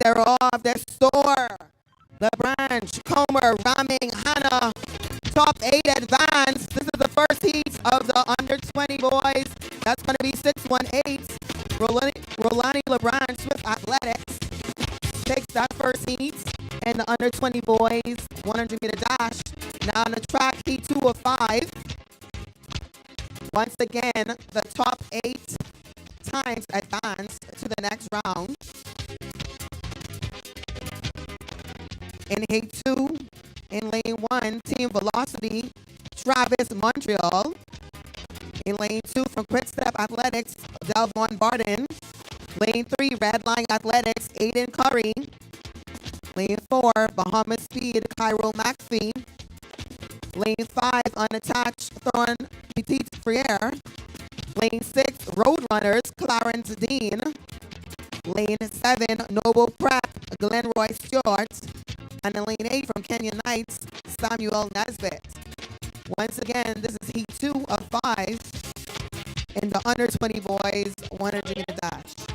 they're off. Their Store, LaBranche, Comer, Ramming, Hannah. Top 8 advanced. This is the first heat of the under 20 boys. That's going to be 618. Rolani LeBron Swift Athletics takes that first heat. And the under 20 boys 100 meter dash. Now on the track, heat 2 of 5. Once again, the top 8 times advanced to the next round. In heat 2, in lane 1, Team Velocity, Travis Montreal. In lane 2 from Quick Step Athletics, Delvon Barton. Lane 3, Redline Athletics, Aiden Curry. Lane 4, Bahamas Speed, Cairo McPhee. Lane 5, Unattached, Thorn Petit Frere. Lane 6, Roadrunners, Clarence Dean. Lane 7, Noble Prep, Glenroy Stewart. And in lane 8 from Kenya Knights, Samuel Nesbitt. Once again, this is heat 2 of 5 in the under 20 boys 100 meter dash.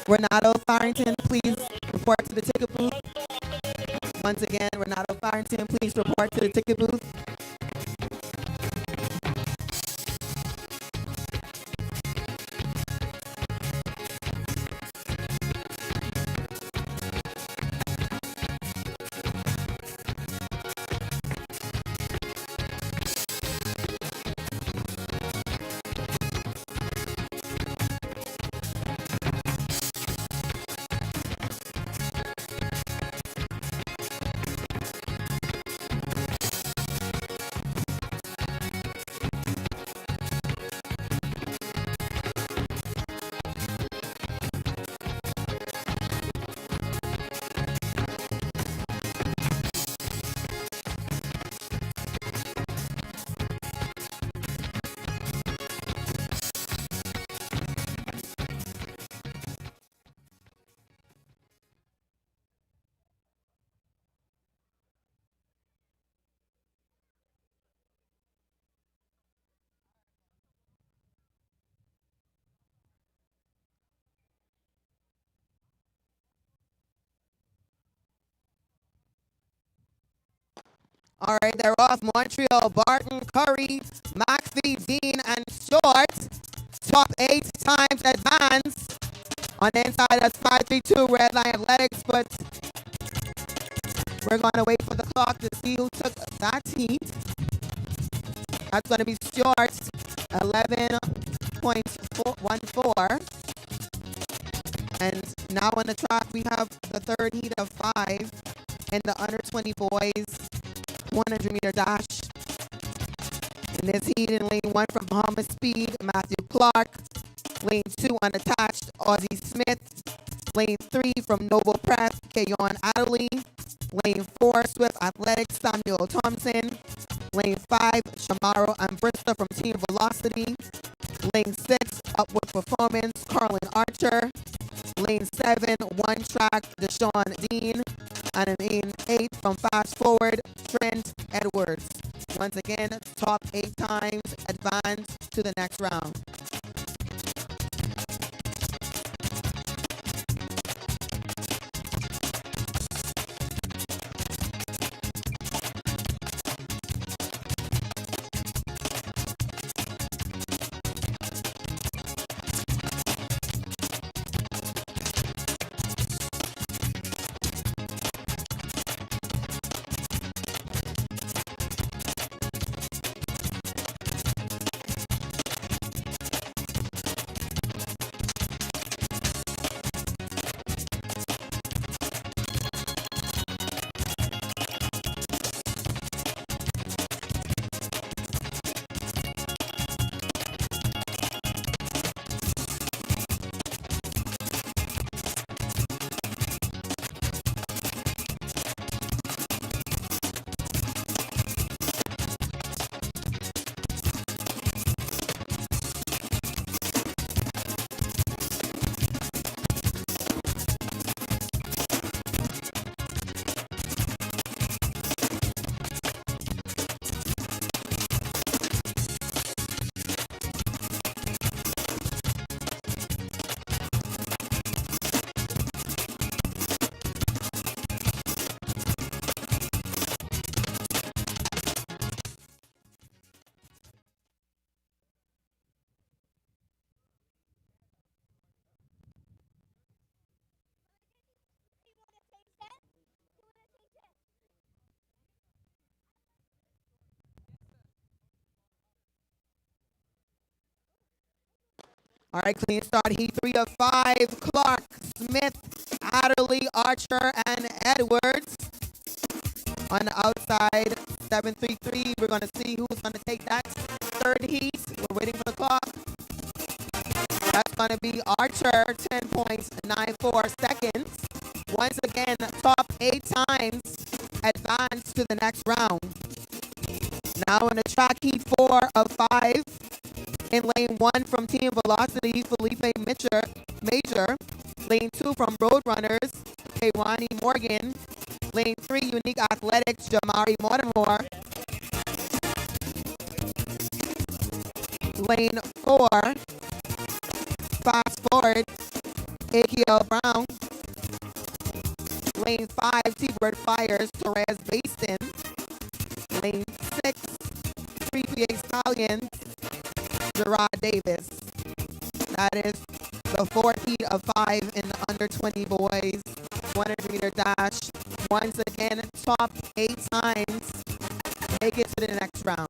Renato Farrington, please report to the ticket booth. Once again, Renato Farrington, please report to the ticket booth. All right, they're off. Montreal, Barton, Curry, McPhee, Dean, and Short. Top 8 times advance. On the inside, that's 532 Redline Athletics, but we're going to wait for the clock to see who took that heat. That's going to be Stewart, 11.14. And now on the track, we have the third heat of 5 in the under 20 boys 100 meter dash. In this heat, in lane 1 from Bahamas Speed, Matthew Clark. Lane 2 unattached, Ozzie Smith. Lane 3 from Noble Prep, Kayon Adderley. Lane 4, Swift Athletics, Samuel Thompson. Lane 5, Shamaro and Bristol from Team Velocity. Lane 6, Upward Performance, Carlin Archer. Lane 7, One Track, Deshaun Dean. And in lane 8 from Fast Forward, Trent Edwards. Once again, top 8 times advance to the next round. All right, clean start. Heat 3 of 5. Clark, Smith, Adderley, Archer, and Edwards. On the outside, 7-3-3. We're going to see who's going to take that third heat. We're waiting for the clock. That's going to be Archer, 10.94 seconds. Once again, top 8 times, advance to the next round. Now in the track heat 4 of 5. In lane 1 from Team Velocity, Felipe Major. Lane 2 from Roadrunners, Kewane Morgan. Lane 3, Unique Athletics, Jamari Mortimer. Lane 4, Fast Forward, AKL Brown. Lane 5, T-Bird Fires, Torres Baston. Lane 6, 3PA Stallions, Gerard Davis. That is the fourth heat of 5 in the under 20 boys 100-meter dash. Once again, top 8 times. Make it to the next round.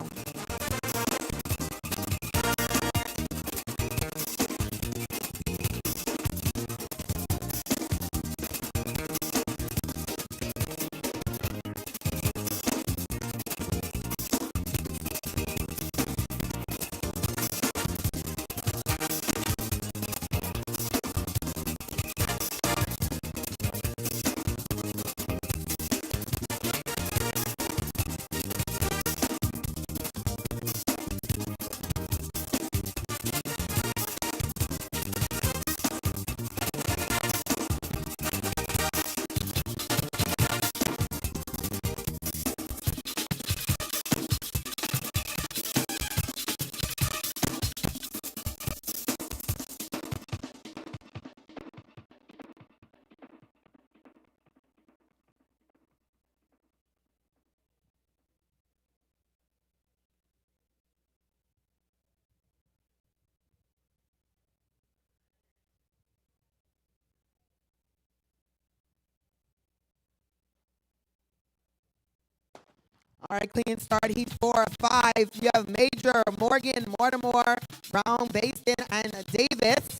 All right, clean start, heat 4 of 5. You have Major, Morgan, Mortimer, Brown, Baston, and Davis.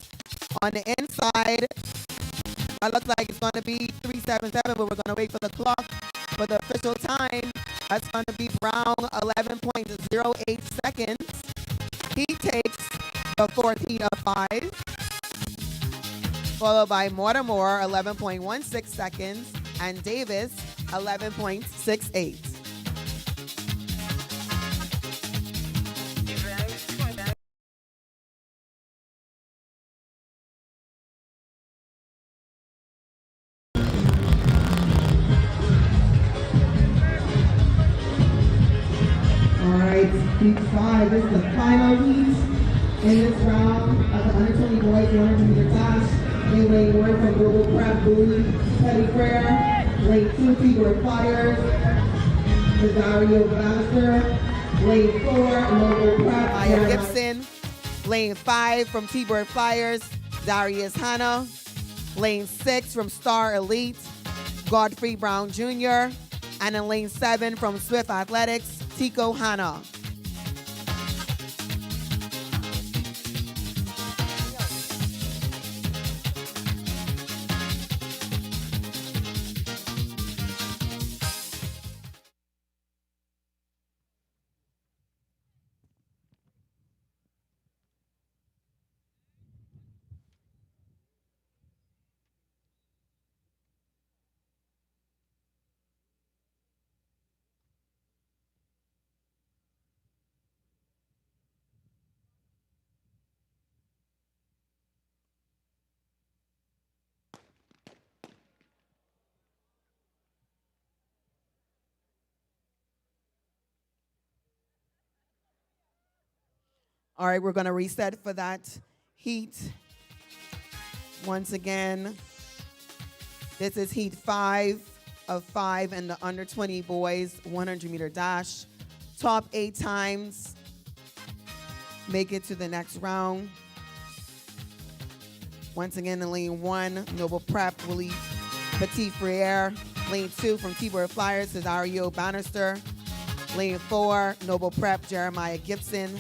On the inside, it looks like it's going to be 377, but we're going to wait for the clock for the official time. That's going to be Brown, 11.08 seconds. He takes the fourth heat of 5. Followed by Mortimer, 11.16 seconds, and Davis, 11.68. Heat 5, this is the final heat in this round of the under 20 boys 100-meter dash. In lane 1 from Global Prep, Bowie, Petty Prayer. Lane 2, T-Bird Fires, Rosario Bannister. Lane 4, Global Prep, Maya Gibson. Lane 5 from T-Bird Flyers, Darius Hanna. Lane 6 from Star Elite, Godfrey Brown Jr. And in lane 7 from Swift Athletics, Tico Hanna. All right, we're going to reset for that heat. Once again, this is heat 5 of 5 in the under 20 boys 100-meter dash. Top 8 times make it to the next round. Once again, in lane 1, Noble Prep, Willie Petit Frere. Lane 2 from T-Bird Flyers, Cesario Bannister. Lane 4, Noble Prep, Jeremiah Gibson.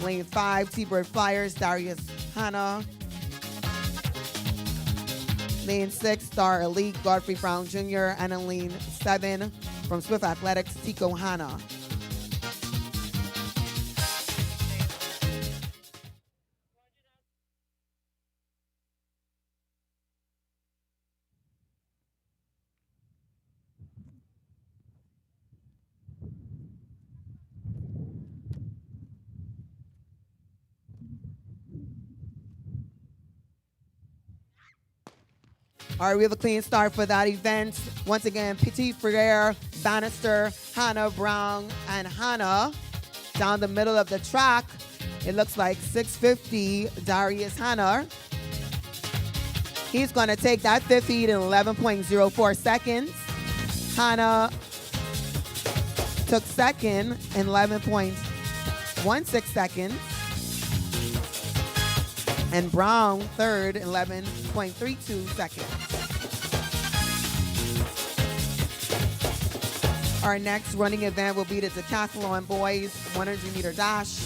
Lane 5, T-Bird Flyers, Darius Hannah. Lane 6, Star Elite, Godfrey Brown Jr. And in lane 7, from Swift Athletics, Tico Hannah. All right, we have a clean start for that event. Once again, Petit Frere, Bannister, Hannah Brown, and Hannah. Down the middle of the track, it looks like 650, Darius Hannah. He's going to take that fifth heat in 11.04 seconds. Hannah took second in 11.16 seconds. And Brown third, 11.32 seconds. Our next running event will be the decathlon boys 100-meter dash.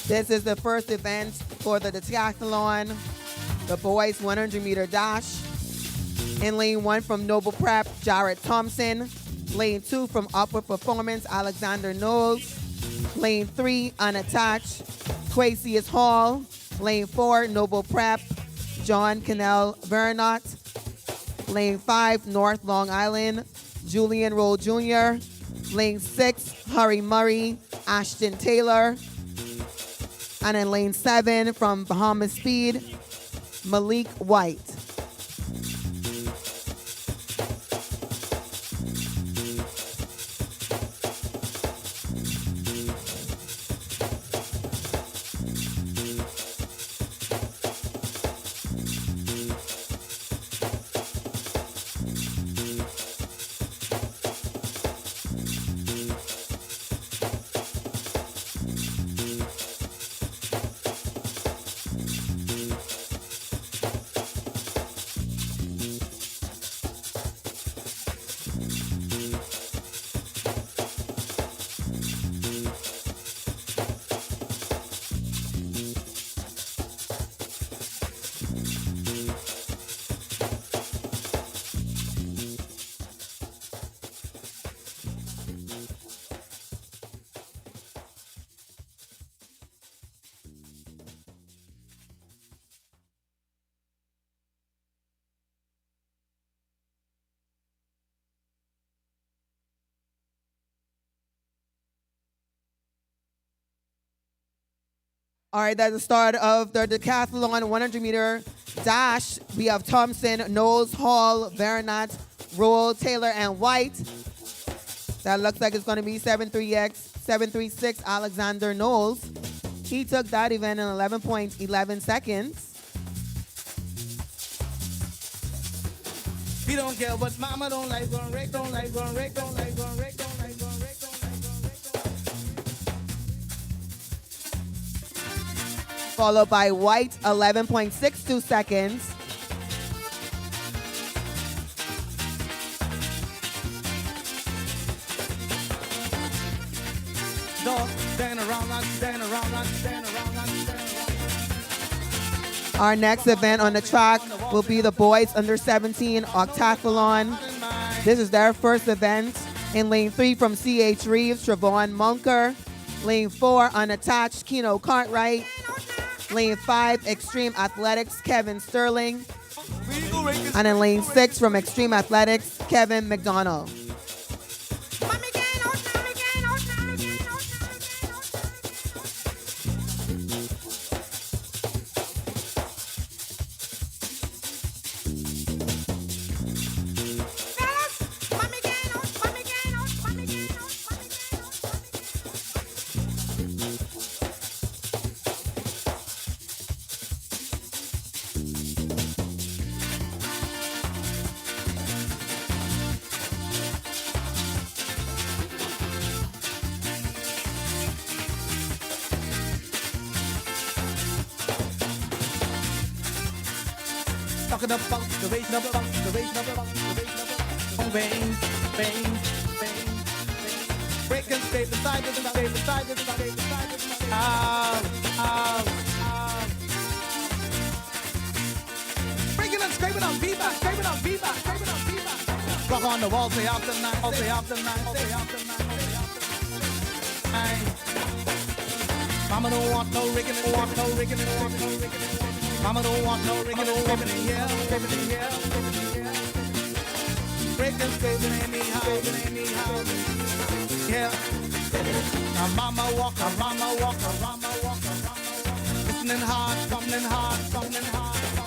This is the first event for the decathlon, the boys 100-meter dash. In lane 1 from Noble Prep, Jared Thompson. Lane 2 from Upward Performance, Alexander Knowles. Lane 3, unattached, Quasius Hall. Lane 4, Noble Prep, John Cannell Vernot. Lane 5, North Long Island, Julian Roll Jr. Lane 6, Hurry Murray, Ashton Taylor. And in lane 7 from Bahamas Speed, Malik White. All right, that's the start of the decathlon 100-meter dash. We have Thompson, Knowles, Hall, Veronat, Roll, Taylor, and White. That looks like it's going to be 7-3X, 7-3-6 Alexander Knowles. He took that event in 11.11 seconds. We don't care what mama don't like, gon' wreck, don't like, gon' wreck, don't like, gon' wreck, don't like, gon' wreck, don't like, gon' wreck, don't like. Followed by White, 11.62 seconds. No, stand around, not stand around, not stand around, not stand around. Our next event on the track will be the boys under 17 Octathlon. This is their first event. In lane 3 from C.H. Reeves, Trevon Munker. Lane 4, unattached, Keno Cartwright. Lane 5, Extreme Athletics, Kevin Sterling. And in lane 6 from Extreme Athletics, Kevin McDonald. talking about the race, the race, the race, bang, bang, bang, break and stay beside it, stay beside it, stay beside it, out, out, out. Breaking and scraping on feedback, scraping on feedback, scraping on feedback. Rock on the wall, say after night, say after night, say after night. Mama don't want no rigging, want no rigging, want no rigging. Mama don't want no rigging, scraping in here, scraping in here, scraping in here. Breaking, scraping anyhow, anyhow. Yeah. Now mama walk, now mama walk, now mama walk, now mama walk. Listening hard, fumbling hard, fumbling hard, fumbling hard.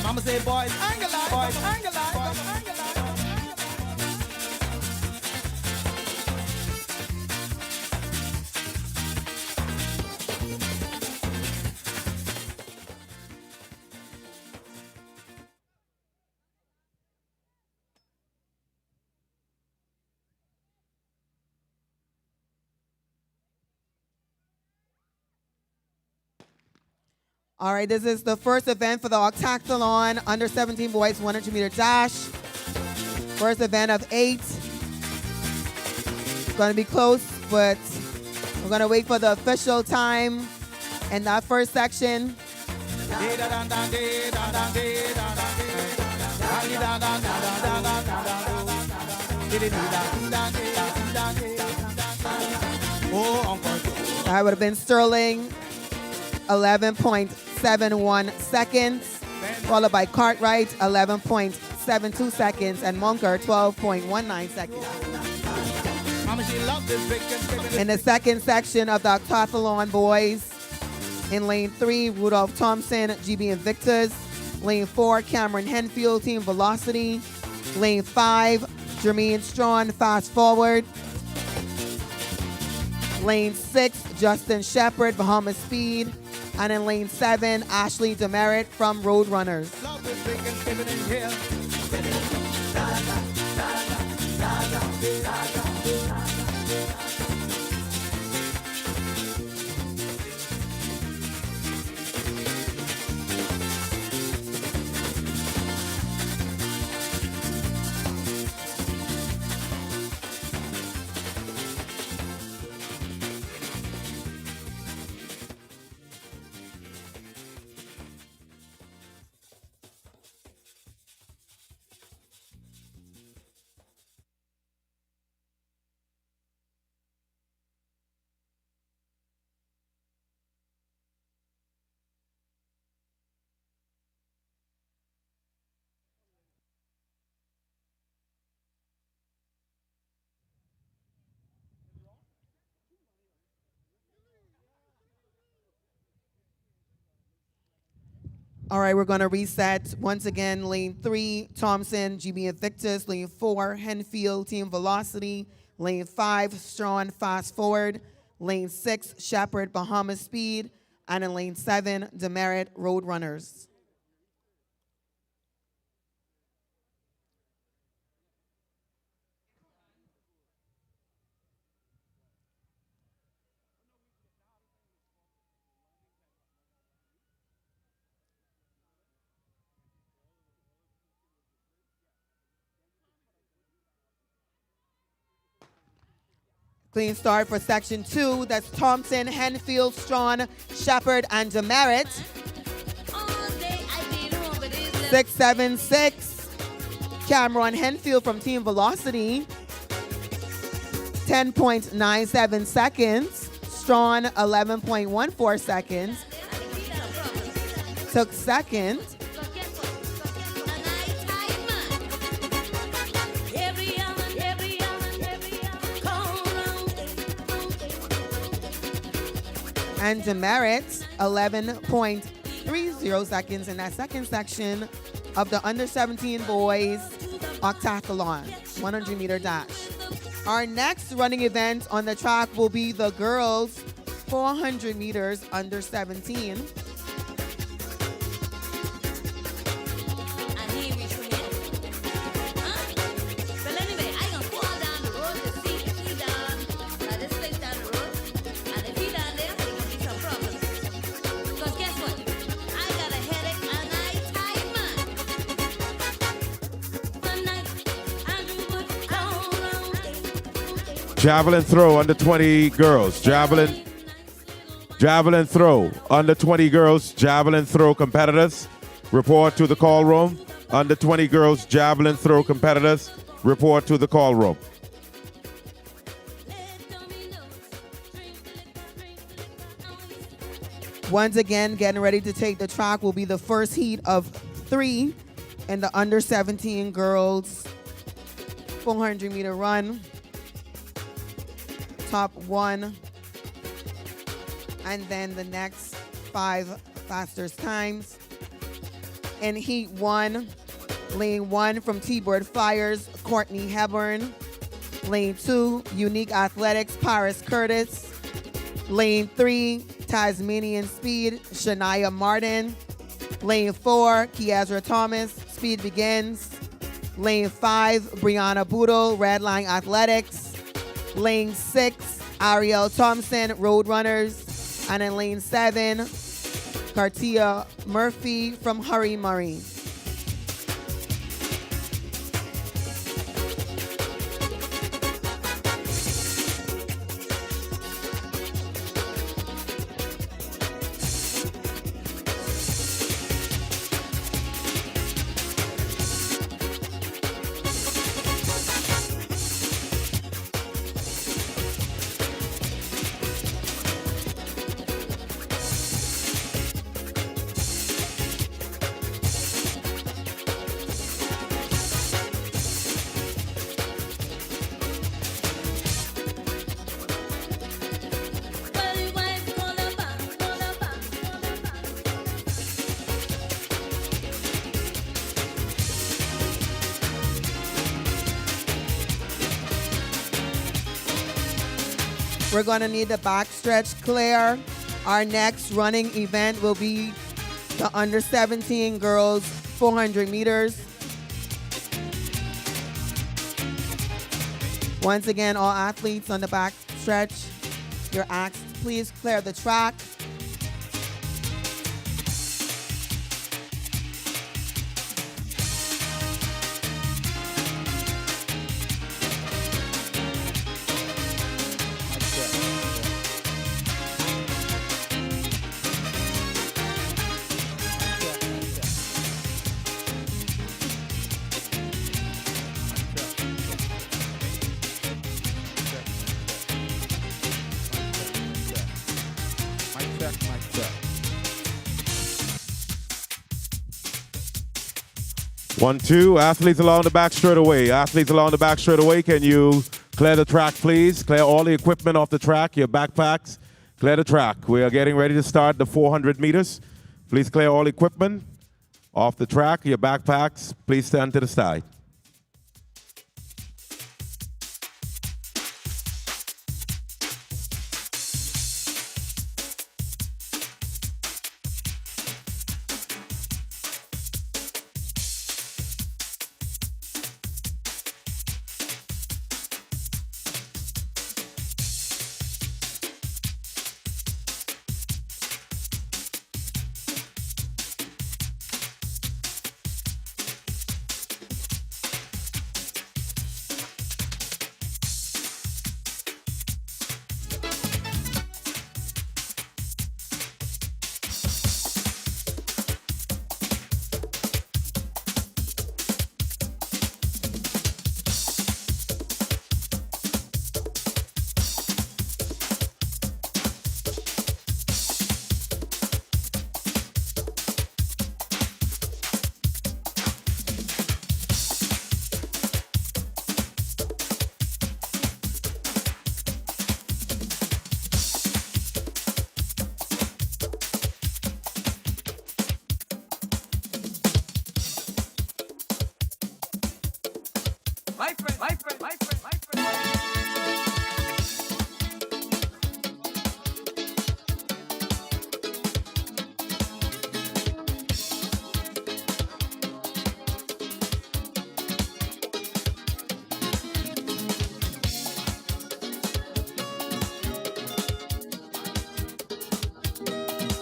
Mama say, boys, angelize, boys, angelize, boys, angelize. All right, this is the first event for the Octathlon under 17 boys 100-meter dash. First event of 8. It's going to be close, but we're going to wait for the official time in that first section. That would have been Sterling, 11.71 seconds, followed by Cartwright, 11.72 seconds, and Munker, 12.19 seconds. In the second section of the Octathlon boys, in lane 3, Rudolph Thompson, GB Invictus. Lane 4, Cameron Henfield, Team Velocity. Lane 5, Jermaine Strawn, Fast Forward. Lane 6, Justin Shepard, Bahamas Speed. And in lane 7, Ashley Demerit from Roadrunners. All right, we're going to reset. Once again, lane 3, Thompson, GB Invictus. Lane 4, Henfield, Team Velocity. Lane 5, Strawn, Fast Forward. Lane 6, Shepard, Bahamas Speed. And in lane 7, Demerit, Roadrunners. Clean start for section 2. That's Thompson, Henfield, Strawn, Shepard, and Demerit. 676. Cameron Henfield from Team Velocity. 10.97 seconds. Strawn, 11.14 seconds. Took second. And Demerit, 11.30 seconds in that second section of the under 17 boys Octathlon 100-meter dash. Our next running event on the track will be the girls 400 meters under 17. Javelin throw, under 20 girls. Javelin throw, under 20 girls. Javelin throw competitors, report to the call room. Under 20 girls, javelin throw competitors, report to the call room. Once again, getting ready to take the track will be the first heat of 3 in the under 17 girls 400-meter run. Top 1. And then the next 5 fastest times. In heat 1, lane 1 from T-Bird Flyers, Courtney Hepburn. Lane 2, Unique Athletics, Paris Curtis. Lane 3, Tasmanian Speed, Shania Martin. Lane 4, Kiazra Thomas, Speed Begins. Lane 5, Brianna Boodle, Redline Athletics. Lane 6, Ariel Thompson, Roadrunners. And in lane 7, Cartia Murphy from Hurry Murray. We're gonna need the backstretch clear. Our next running event will be the under 17 girls 400 meters. Once again, all athletes on the backstretch, you're asked, please clear the track. One, two, athletes along the back straight away. Athletes along the back straight away, can you clear the track, please? Clear all the equipment off the track, your backpacks. Clear the track. We are getting ready to start the 400 meters. Please clear all equipment off the track, your backpacks. Please stand to the side.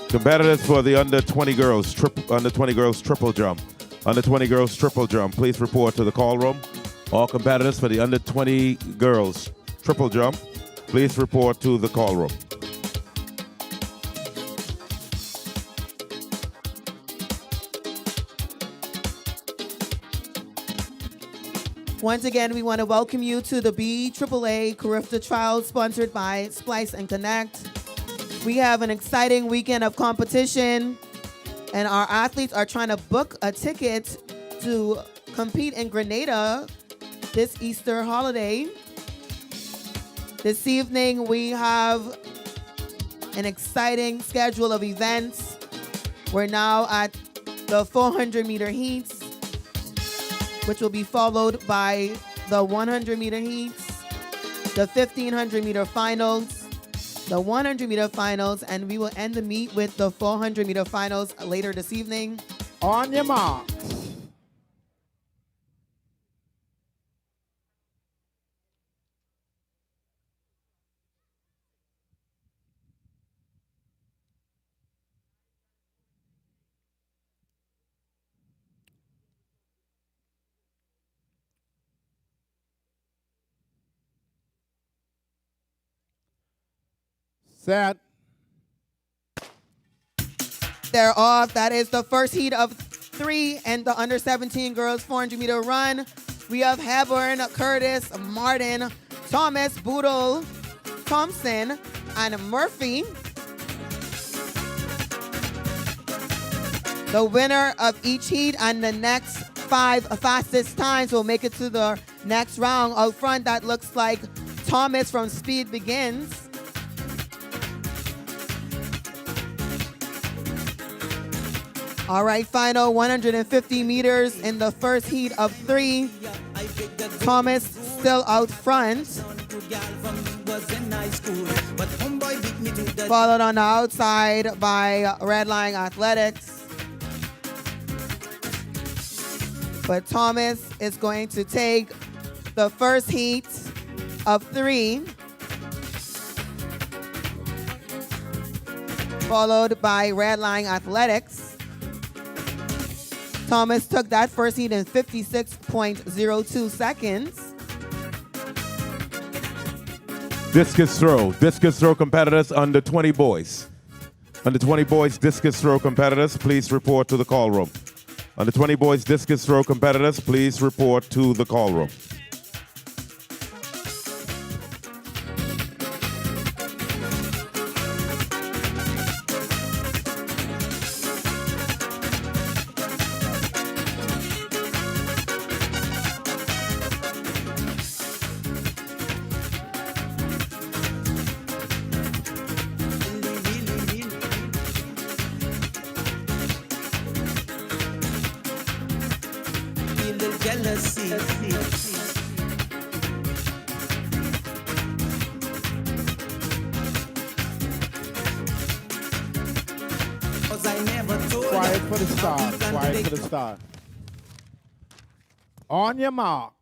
Competitors for the under 20 girls triple jump. Under 20 girls triple jump. Please report to the call room. All competitors for the under 20 girls triple jump, please report to the call room. Once again, we want to welcome you to the BAAA Carifta Trials sponsored by Splice and Connect. We have an exciting weekend of competition, and our athletes are trying to book a ticket to compete in Grenada this Easter holiday. This evening, we have an exciting schedule of events. We're now at the 400-meter heats, which will be followed by the 100-meter heats, the 1,500-meter finals, the 100-meter finals, and we will end the meet with the 400-meter finals later this evening. On your marks. Set. They're off. That is the first heat of 3 and the under 17 girls 400-meter run. We have Hepburn, Curtis, Martin, Thomas, Boodle, Thompson, and Murphy. The winner of each heat and the next 5 fastest times will make it to the next round. Out front, that looks like Thomas from Speed Begins. All right, final 150 meters in the first heat of 3. Thomas still out front. Followed on the outside by Redline Athletics. But Thomas is going to take the first heat of 3. Followed by Redline Athletics. Thomas took that first heat in 56.02 seconds. Discus throw competitors under 20 boys. Under 20 boys discus throw competitors, please report to the call room. Under 20 boys discus throw competitors, please report to the call room. Quiet for the start. Quiet for the start. On your marks.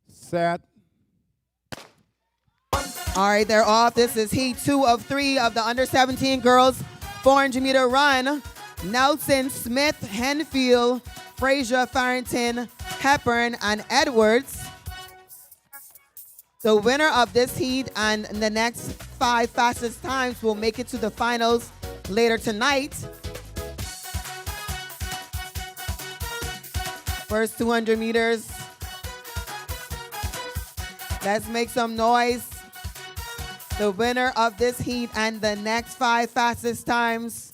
Set. All right, they're off. This is heat 2 of 3 of the under 17 girls 400-meter run. Nelson, Smith, Henfield, Frazier, Farrington, Hepburn, and Edwards. The winner of this heat and the next 5 fastest times will make it to the finals later tonight. First 200 meters. Let's make some noise. The winner of this heat and the next 5 fastest times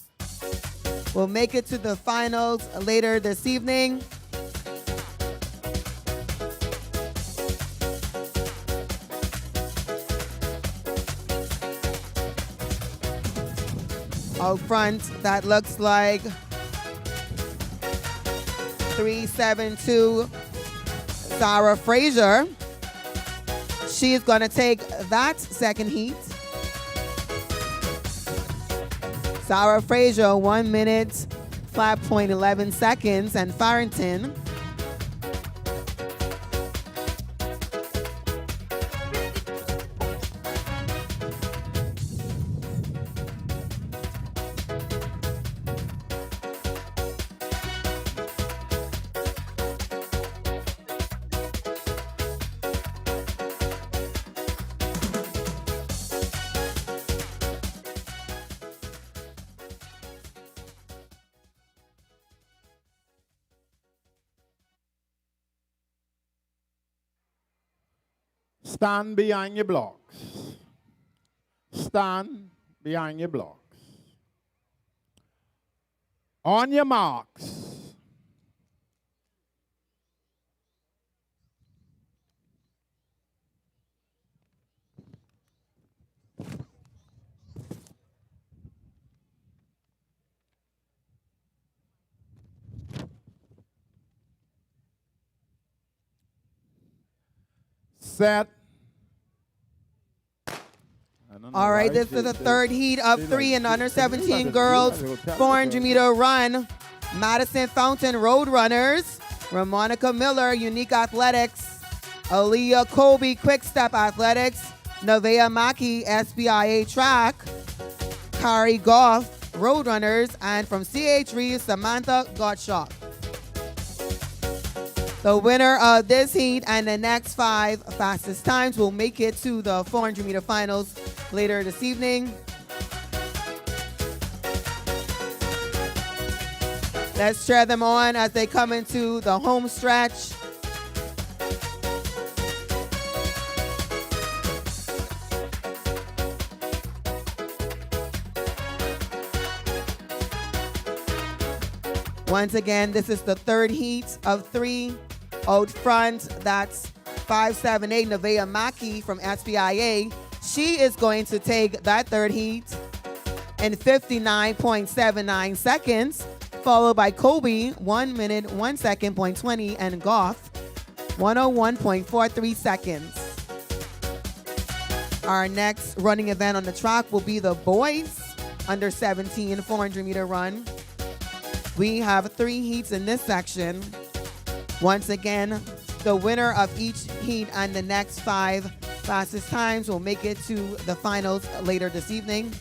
will make it to the finals later this evening. Out front, that looks like 372 Sarah Frazier. She is going to take that second heat. Sarah Frazier, 1 minute, 5.11 seconds. And Farrington, Stand behind your blocks. Stand behind your blocks. On your marks. Set. all right, this is the third heat of 3 in the under 17 girls 400-meter run. Madison Fountain Roadrunners, Ramonica Miller, Unique Athletics, Aaliyah Colby, Quick Step Athletics, Nevaeh Mackey, SBIA Track, Kari Goff, Roadrunners, and from CH Reeves, Samantha Gottschalk. The winner of this heat and the next 5 fastest times will make it to the 400-meter finals later this evening. Let's cheer them on as they come into the home stretch. Once again, this is the third heat of 3. Out front, that's 5'7" Nevaeh Mackey from SBIA. She is going to take that third heat in 59.79 seconds, followed by Colby, 1 minute, 1 second, 0.20, and Goff, 101.43 seconds. Our next running event on the track will be the boys under 17 400-meter run. We have 3 heats in this section. Once again, the winner of each heat and the next 5 fastest times will make it to the finals later this evening.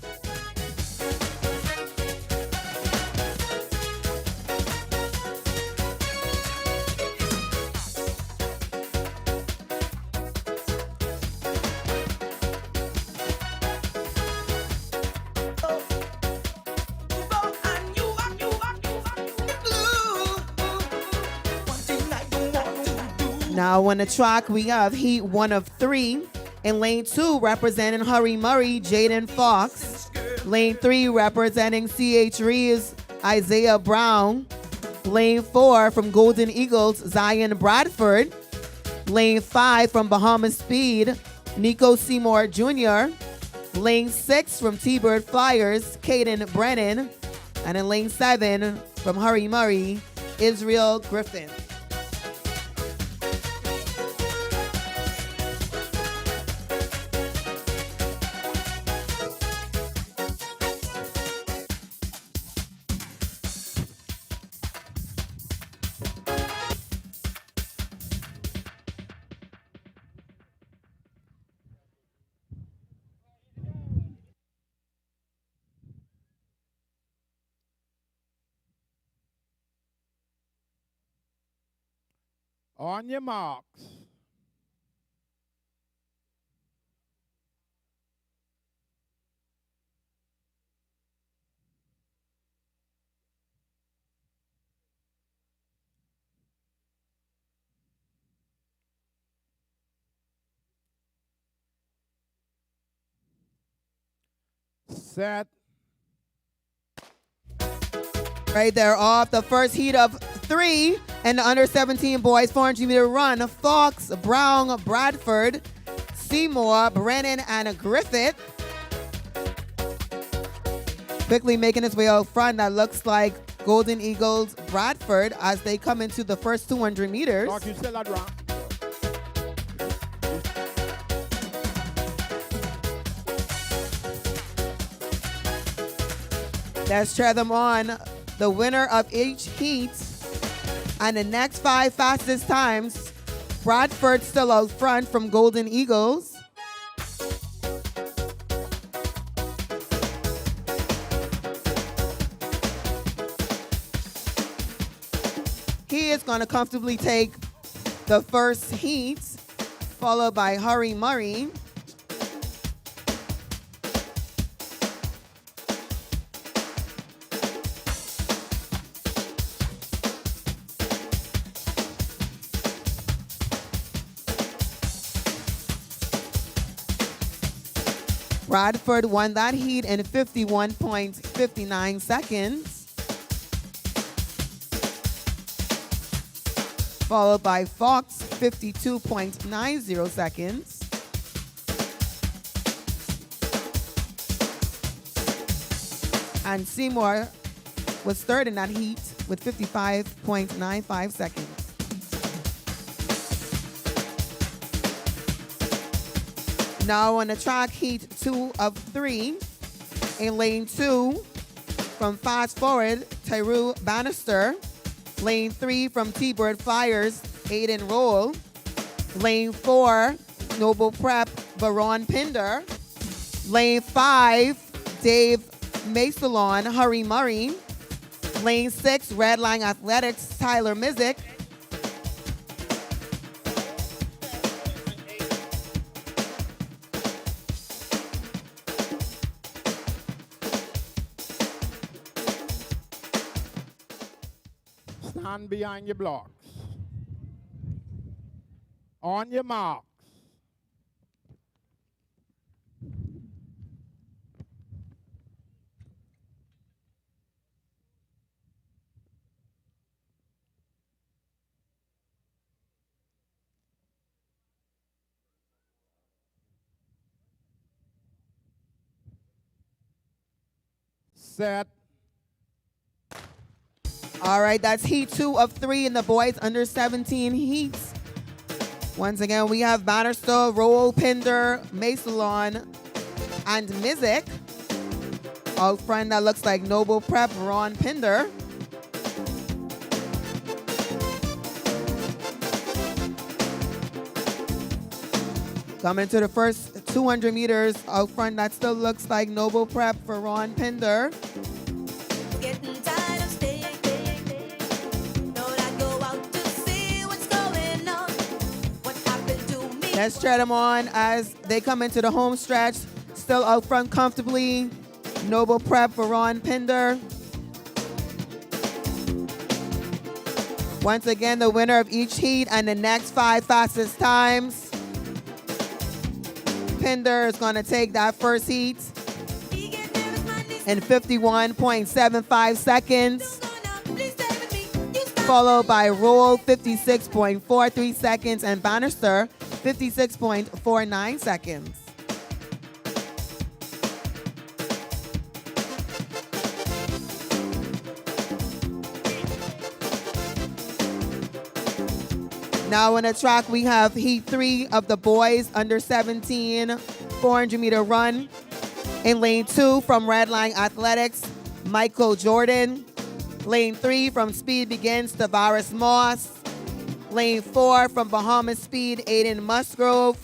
Now on the track, we have heat 1 of 3. In lane 2, representing Hurry Murray, Jaden Fox. Lane 3, representing CH Reeves, Isaiah Brown. Lane 4, from Golden Eagles, Zion Bradford. Lane 5, from Bahamas Speed, Nico Seymour Jr. Lane 6, from T-Bird Flyers, Caden Brennan. And in lane 7, from Hurry Murray, Israel Griffin. On your marks. Set. Right there off the first heat of 3 and the under 17 boys 400-meter run. Fox, Brown, Bradford, Seymour, Brennan, and Griffith. Quickly making its way out front, that looks like Golden Eagles, Bradford, as they come into the first 200 meters. Mark, you still that wrong. Let's cheer them on. The winner of each heat and the next 5 fastest times. Bradford still out front from Golden Eagles. He is going to comfortably take the first heat, followed by Hurry Murray. Bradford won that heat in 51.59 seconds. Followed by Fox, 52.90 seconds. And Seymour was third in that heat with 55.95 seconds. Now on the track, heat 2 of 3. In lane 2, from Fast Forward, Tyru Bannister. Lane 3 from T-Bird Flyers, Aiden Roll. Lane 4, Noble Prep, Baron Pinder. Lane 5, Dave Masalon, Hurry Murray. Lane 6, Redline Athletics, Tyler Mizik. Stand behind your blocks. On your marks. Set. All right, that's heat 2 of 3 in the boys under 17 heats. Once again, we have Bannister, Roll, Pinder, Masalon, and Mizik. Out front, that looks like Noble Prep, Ron Pinder. Coming to the first 200 meters out front, that still looks like Noble Prep for Ron Pinder. Getting tired of staying. Don't I go out to see what's going on? What happened to me? Let's cheer them on as they come into the home stretch. Still out front comfortably. Noble Prep for Ron Pinder. Once again, the winner of each heat and the next 5 fastest times. Pinder is going to take that first heat in 51.75 seconds. Followed by Roll, 56.43 seconds, and Bannister, 56.49 seconds. Now on the track, we have heat 3 of the boys under 17 400-meter run. In lane 2 from Redline Athletics, Michael Jordan. Lane 3 from Speed Begins, Tavares Moss. Lane 4 from Bahamas Speed, Aiden Musgrove.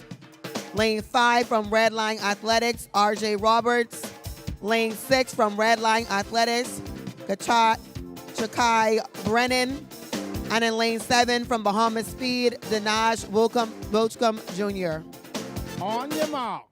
Lane 5 from Redline Athletics, RJ Roberts. Lane 6 from Redline Athletics, Chakai Brennan. And in lane 7 from Bahamas Speed, Dinaj Wilcombe Jr. On your mark.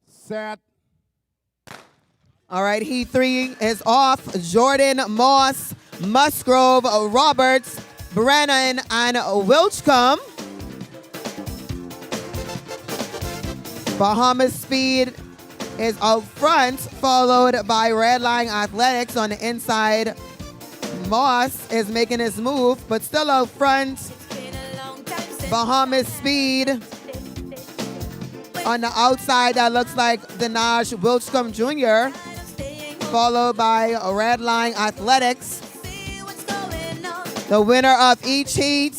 Set. All right, heat 3 is off. Jordan, Moss, Musgrove, Roberts, Brennan, and Wilchcombe. Bahamas Speed is out front, followed by Redline Athletics on the inside. Moss is making his move, but still out front. Bahamas Speed. On the outside, that looks like Dinaj Wilchcomb Jr., followed by Redline Athletics. The winner of each heat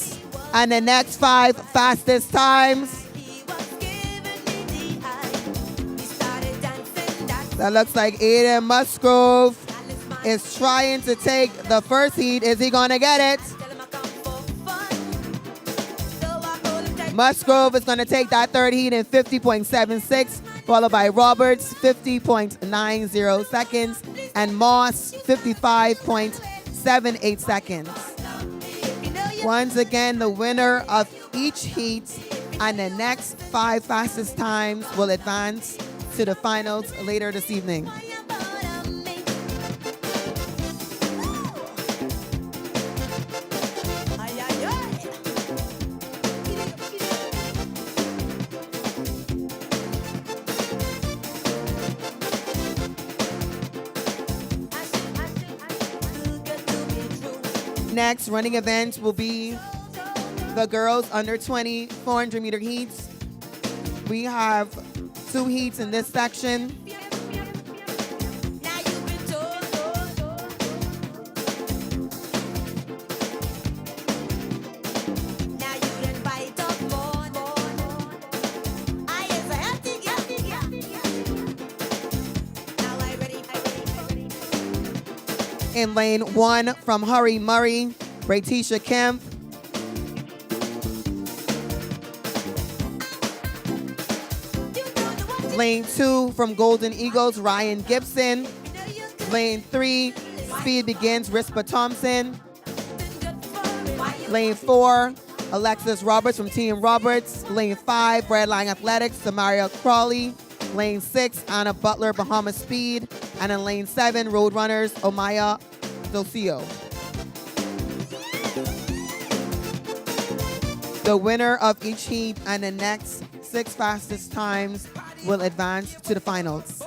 and the next 5 fastest times. That looks like Aiden Musgrove is trying to take the first heat. Is he gonna get it? Musgrove is gonna take that third heat in 50.76, followed by Roberts, 50.90 seconds, and Moss, 55.78 seconds. Once again, the winner of each heat and the next 5 fastest times will advance to the finals later this evening. Next running event will be the girls under 20 400 meter heats. We have 2 heats in this section. In lane 1 from Hurry Murray, Braytisha Kemp. Lane 2 from Golden Eagles, Ryan Gibson. Lane 3, Speed Begins, Rispa Thompson. Lane 4, Alexis Roberts from Team Roberts. Lane 5, Redline Athletics, Samaria Crawley. Lane 6, Anna Butler, Bahamas Speed. And in lane 7, Roadrunners, Omaya Docio. The winner of each heat and the next 6 fastest times will advance to the finals.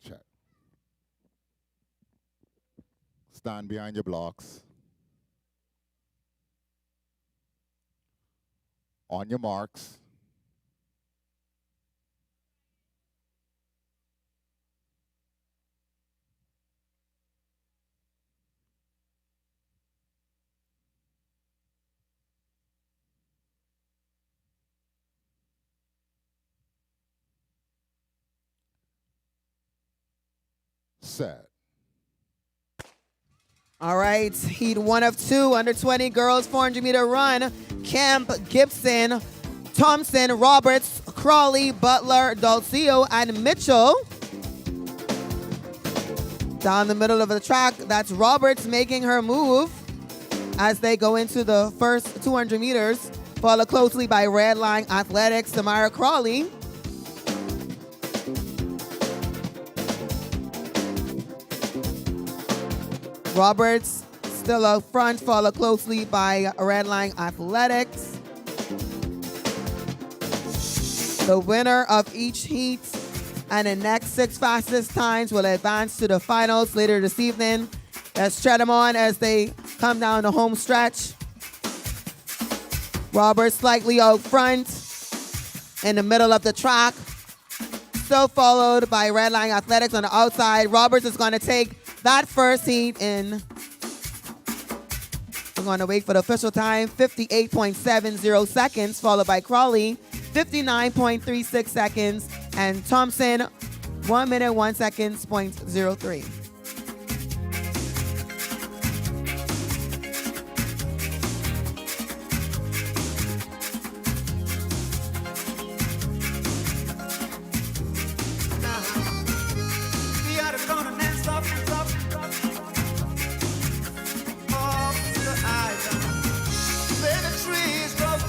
Check. Stand behind your blocks. On your marks. Set. All right, heat 1 of 2, under 20 girls 400 meter run. Kemp, Gibson, Thompson, Roberts, Crawley, Butler, Dalcio, and Mitchell. Down the middle of the track, that's Roberts making her move as they go into the first 200 meters, followed closely by Redline Athletics, Samara Crawley. Roberts still up front, followed closely by Redline Athletics. The winner of each heat and the next 6 fastest times will advance to the finals later this evening. Let's tread them on as they come down the home stretch. Roberts slightly out front in the middle of the track, still followed by Redline Athletics on the outside. Roberts is going to take that first heat in, we're going to wait for the official time, 58.70 seconds, followed by Crawley, 59.36 seconds, and Thompson, 1 minute, 1 second, 0.03.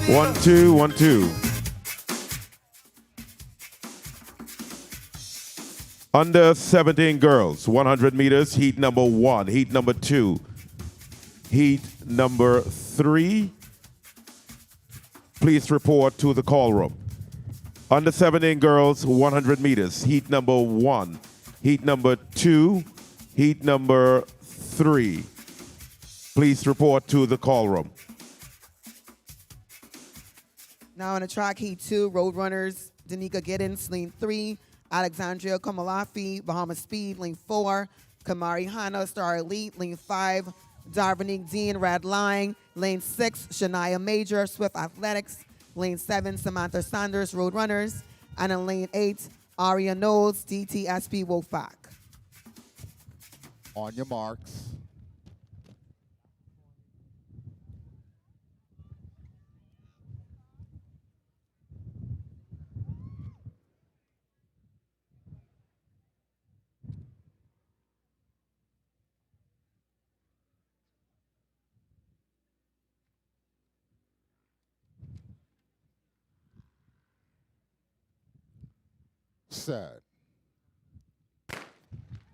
1, 2, 1, 2. Under 17 girls, 100 meters, heat number 1, heat number 2, heat number 3. Please report to the call room. Under 17 girls, 100 meters, heat number 1, heat number 2, heat number 3. Please report to the call room. Now on the track, heat 2, road runners, Danica Giddens, lane 3, Alexandria Komalafi, Bahamas Speed, lane 4, Kamari Hana, Star Elite, lane 5, Darvinique Dean, Red Line, lane 6, Shania Major, Swift Athletics, lane 7, Samantha Sanders, Road Runners, and in lane 8, Aria Knowles, DTSP Wolfpack. On your marks. Set.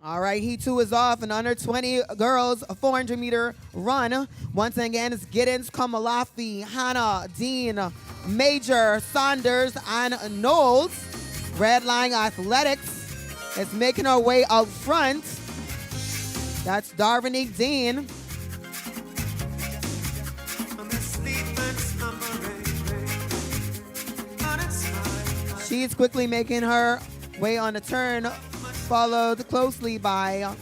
All right, heat 2 is off, and under 20 girls, a 400-meter run. Once again, it's Giddens, Komalafi, Hannah, Dean, Major, Saunders, and Knowles. Red Line Athletics is making her way out front. That's Darvinique Dean. She's quickly making her way on the turn, followed closely by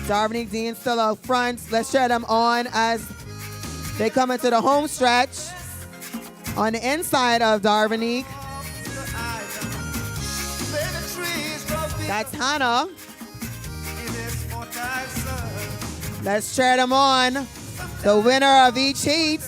Darvinique Dean still out front. Let's cheer them on as they come into the home stretch on the inside of Darvinique. That's Hannah. Let's cheer them on. The winner of each heat.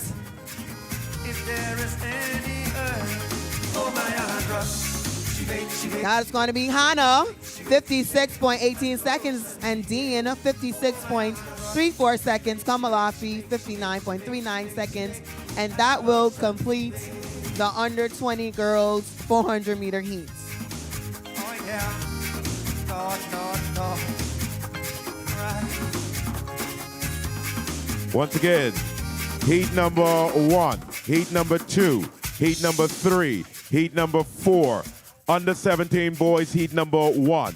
That's going to be Hannah, 56.18 seconds, and Dean, 56.34 seconds. Kamalafi, 59.39 seconds. And that will complete the under 20 girls 400-meter heats. Oh, yeah. No. Right. Once again, heat number 1, heat number 2, heat number 3, heat number 4. Under 17 boys, heat number 1.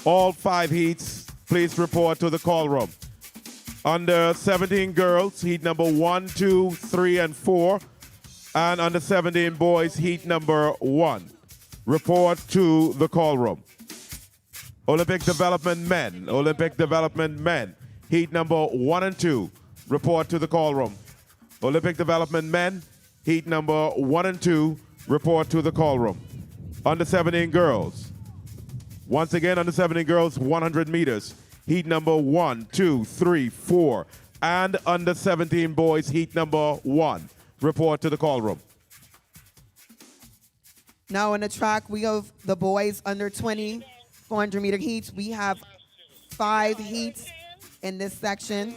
All 5 heats, please report to the call room. Under 17 girls, heat number 1, 2, 3, and 4. And under 17 boys, heat number 1. Report to the call room. Olympic Development Men, heat number 1 and 2. Report to the call room. Olympic Development Men, heat number 1 and 2. Report to the call room. Under 17 girls. Once again, under 17 girls, 100 meters. Heat number 1, 2, 3, 4. And under 17 boys, heat number 1. Report to the call room. Now on the track, we have the boys under 20 400-meter heats. We have 5 heats in this section.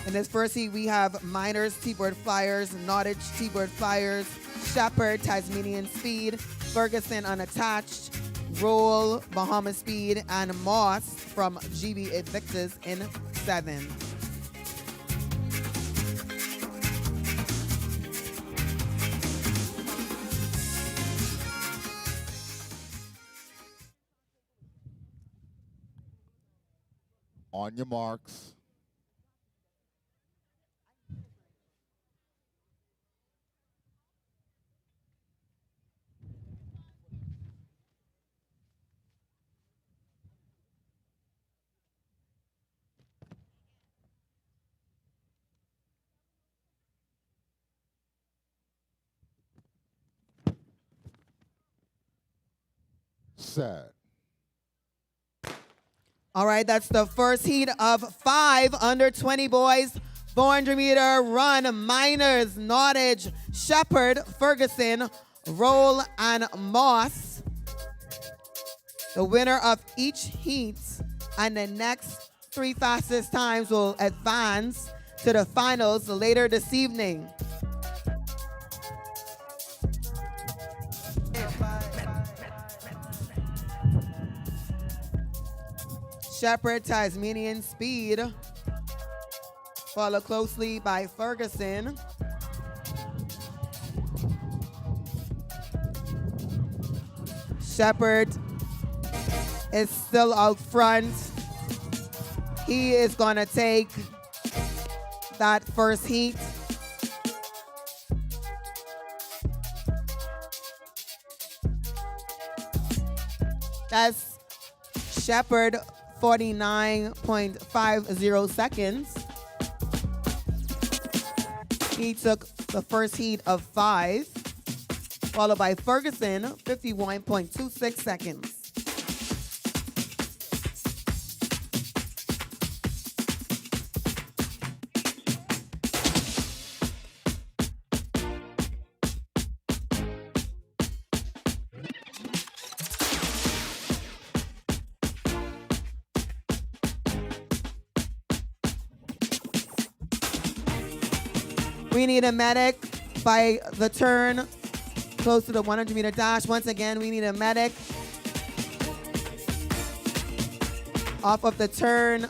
In this first heat, we have Miners, T-Bird Flyers, Nottage, T-Bird Flyers, Shepherd, Tasmanian Speed, Ferguson Unattached, Roll, Bahamas Speed, and Moss from GB Invictus in 1:07. On your marks. Set. All right, that's the first heat of 5 under 20 boys. 400-meter run. Miners, Nottage, Shepherd, Ferguson, Roll, and Moss. The winner of each heat and the next 3 fastest times will advance to the finals later this evening. Shepherd, Tasmanian Speed, followed closely by Ferguson. Shepherd is still out front. He is going to take that first heat. That's Shepherd, 49.50 seconds. He took the first heat of 5, followed by Ferguson, 51.26 seconds. We need a medic by the turn close to the 100-meter dash. Once again, we need a medic off of the turn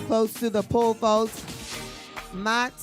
close to the pole vault mat.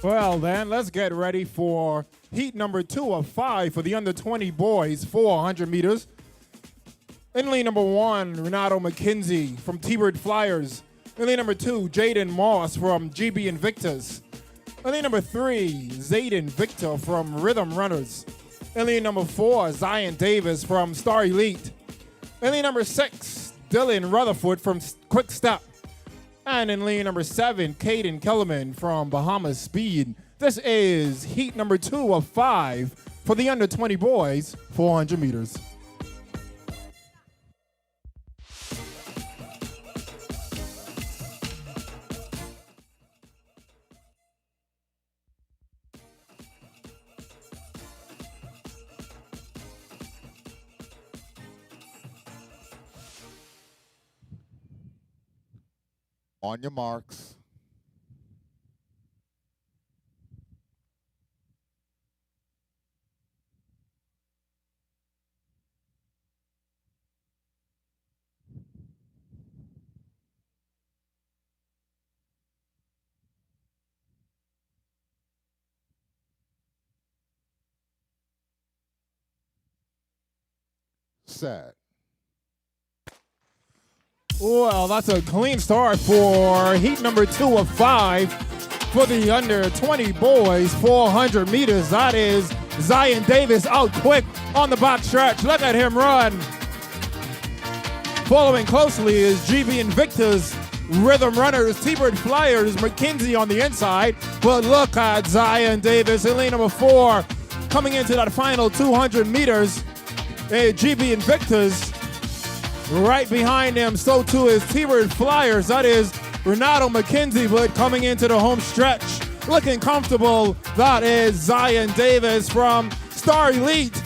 Well, then, let's get ready for heat number 2 of 5 for the under 20 boys, 400 meters. In lane number 1, Renato McKenzie from T-Bird Flyers. In lane number 2, Jaden Moss from GB Invictus. In lane number 3, Zayden Victor from Rhythm Runners. In lane number 4, Zion Davis from Star Elite. In lane number 6, Dylan Rutherford from Quick Step. And in lane number 7, Caden Kellerman from Bahamas Speed. This is heat number 2 of 5 for the under 20 boys, 400 meters. On your marks. Set. Well, that's a clean start for heat number 2 of 5 for the under 20 boys, 400 meters. That is Zion Davis out quick on the back stretch. Look at him run. Following closely is GB Invictus, Rhythm Runners, T-Bird Flyers, McKinsey on the inside. But look at Zion Davis in lane number 4 coming into that final 200 meters. GB Invictus right behind him. So too is T-Bird Flyers. That is Renato McKenzie, but coming into the home stretch, looking comfortable. That is Zion Davis from Star Elite.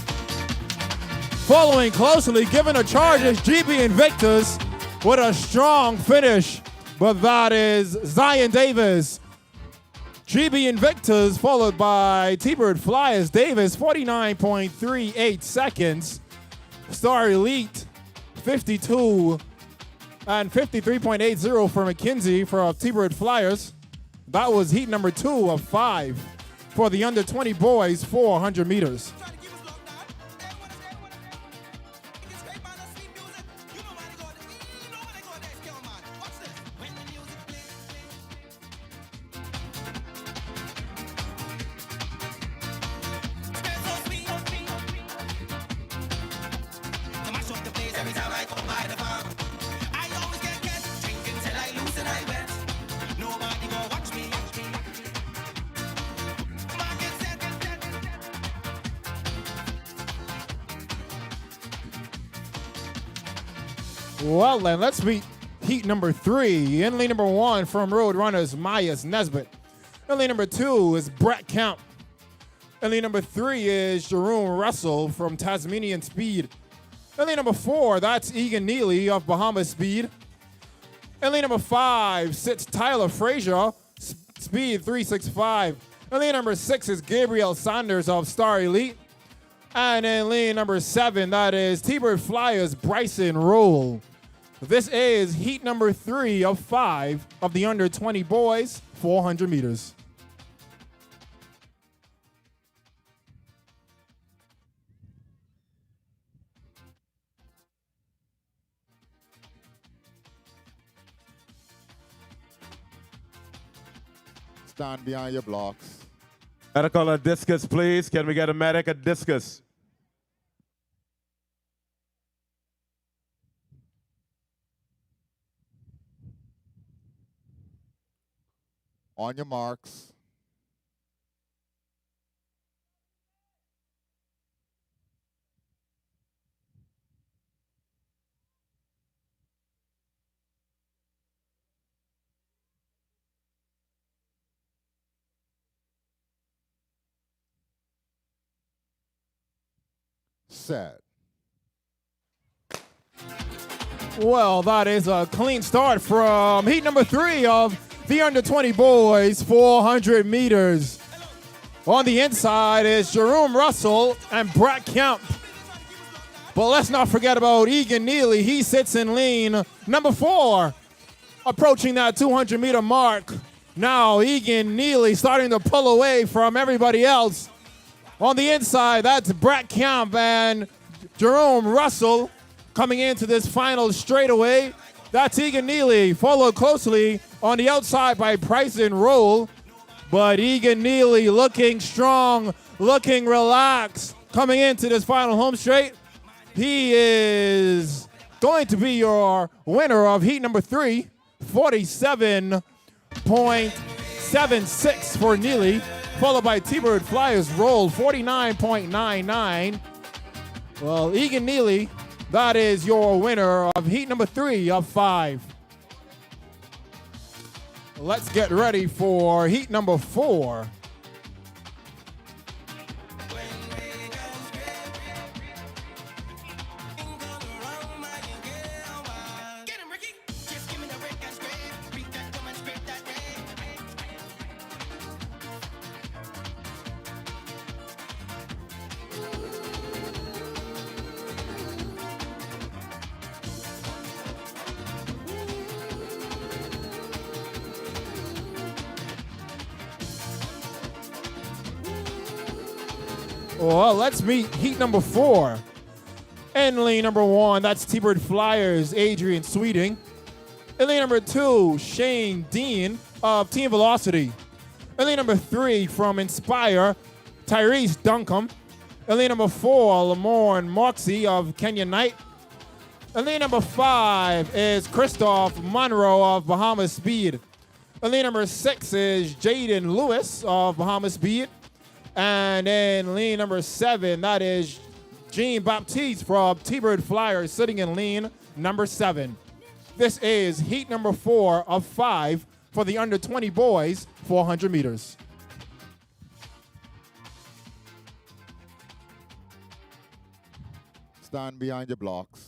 Following closely, giving a charge is GB Invictus with a strong finish, but that is Zion Davis. GB Invictus followed by T-Bird Flyers Davis, 49.38 seconds. Star Elite, 52 and 53.80 for McKinsey for T-Bird Flyers. That was heat number 2 of 5 for the under 20 boys, 400 meters. Well then, let's meet heat number 3. In lane number 1 from Road Runners, Myers Nesbitt. In lane number 2 is Brett Kemp. In lane number 3 is Jerome Russell from Tasmanian Speed. In lane number 4, that's Egan Neely of Bahamas Speed. In lane number 5 sits Tyler Frazier, Speed 365. In lane number 6 is Gabriel Sanders of Star Elite. And in lane number 7, that is T-Bird Flyers, Bryson Roll. This is heat number 3 of 5 of the under 20 boys, 400 meters. Stand behind your blocks. Medical a discus, please. Can we get a medic a discus? On your marks. Set. Well, that is a clean start from heat number 3 of the under 20 boys, 400 meters. On the inside is Jerome Russell and Brett Kemp. But let's not forget about Egan Neely. He sits in lane number 4, approaching that 200 meter mark. Now Egan Neely starting to pull away from everybody else. On the inside, that's Brett Kemp and Jerome Russell coming into this final straightaway. That's Egan Neely, followed closely on the outside by Bryson Roll. But Egan Neely looking strong, looking relaxed, coming into this final home straight. He is going to be your winner of heat number 3, 47.76 for Neely, followed by T-Bird Flyers Roll, 49.99. Well, Egan Neely, that is your winner of heat number 3 of 5. Let's get ready for heat number 4. Well, let's meet heat number 4. In lane number 1, that's T-Bird Flyers, Adrian Sweeting. In lane number 2, Shane Dean of Team Velocity. In lane number 3, from Inspire, Tyrese Duncombe. In lane number 4, Lamorne Moxie of Kenya Knight. In lane number 5 is Christoph Monroe of Bahamas Speed. In lane number 6 is Jaden Lewis of Bahamas Speed. And in lane number 7, that is Jean Baptiste from T-Bird Flyers sitting in lane number 7. This is heat number 4 of 5 for the under 20 boys, 400 meters. Stand behind your blocks.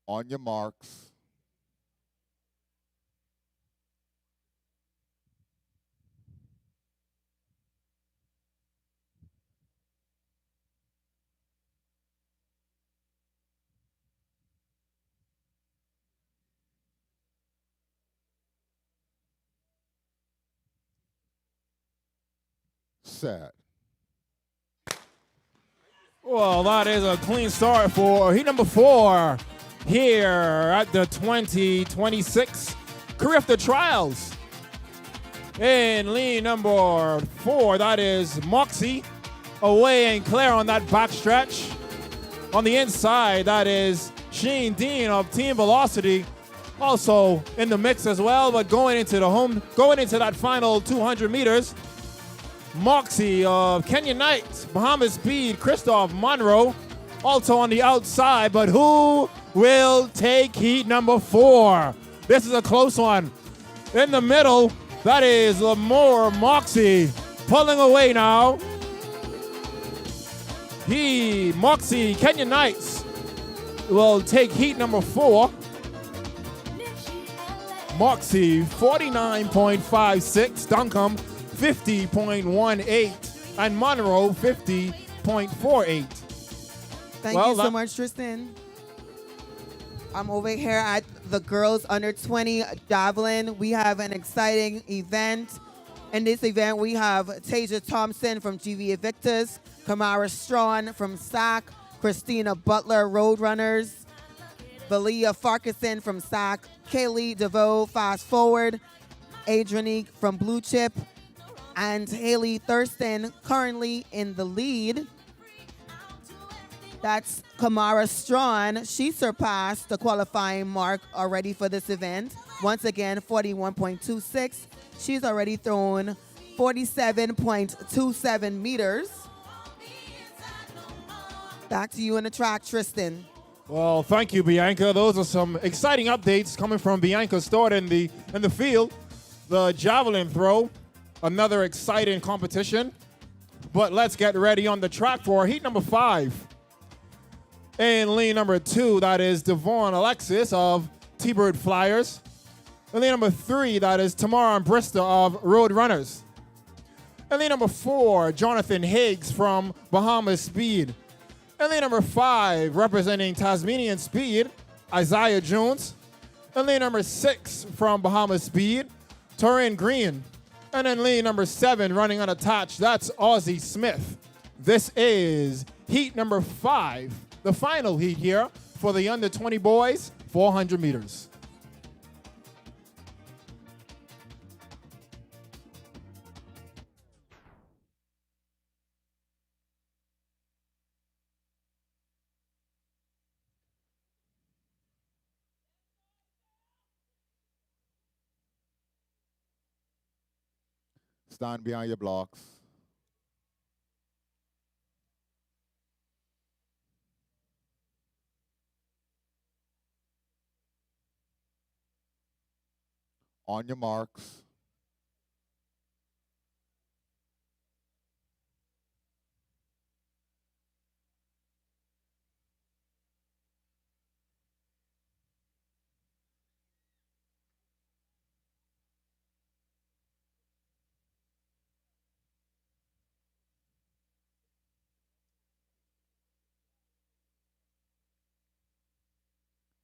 On your marks. Set. Well, that is a clean start for heat number 4 here at the 2026 Carifta Trials. In lane number 4, that is Moxie away and clear on that backstretch. On the inside, that is Shane Dean of Team Velocity, also in the mix as well, but going into that final 200 meters. Moxie of Kenya Knights, Bahamas Speed, Christoph Monroe, also on the outside, but who will take heat number 4? This is a close one. In the middle, that is Lamore Moxie, pulling away now. Moxie, Kenya Knights, will take heat number 4. Moxie, 49.56, Duncombe, 50.18, and Monroe 50.48. Thank you so much, Tristan. I'm over here at the girls under 20 javelin. We have an exciting event. In this event, we have Tasia Thompson from GV Invictus, Kamara Strawn from SAC, Christina Butler, Roadrunners, Valia Farquharson from SAC, Kaylee DeVoe, Fast Forward, Adrianique from Blue Chip, and Haley Thurston currently in the lead. That's Kamara Strawn. She surpassed the qualifying mark already for this event. Once again, 41.26. She's already thrown 47.27 meters. Back to you in the track, Tristan. Well, thank you, Bianca. Those are some exciting updates coming from Bianca Stewart in the field. The javelin throw, another exciting competition. But let's get ready on the track for heat number 5. In lane number 2, that is Devon Alexis of T-Bird Flyers. In lane number 3, that is Tamara Brista of Road Runners. In lane number 4, Jonathan Higgs from Bahamas Speed. In lane number 5, representing Tasmanian Speed, Isaiah Jones. In lane number 6, from Bahamas Speed, Torian Green. And in lane number 7, running unattached, that's Ozzie Smith. This is heat number 5, the final heat here for the under 20 boys, 400 meters. Stand behind your blocks. On your marks.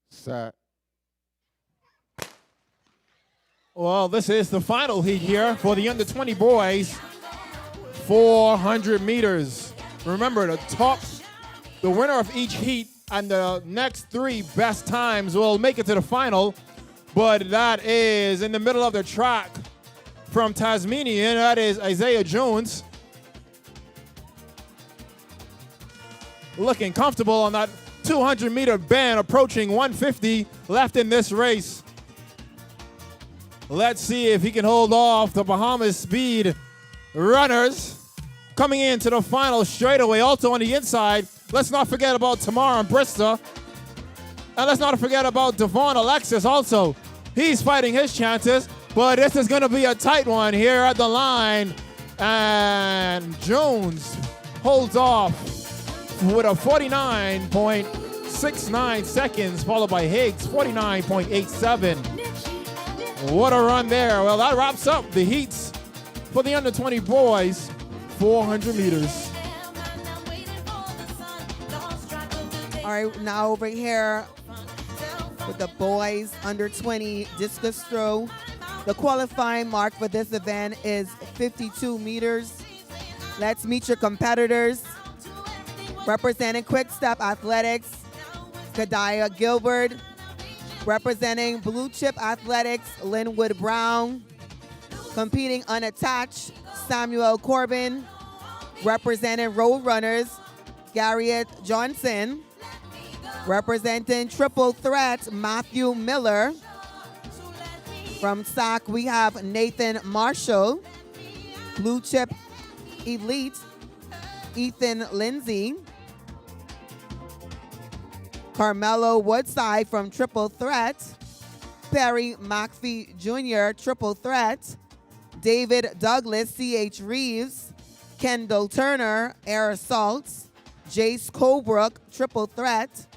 Set. Well, this is the final heat here for the under 20 boys, 400 meters. Remember, the winner of each heat and the next 3 best times will make it to the final but that is in the middle of the track from Tasmania. That is Isaiah Jones. Looking comfortable on that 200-meter band, approaching 150 left in this race. Let's see if he can hold off the Bahamas Speed runners. Coming into the final straightaway, also on the inside, let's not forget about Tamara and Brista. And let's not forget about Devon Alexis also. He's fighting his chances, but this is going to be a tight one here at the line. And Jones holds off with a 49.69 seconds, followed by Higgs, 49.87. What a run there. Well, that wraps up the heats for the under 20 boys, 400 meters. All right, now over here with the boys under 20 discus throw. The qualifying mark for this event is 52 meters. Let's meet your competitors. Representing Quick Step Athletics, Kadaya Gilbert. Representing Blue Chip Athletics, Linwood Brown. Competing unattached, Samuel Corbin. Representing Road Runners, Garriott Johnson. Representing Triple Threat, Matthew Miller. From SAC, we have Nathan Marshall. Blue Chip Elite, Ethan Lindsay. Carmelo Woodside from Triple Threat. Perry McPhee Jr., Triple Threat. David Douglas, C.H. Reeves. Kendall Turner, Air Assaults. Jace Colebrook, Triple Threat.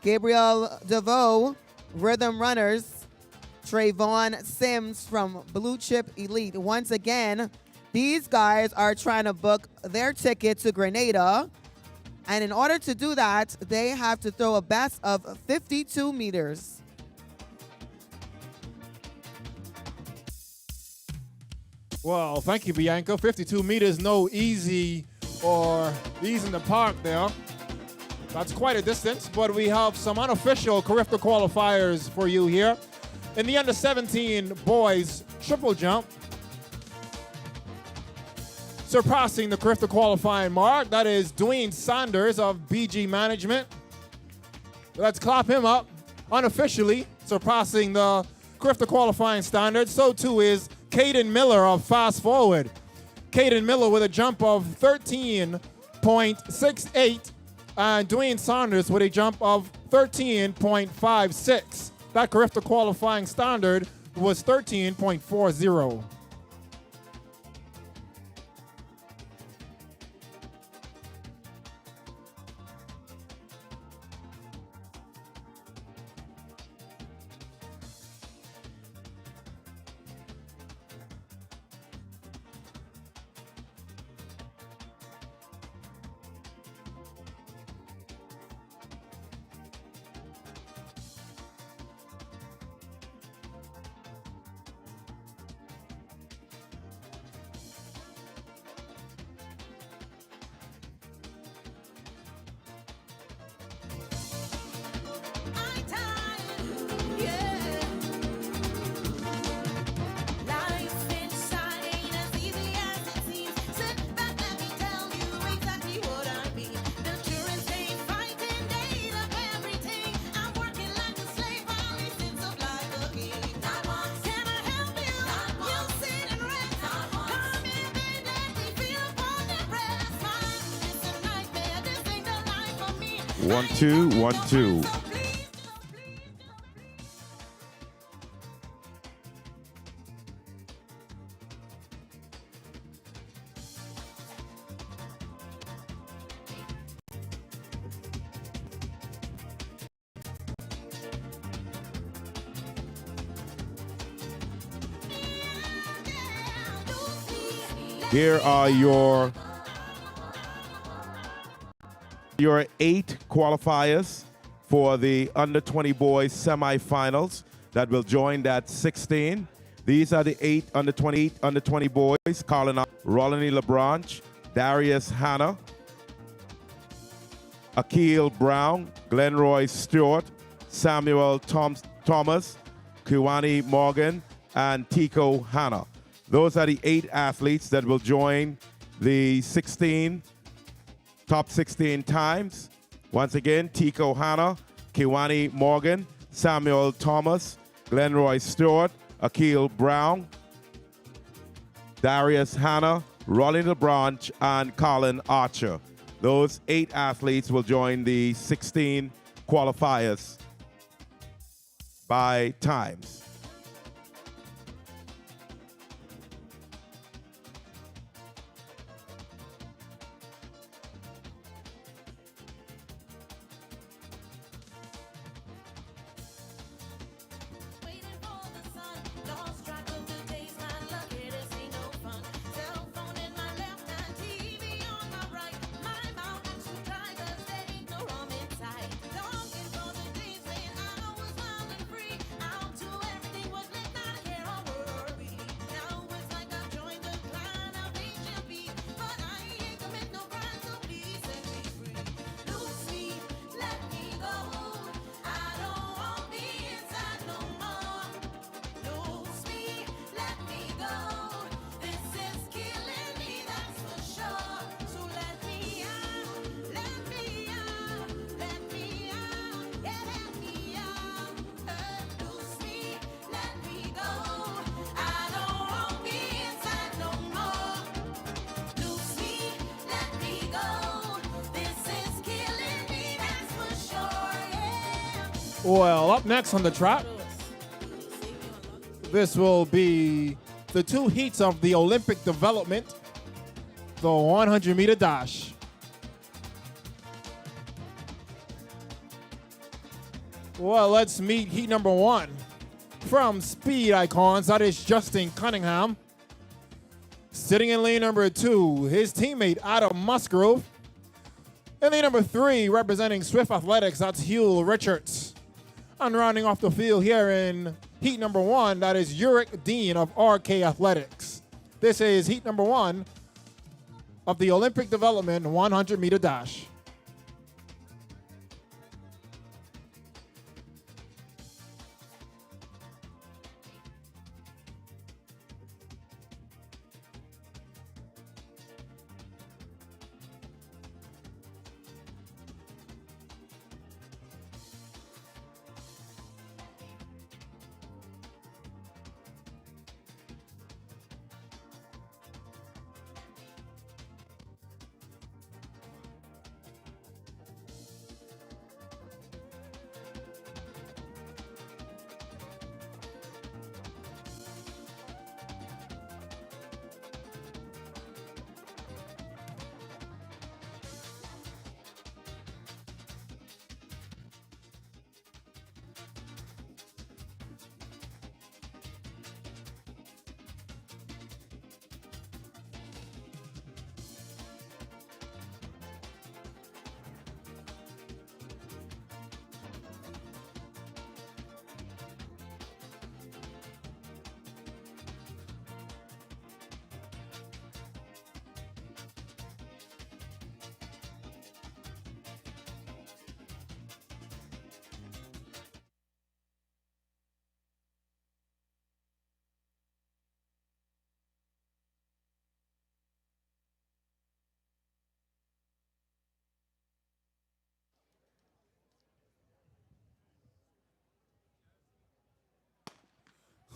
Gabriel DeVoe, Rhythm Runners. Trayvon Sims from Blue Chip Elite. Once again, these guys are trying to book their ticket to Grenada. And in order to do that, they have to throw a best of 52 meters. Well, thank you, Bianca. 52 meters, no easy or ease in the park there. That's quite a distance, but we have some unofficial Carifta qualifiers for you here. In the under 17 boys triple jump, surpassing the Carifta qualifying mark, that is Dwayne Sanders of BG Management. Let's clap him up. Unofficially surpassing the Carifta qualifying standard. So too is Caden Miller of Fast Forward. Caden Miller with a jump of 13.68 and Dwayne Sanders with a jump of 13.56. That Carifta qualifying standard was 13.40. One, two, 1, 2. Here are your 8 qualifiers for the under 20 boys semifinals that will join that 16. These are the 8 under 20 boys. Colin Rolani LeBranch, Darius Hanna, Akil Brown, Glenroy Stewart, Samuel Thomas, Kiwani Morgan, and Tico Hanna. Those are the 8 athletes that will join the top 16 times. Once again, Tico Hanna, Kiwani Morgan, Samuel Thomas, Glenroy Stewart, Akil Brown, Darius Hanna, Rolling LeBranch, and Colin Archer. Those 8 athletes will join the 16 qualifiers by times. Waiting for the sun, lost track of the days, not lucky to see no fun. Cell phone in my left hand, TV on my right. My mountains too dry 'cause there ain't no rum inside. Longing for the days when I was wild and free. Out to everything was lit, not a care or worry. Now it's like I've joined the clan of HMP, but I ain't commit no crime, so please set me free. Loose me, let me go. I don't want me inside no more. Loose me, let me go. This is killing me, that's for sure. So let me out, let me out, let me out, yeah, let me out. Loose me, let me go. I don't want me inside no more. Loose me, let me go. This is killing me, that's for sure, yeah. Well, up next on the track, this will be the 2 heats of the Olympic development, the 100-meter dash. Well, let's meet heat number 1 from Speed Icons. That is Justin Cunningham. Sitting in lane number 2, his teammate Adam Musgrove. In lane number 3, representing Swift Athletics, that's Hugh Richards. And rounding off the field here in heat number 1, that is Uric Dean of RK Athletics. This is heat number 1 of the Olympic development 100-meter dash.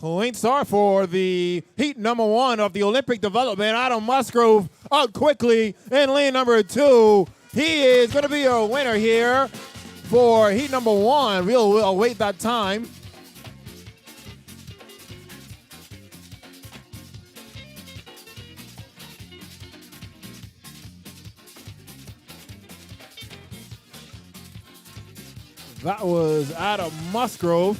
Lane start for the heat number 1 of the Olympic development. Adam Musgrove out quickly in lane number 2. He is going to be a winner here for heat number 1. We'll await that time. That was Adam Musgrove.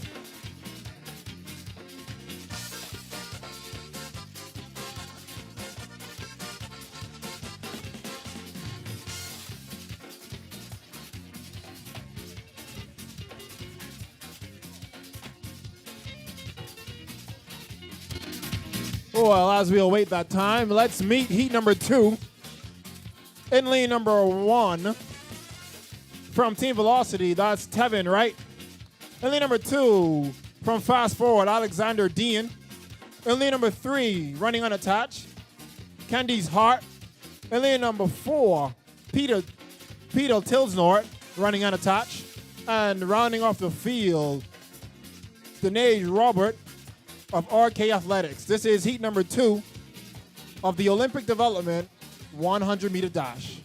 Well, as we await that time, let's meet heat number 2. In lane number 1, from Team Velocity, that's Tevin, right? In lane number 2, from Fast Forward, Alexander Dean. In lane number 3, running unattached, Candy's Heart. In lane number 4, Peter Tilsnort, running unattached. And rounding off the field, Danae Robert of RK Athletics. This is heat number 2 of the Olympic Development 100-meter dash.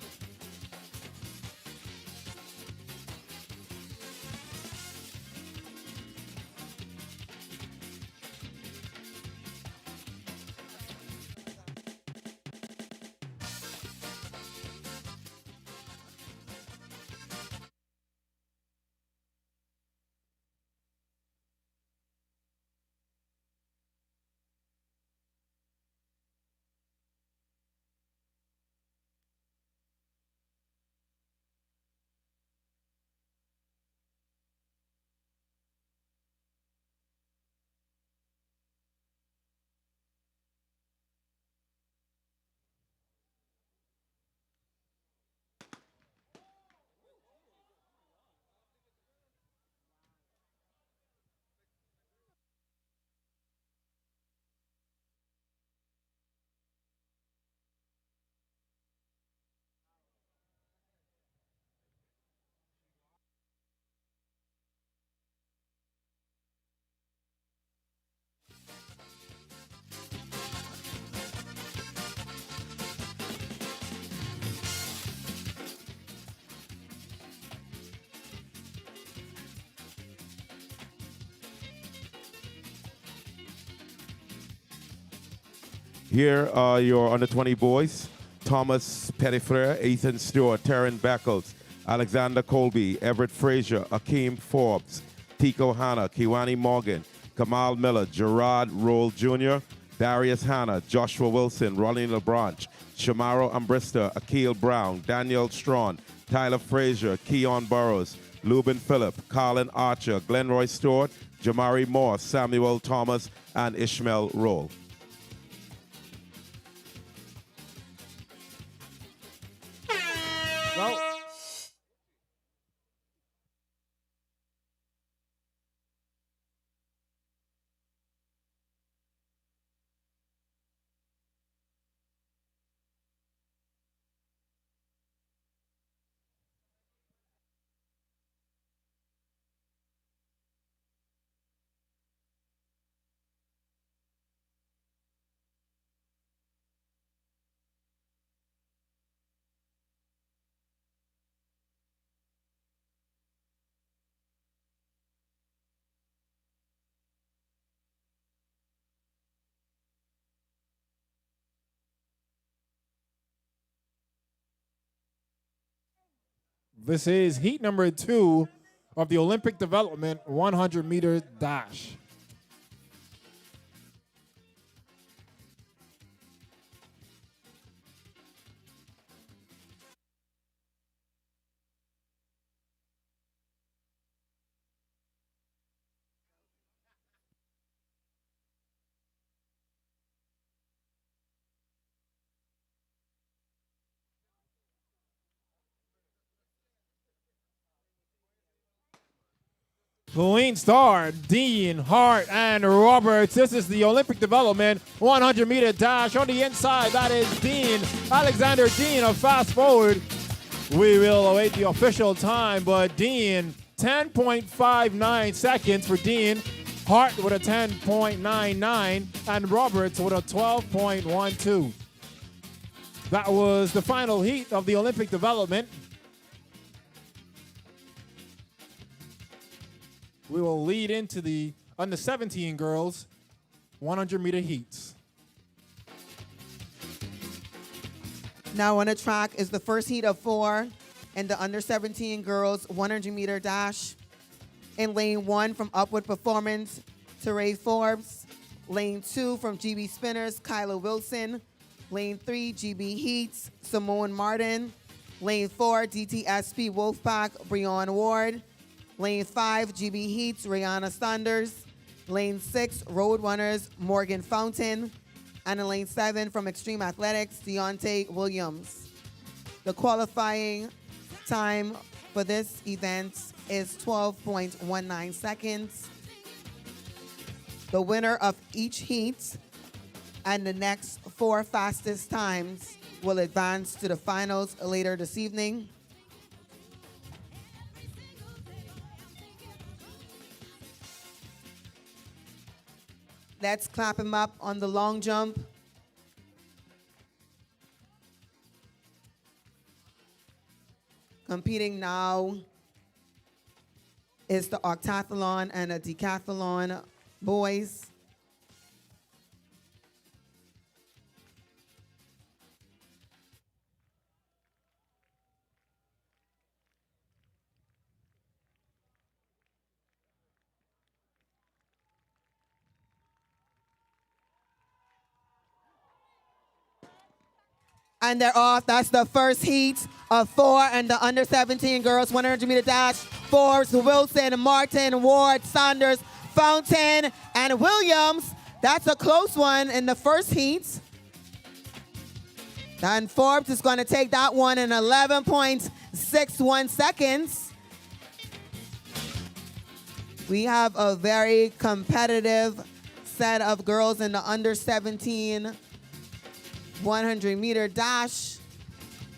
Here are your under 20 boys: Thomas Pettifrere, Ethan Stewart, Taryn Beckles, Alexander Colby, Everett Frazier, Akeem Forbes, Tico Hanna, Kiwani Morgan, Kamal Miller, Gerard Roll Jr., Darius Hanna, Joshua Wilson, Ronnie LeBranch, Shamaro Ambrista, Akil Brown, Daniel Strawn, Tyler Frazier, Keon Burrows, Lubin Phillip, Colin Archer, Glenroy Stewart, Jamari Moore, Samuel Thomas, and Ishmael Roll. Well, this is heat number 2 of the Olympic Development 100-meter dash. Pauline Starr, Dean, Hart, and Roberts. This is the Olympic Development 100-meter dash. On the inside, that is Dean, Alexander Dean of Fast Forward. We will await the official time, but Dean, 10.59 seconds for Dean. Hart with a 10.99, and Roberts with a 12.12. That was the final heat of the Olympic Development. We will lead into the under 17 girls 100-meter heats. Now on the track is the first heat of 4 and the under 17 girls 100-meter dash. In lane 1 from Upward Performance, Teray Forbes. Lane 2 from GB Spinners, Kyla Wilson. Lane 3, GB Heats, Simone Martin. Lane 4, DTSP Wolfpack, Breon Ward. Lane 5, GB Heats, Rihanna Saunders. Lane 6, Roadrunners, Morgan Fountain. And in lane 7 from Extreme Athletics, Deontay Williams. The qualifying time for this event is 12.19 seconds. The winner of each heat and the next 4 fastest times will advance to the finals later this evening. Let's clap him up on the long jump. Competing now is the octathlon and a decathlon boys. And they're off. That's the first heat of 4 and the under 17 girls 100 meter dash. Forbes, Wilson, Martin, Ward, Saunders, Fountain, and Williams. That's a close one in the first heat. And Forbes is going to take that one in 11.61 seconds. We have a very competitive set of girls in the under 17 100 meter dash.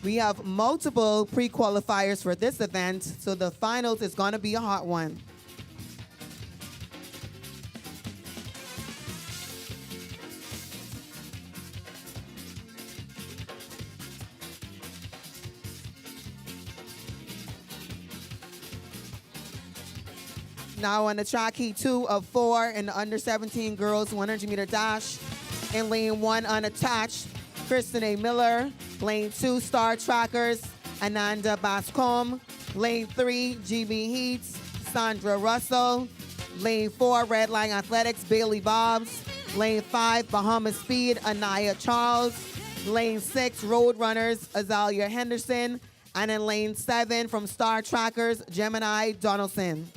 We have multiple pre-qualifiers for this event, so the finals is going to be a hot one. Now on the track, heat 2 of 4 in the under 17 girls 100 meter dash. In lane 1 unattached, Kristen A. Miller. Lane 2, Star Trackers, Ananda Bascom. Lane 3, GB Heats, Sandra Russell. Lane 4, Red Line Athletics, Bailey Bobs. Lane 5, Bahamas Speed, Anaya Charles. Lane 6, Road Runners, Azalea Henderson. And in lane 7, from Star Trackers, Gemini Donaldson.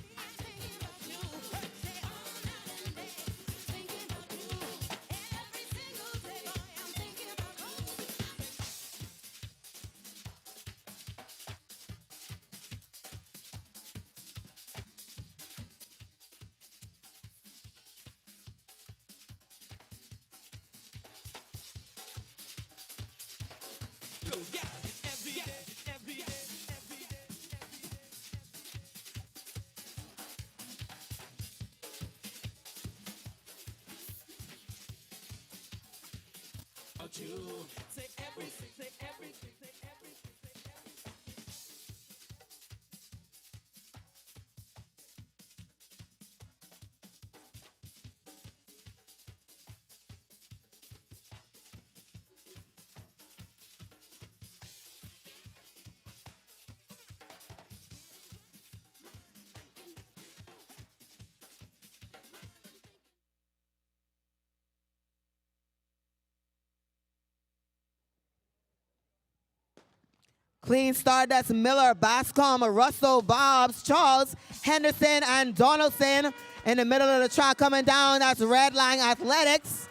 Clean start, that's Miller, Bascom, Russell, Bobs, Charles, Henderson, and Donaldson. In the middle of the track coming down, that's Red Line Athletics,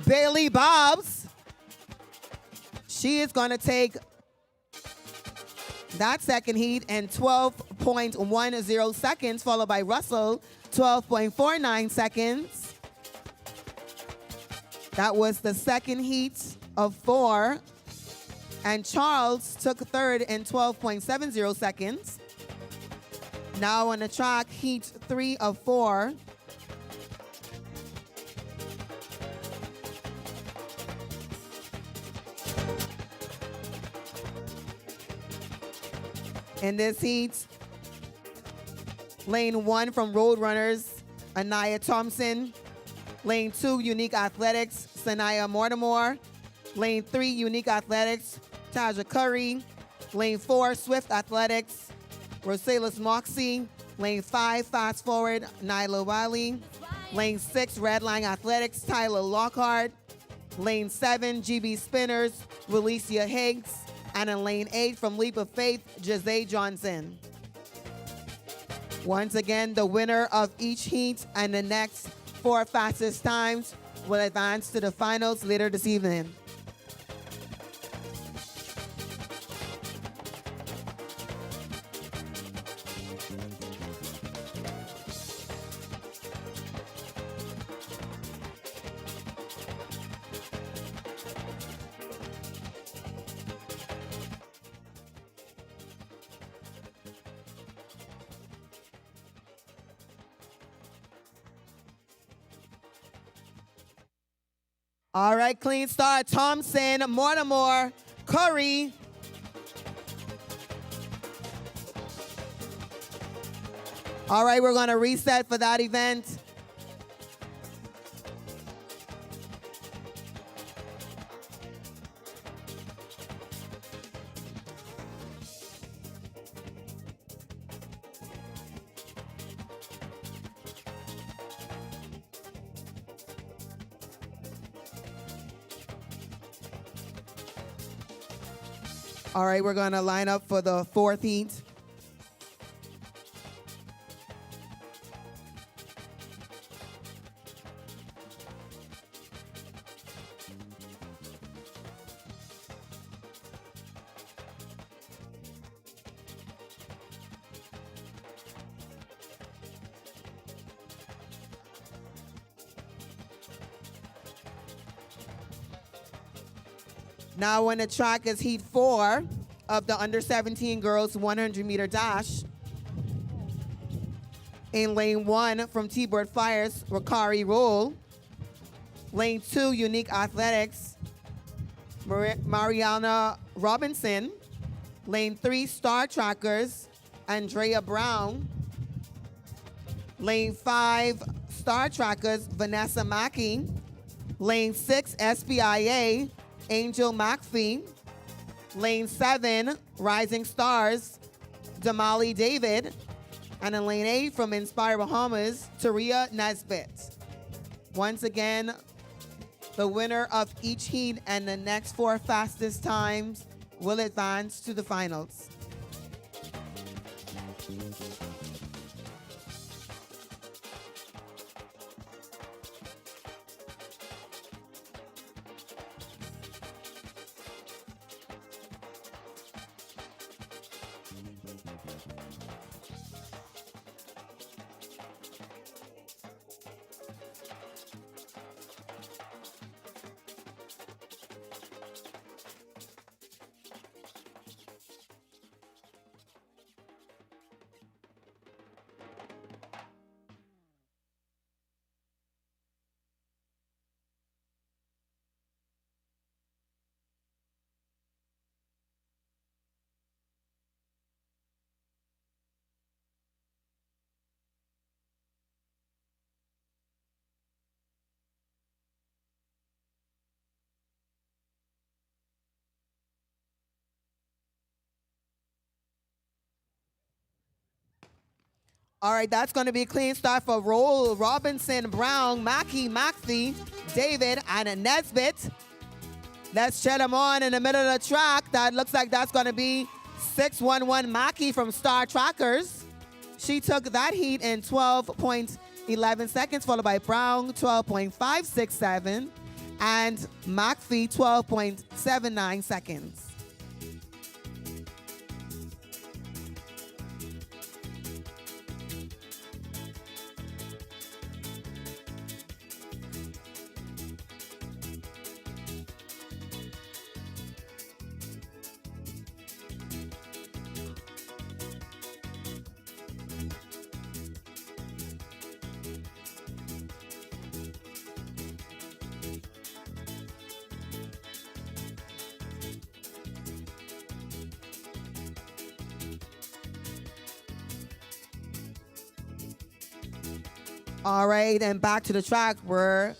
Bailey Bobs. She is going to take that second heat in 12.10 seconds, followed by Russell, 12.49 seconds. That was the second heat of 4. And Charles took third in 12.70 seconds. Now on the track, heat 3 of 4. In this heat, lane 1 from Road Runners, Anaya Thompson. Lane 2, Unique Athletics, Sanaya Mortimer. Lane 3, Unique Athletics, Taja Curry. Lane 4, Swift Athletics, Rosalis Moxie. Lane 5, Fast Forward, Nyla Wiley. Lane 6, Red Line Athletics, Tyler Lockhart. Lane 7, GB Spinners, Relecia Higgs. And in lane 8, from Leap of Faith, Jose Johnson. Once again, the winner of each heat and the next 4 fastest times will advance to the finals later this evening. All right, clean start. Thompson, Mortimer, Curry. All right, we're going to reset for that event. All right, we're going to line up for the fourth heat. Now when the track is heat 4 of the under 17 girls 100-meter dash. In lane 1 from T-Bird Flyers, Rakari Roll. Lane 2, Unique Athletics, Mariana Robinson. Lane 3, Star Trackers, Andrea Brown. Lane 5, Star Trackers, Vanessa Mackey. Lane 6, SBIA, Angel McPhee. Lane 7, Rising Stars, Damali David. And in lane 8 from Inspire Bahamas, Taria Nesbitt. Once again, the winner of each heat and the next 4 fastest times will advance to the finals. All right, that's going to be a clean start for Roll, Robinson, Brown, Mackey, McPhee, David, and Nesbitt. Let's check them on in the middle of the track. That looks like that's going to be 611 Mackey from Star Trackers. She took that heat in 12.11 seconds, followed by Brown, 12.567, and McPhee, 12.79 seconds. All right, and back to the track. We're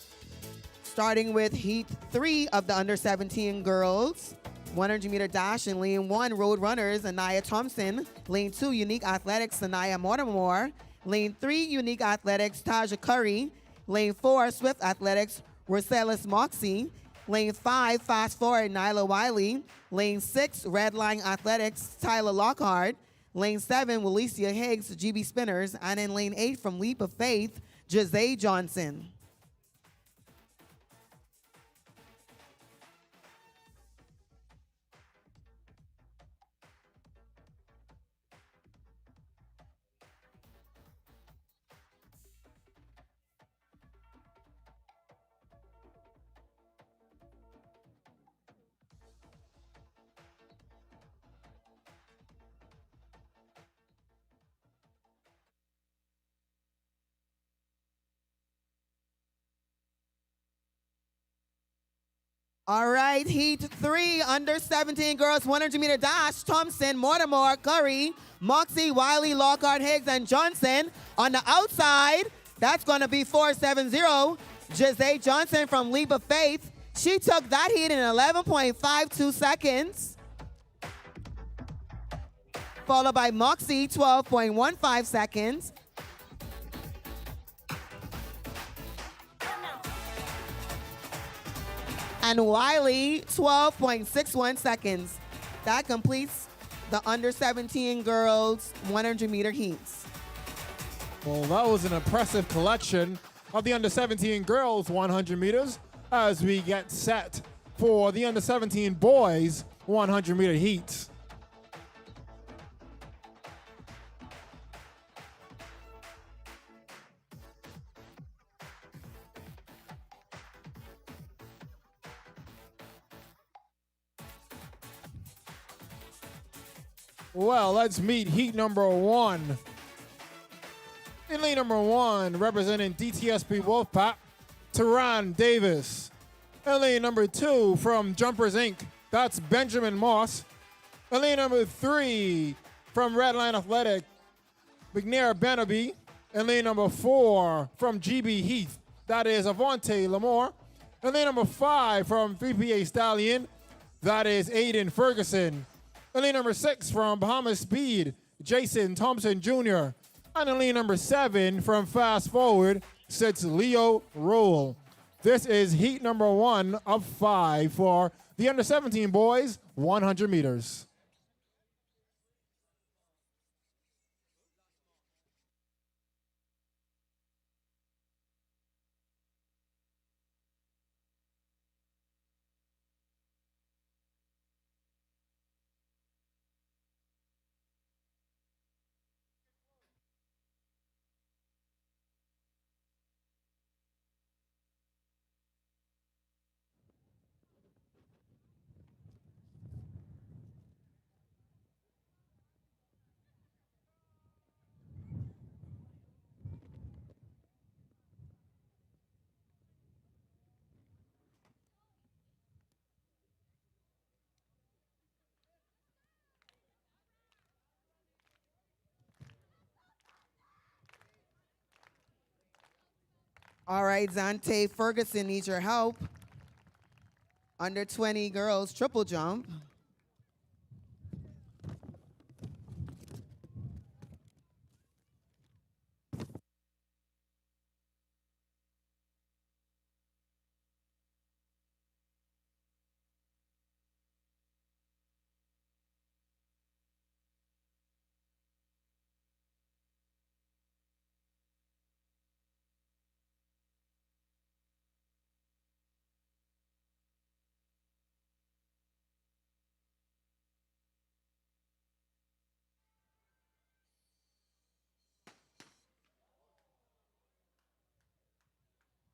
starting with heat 3 of the under 17 girls 100-meter dash. In lane 1, Road Runners, Anaya Thompson. Lane 2, Unique Athletics, Anaya Mortimer. Lane 3, Unique Athletics, Taja Curry. Lane 4, Swift Athletics, Rosellis Moxie. Lane 5, Fast Forward, Nyla Wiley. Lane 6, Redline Athletics, Tyler Lockhart. Lane 7, Walesia Higgs, GB Spinners. And in lane 8, from Leap of Faith, Jose Johnson. All right, heat 3, under 17 girls, 100-meter dash. Thompson, Mortimer, Curry, Moxie, Wiley, Lockhart, Higgs, and Johnson. On the outside, that's going to be 470. Jose Johnson from Leap of Faith. She took that heat in 11.52 seconds. Followed by Moxie, 12.15 seconds. And Wiley, 12.61 seconds. That completes the under 17 girls 100-meter heats. Well, that was an impressive collection of the under 17 girls 100 meters as we get set for the under 17 boys 100-meter heats. Well, let's meet heat number 1. In lane number 1, representing DTSP Wolfpack, Teran Davis. In lane number 2, from Jumpers Inc., that's Benjamin Moss. In lane number 3, from Redline Athletic, McNair Benaby. In lane number 4, from GB Heath, that is Avante Lamore. In lane number 5, from 3PA Stallion, that is Aiden Ferguson. In lane number 6, from Bahamas Speed, Jason Thompson Jr. And in lane number 7, from Fast Forward, sits Leo Roll. This is heat number 1 of 5 for the under 17 boys 100 meters. All right, Zante Ferguson needs your help. Under 20 girls triple jump.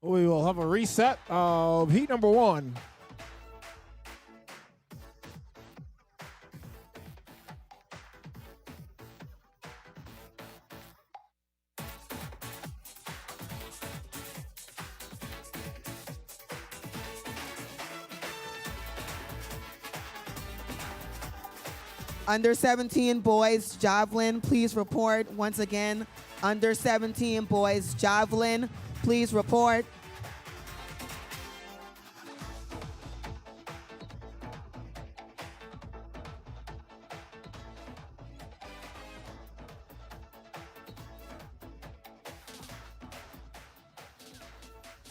We will have a reset of heat number 1. Under 17 boys javelin, please report. Once again, under 17 boys javelin, please report.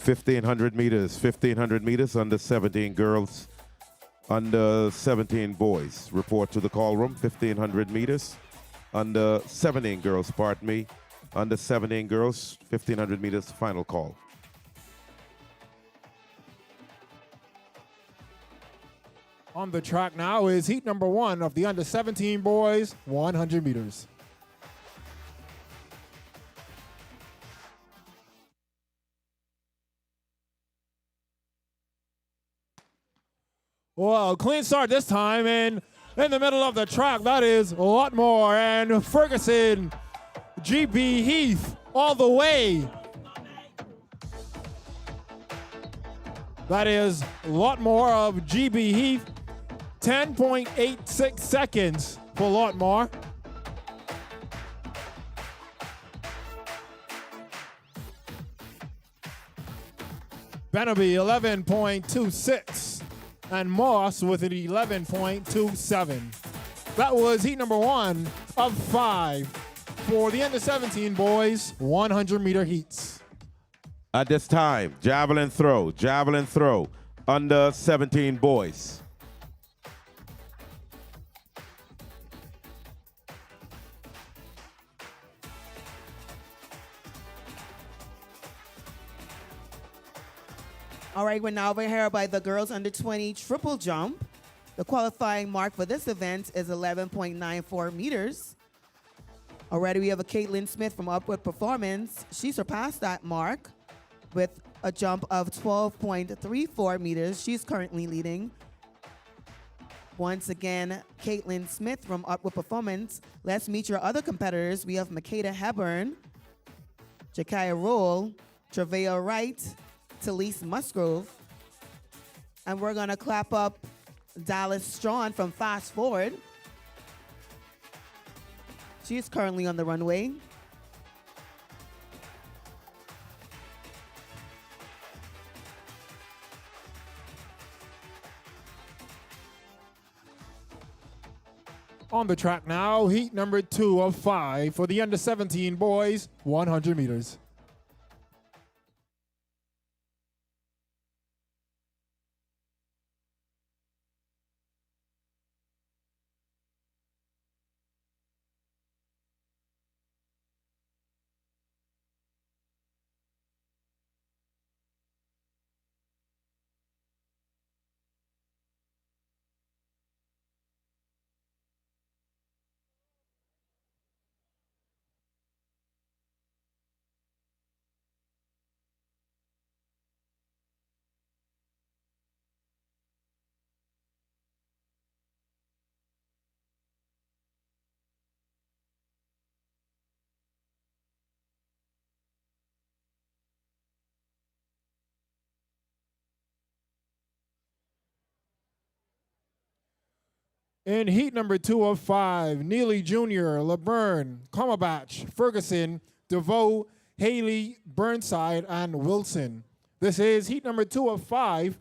$1,500 meters, under 17 girls, under 17 boys. Report to the call room, 1,500 meters, under 17 girls, pardon me, under 17 girls, 1,500 meters, final call. On the track now is heat number 1 of the under 17 boys 100 meters. Well, clean start this time, and in the middle of the track, that is Lotmore and Ferguson, GB Heath, all the way. That is a lot more of GB Heath. 10.86 seconds for a lot more. Bennaby 11.26 and Moss with an 11.27. That was heat number 1 of 5 for the under 17 boys 100-meter heats. At this time, javelin throw, under 17 boys. All right, we're now over here by the girls under 20 triple jump. The qualifying mark for this event is 11.94 meters. Already we have a Caitlin Smith from Upward Performance. She surpassed that mark with a jump of 12.34 meters. She's currently leading. Once again, Caitlin Smith from Upward Performance. Let's meet your other competitors. We have Makeda Hepburn, Jakaya Roll, Travail Wright, Talise Musgrove. And we're gonna clap up Dallas Strawn from Fast Forward. She is currently on the runway. On the track now, heat number 2 of 5 for the under 17 boys 100 meters. In heat number 2 of 5, Neely Jr., LeBurn, Combabach, Ferguson, DeVoe, Haley, Burnside, and Wilson. This is heat number 2 of 5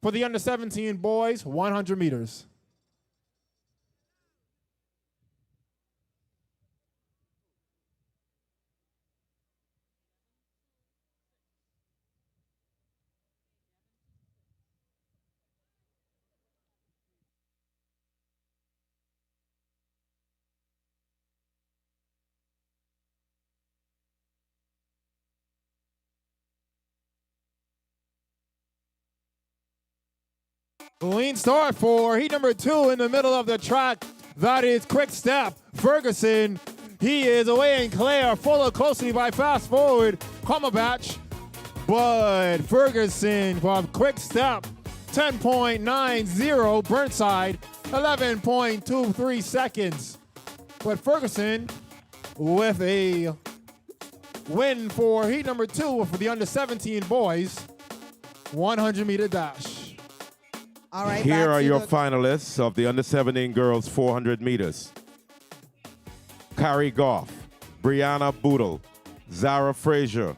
for the under 17 boys 100 meters. Lean start for heat number 2 in the middle of the track. That is Quick Step. Ferguson, he is away in clear, followed closely by Fast Forward, Combabach. But Ferguson from Quick Step, 10.90, Burnside, 11.23 seconds. But Ferguson with a win for heat number 2 for the under 17 boys, 100-meter dash. All right, Here back are to your the- finalists of the under 17 girls 400 meters. Carrie Goff, Brianna Boodle, Zara Frazier,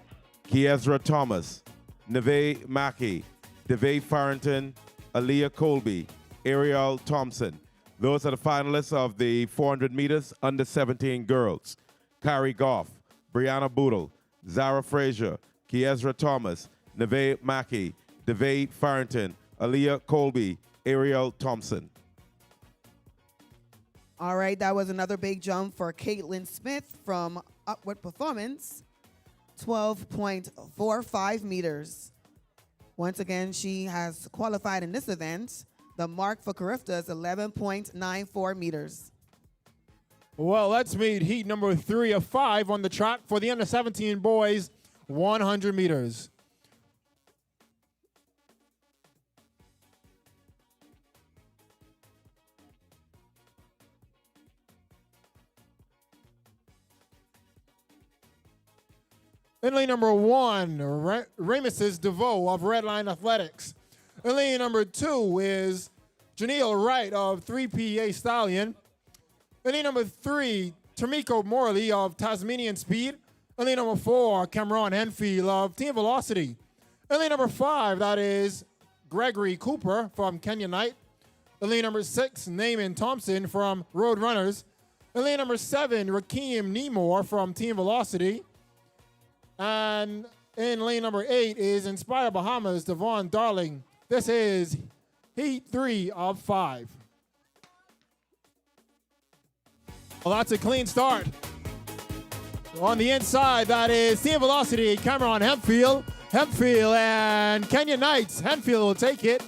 Kiezra Thomas, Neve Mackey, Devay Farrington, Aaliyah Colby, Ariel Thompson. Those are the finalists of the 400 meters under 17 girls. Carrie Goff, Brianna Boodle, Zara Frazier, Kiezra Thomas, Neve Mackey, Devay Farrington, Aaliyah Colby, Ariel Thompson. All right, that was another big jump for Caitlin Smith from Upward Performance, 12.45 meters. Once again, she has qualified in this event. The mark for Carifta is 11.94 meters. Well, let's meet heat number 3 of 5 on the track for the under 17 boys 100 meters. In lane number 1, Rameses DeVoe of Redline Athletics. In lane number 2 is Janelle Wright of 3PA Stallion. In lane number 3, Tamiko Morley of Tasmanian Speed. In lane number 4, Cameron Henfield of Team Velocity. In lane number 5, that is Gregory Cooper from Kenya Knight. In lane number 6, Naaman Thompson from Road Runners. In lane number 7, Rakeem Nemore from Team Velocity. And in lane number 8 is Inspire Bahamas, Devon Darling. This is Heat 3 of 5. Well, that's a clean start. On the inside, that is Team Velocity, Cameron Hempfield. Hempfield and Kenya Knights. Hempfield will take it.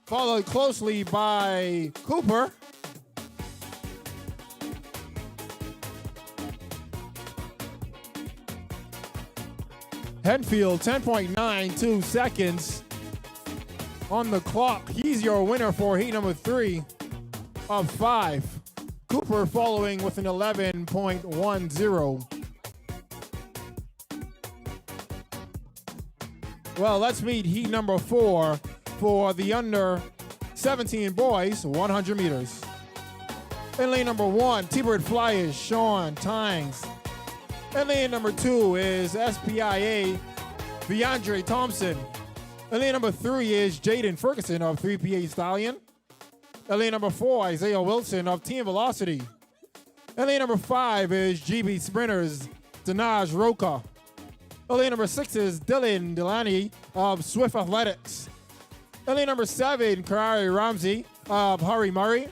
Followed closely by Cooper. Henfield, 10.92 seconds on the clock. He's your winner for heat number 3 of 5. Cooper following with an 11.10. Well, let's meet heat number 4 for the under 17 boys, 100 meters. In lane number 1, T-Bird Flyers, Sean Tynes. In lane number 2 is SPIA, Viandre Thompson. In lane number 3 is Jaden Ferguson of 3PA Stallion. In lane number 4, Isaiah Wilson of Team Velocity. In lane number 5 is GB Sprinters, Dinaj Roca. In lane number 6 is Dylan Delaney of Swift Athletics. In lane number 7, Karari Ramsey of Hurry Murray.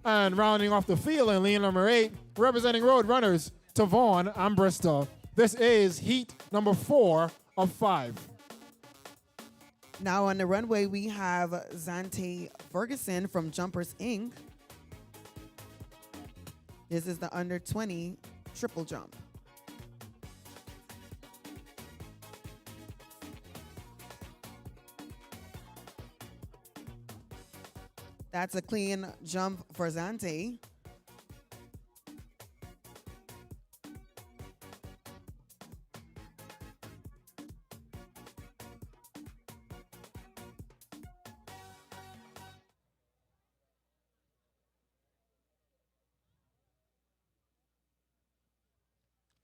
And rounding off the field in lane number 8, representing Road Runners, Tavon Ambrista. This is heat number 4 of 5. Now on the runway, we have Zante Ferguson from Jumpers Inc. This is the under 20 triple jump. That's a clean jump for Zante.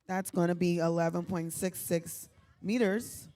That's going to be 11.66 meters.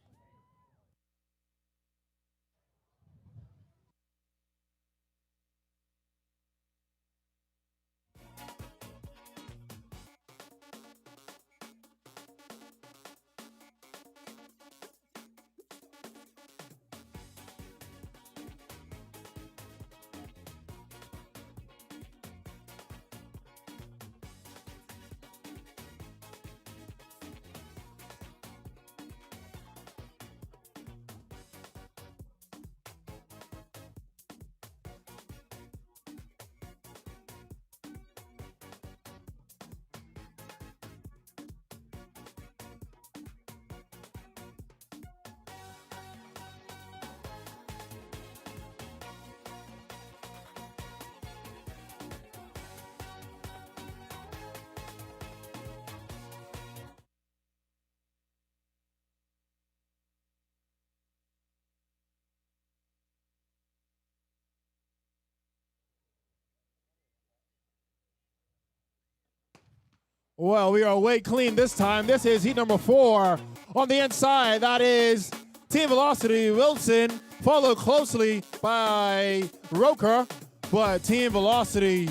Well, we are way clean this time. This is heat number 4. On the inside, that is Team Velocity Wilson, followed closely by Roker, but Team Velocity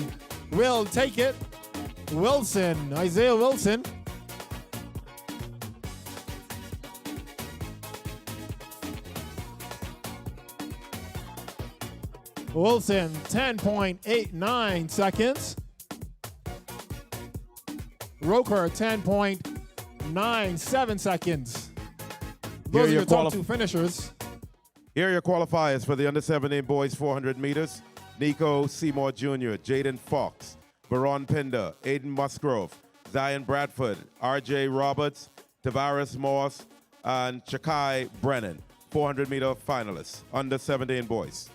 will take it. Wilson, Isaiah Wilson. Wilson, 10.89 seconds. Roker, 10.97 seconds. Those are your top 2 finishers. Here are your qualifiers for the under 17 boys 400 meters. Nico Seymour Jr., Jaden Fox, Baron Pinder, Aiden Musgrove, Zion Bradford, RJ Roberts, Tavares Morse, and Chakai Brennan, 400 meter finalists, under 17 boys.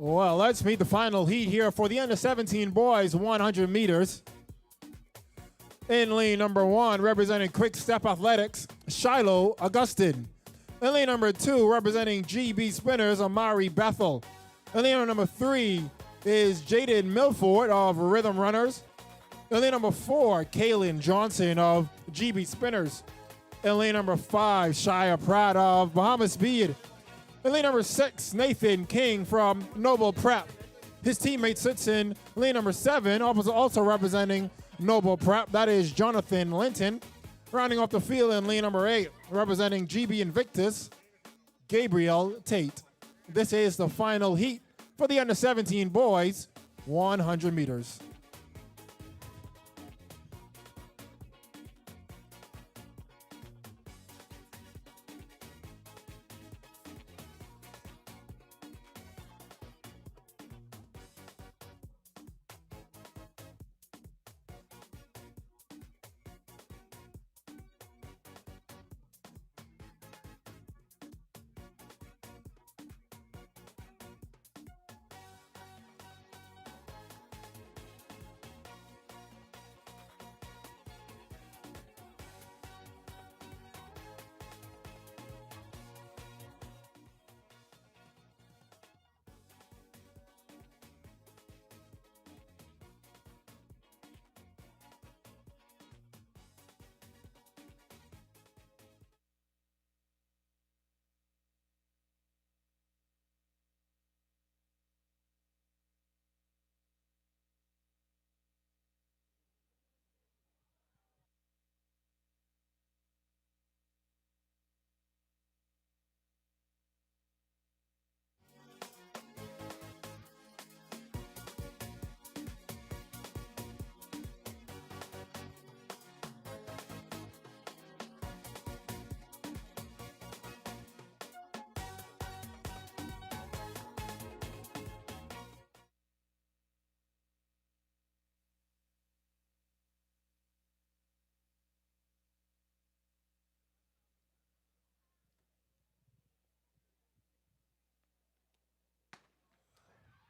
Well, let's meet the final heat here for the under 17 boys 100 meters. In lane number 1, representing Quick Step Athletics, Shiloh Augustin. In lane number 2, representing GB Spinners, Amari Bethel. In lane number 3 is Jaden Milford of Rhythm Runners. In lane number 4, Kaylin Johnson of GB Spinners. In lane number 5, Shia Pratt of Bahamas Speed. In lane number 6, Nathan King from Noble Prep. His teammate sits in lane number 7, also representing Noble Prep. That is Jonathan Linton. Rounding off the field in lane number 8, representing GB Invictus, Gabriel Tate. This is the final heat for the under 17 boys 100 meters.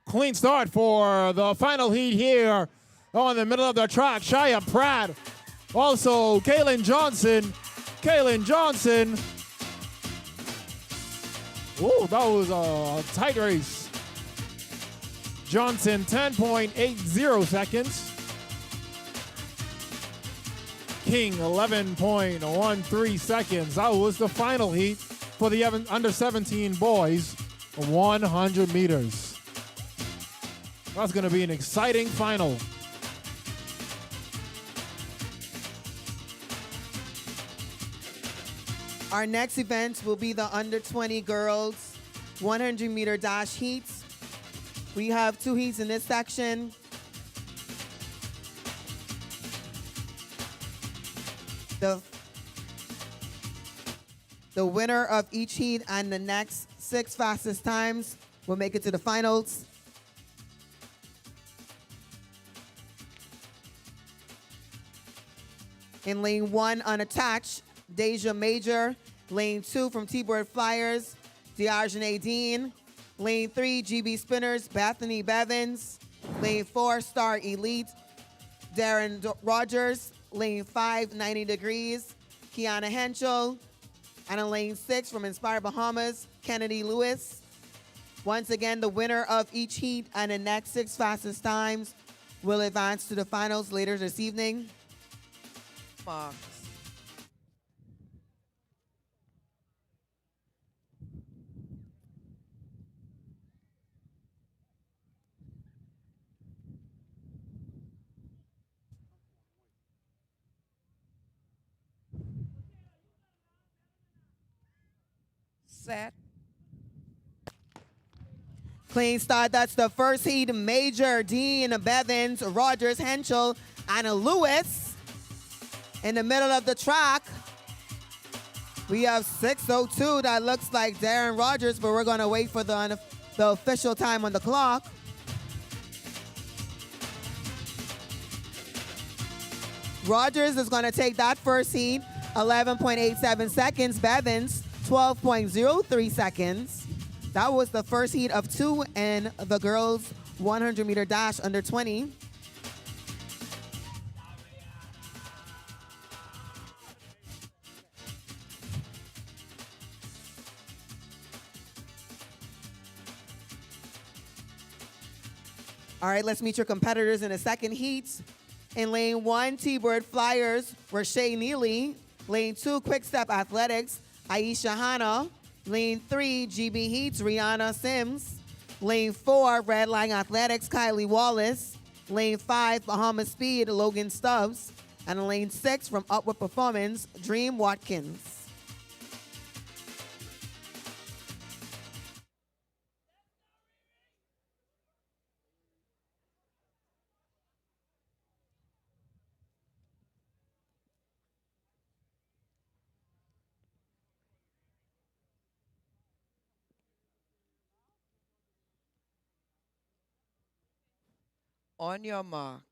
Clean start for the final heat here on the middle of the track. Shia Pratt, also Kaylin Johnson. Ooh, that was a tight race. Johnson, 10.80 seconds. King, 11.13 seconds. That was the final heat for the under 17 boys, 100 meters. That's going to be an exciting final. Our next event will be the under 20 girls 100 meter dash heats. We have 2 heats in this section. The winner of each heat and the next 6 fastest times will make it to the finals. In lane 1, unattached, Deja Major. Lane 2 from T-Board Flyers, Diarjane Dean. Lane 3, GB Spinners, Bethany Bevins. Lane 4, Star Elite, Darren Rogers. Lane 5, 90 Degrees, Kiana Henschel. And in lane 6 from Inspire Bahamas, Kennedy Lewis. Once again, the winner of each heat and the next 6 fastest times will advance to the finals later this evening. Fox. Set. Clean start. That's the first heat. Major, Dean, Bevins, Rogers, Henschel, Anna Lewis. In the middle of the track, we have 6:02. That looks like Darren Rogers, but we're going to wait for the official time on the clock. Rogers is going to take that first heat, 11.87 seconds. Bevins, 12.03 seconds. That was the first heat of 2 in the girls 100-meter dash under 20. All right, let's meet your competitors in the second heat. In lane 1, T-Bird Flyers were Shay Neely. Lane 2, Quick Step Athletics, Aisha Hanna. Lane 3, GB Heats, Rihanna Sims. Lane 4, Red Line Athletics, Kylie Wallace. Lane 5, Bahamas Speed, Logan Stubbs. And lane 6, from Upward Performance, Dream Watkins. On your marks.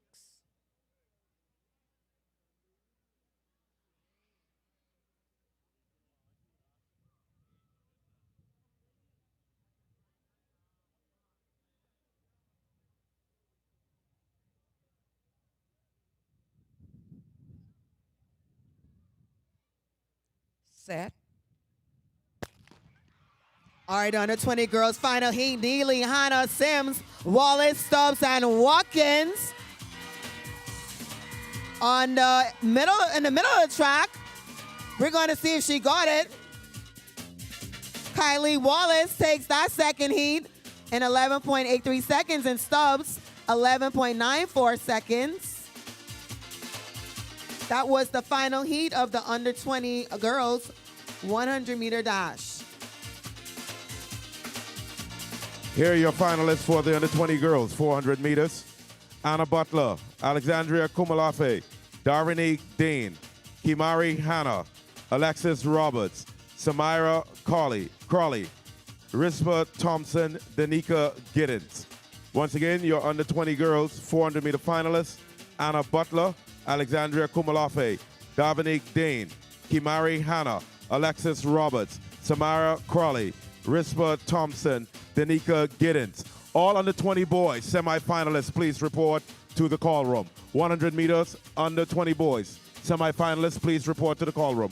Set. All right, under 20 girls final heat, Neely, Hannah, Sims, Wallace, Stubbs, and Watkins. In the middle of the track, we're going to see if she got it. Kylie Wallace takes that second heat in 11.83 seconds, and Stubbs 11.94 seconds. That was the final heat of the under 20 girls 100-meter dash. Here are your finalists for the under 20 girls, 400 meters. Anna Butler, Alexandria Kumalafe, Darwini Dean, Kimari Hanna, Alexis Roberts, Samira Crawley, Rispa Thompson, Danica Giddens. Once again, your under 20 girls, 400-meter finalists, Anna Butler, Alexandria Kumalafe, Darwini Dean, Kimari Hanna, Alexis Roberts, Samira Crawley, Rispa Thompson, Danica Giddens. All under 20 boys, semifinalists, please report to the call room. 100 meters, under 20 boys. Semifinalists, please report to the call room.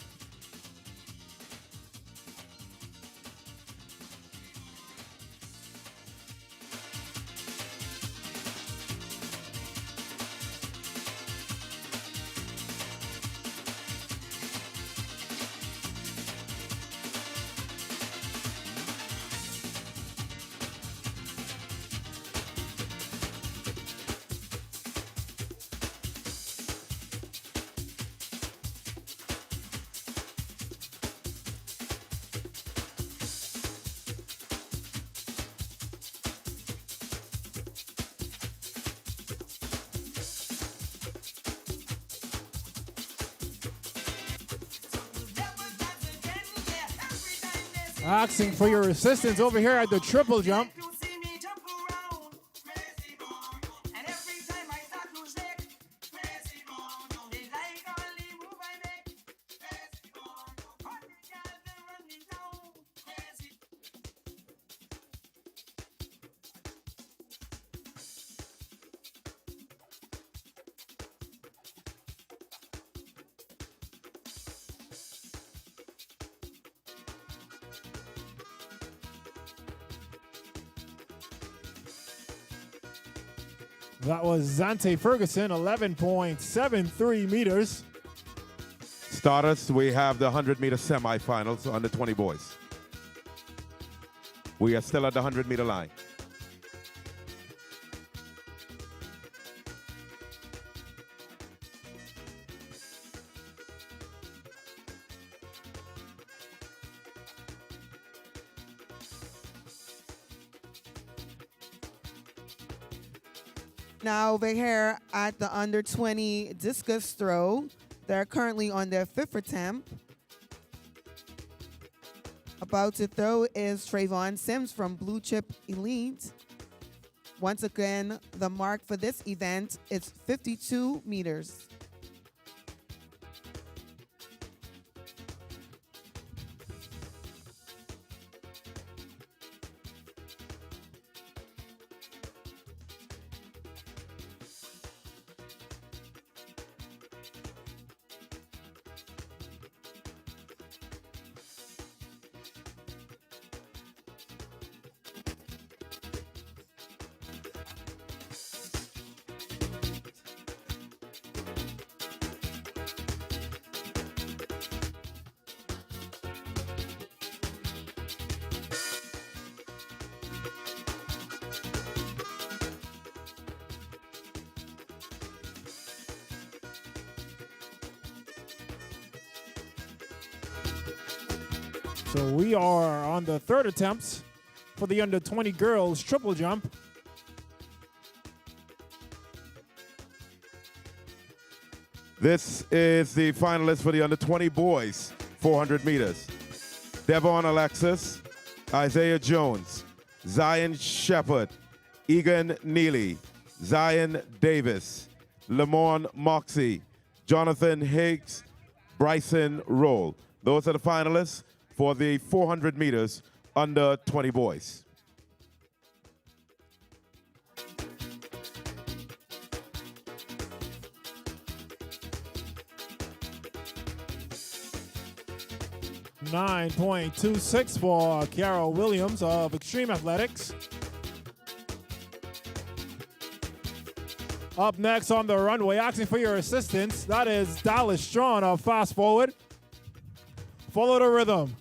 Asking for your assistance over here at the triple jump. That was Zante Ferguson, 11.73 meters. Starters, we have the 100-meter semifinals under 20 boys. We are still at the 100-meter line. Now over here at the under 20 discus throw, they're currently on their 5th attempt. About to throw is Trayvon Sims from Blue Chip Elite. Once again, the mark for this event is 52 meters. So we are on the third attempts for the under 20 girls triple jump. This is the finalist for the under 20 boys 400 meters. Devon Alexis, Isaiah Jones, Zion Shepard, Egan Neely, Zion Davis, Lamorne Moxie, Jonathan Higgs, Bryson Roll. Those are the finalists for the 400 meters under 20 boys. .226 for Carol Williams of Extreme Athletics. Up next on the runway, asking for your assistance, that is Dallas Strawn of Fast Forward. Follow the rhythm.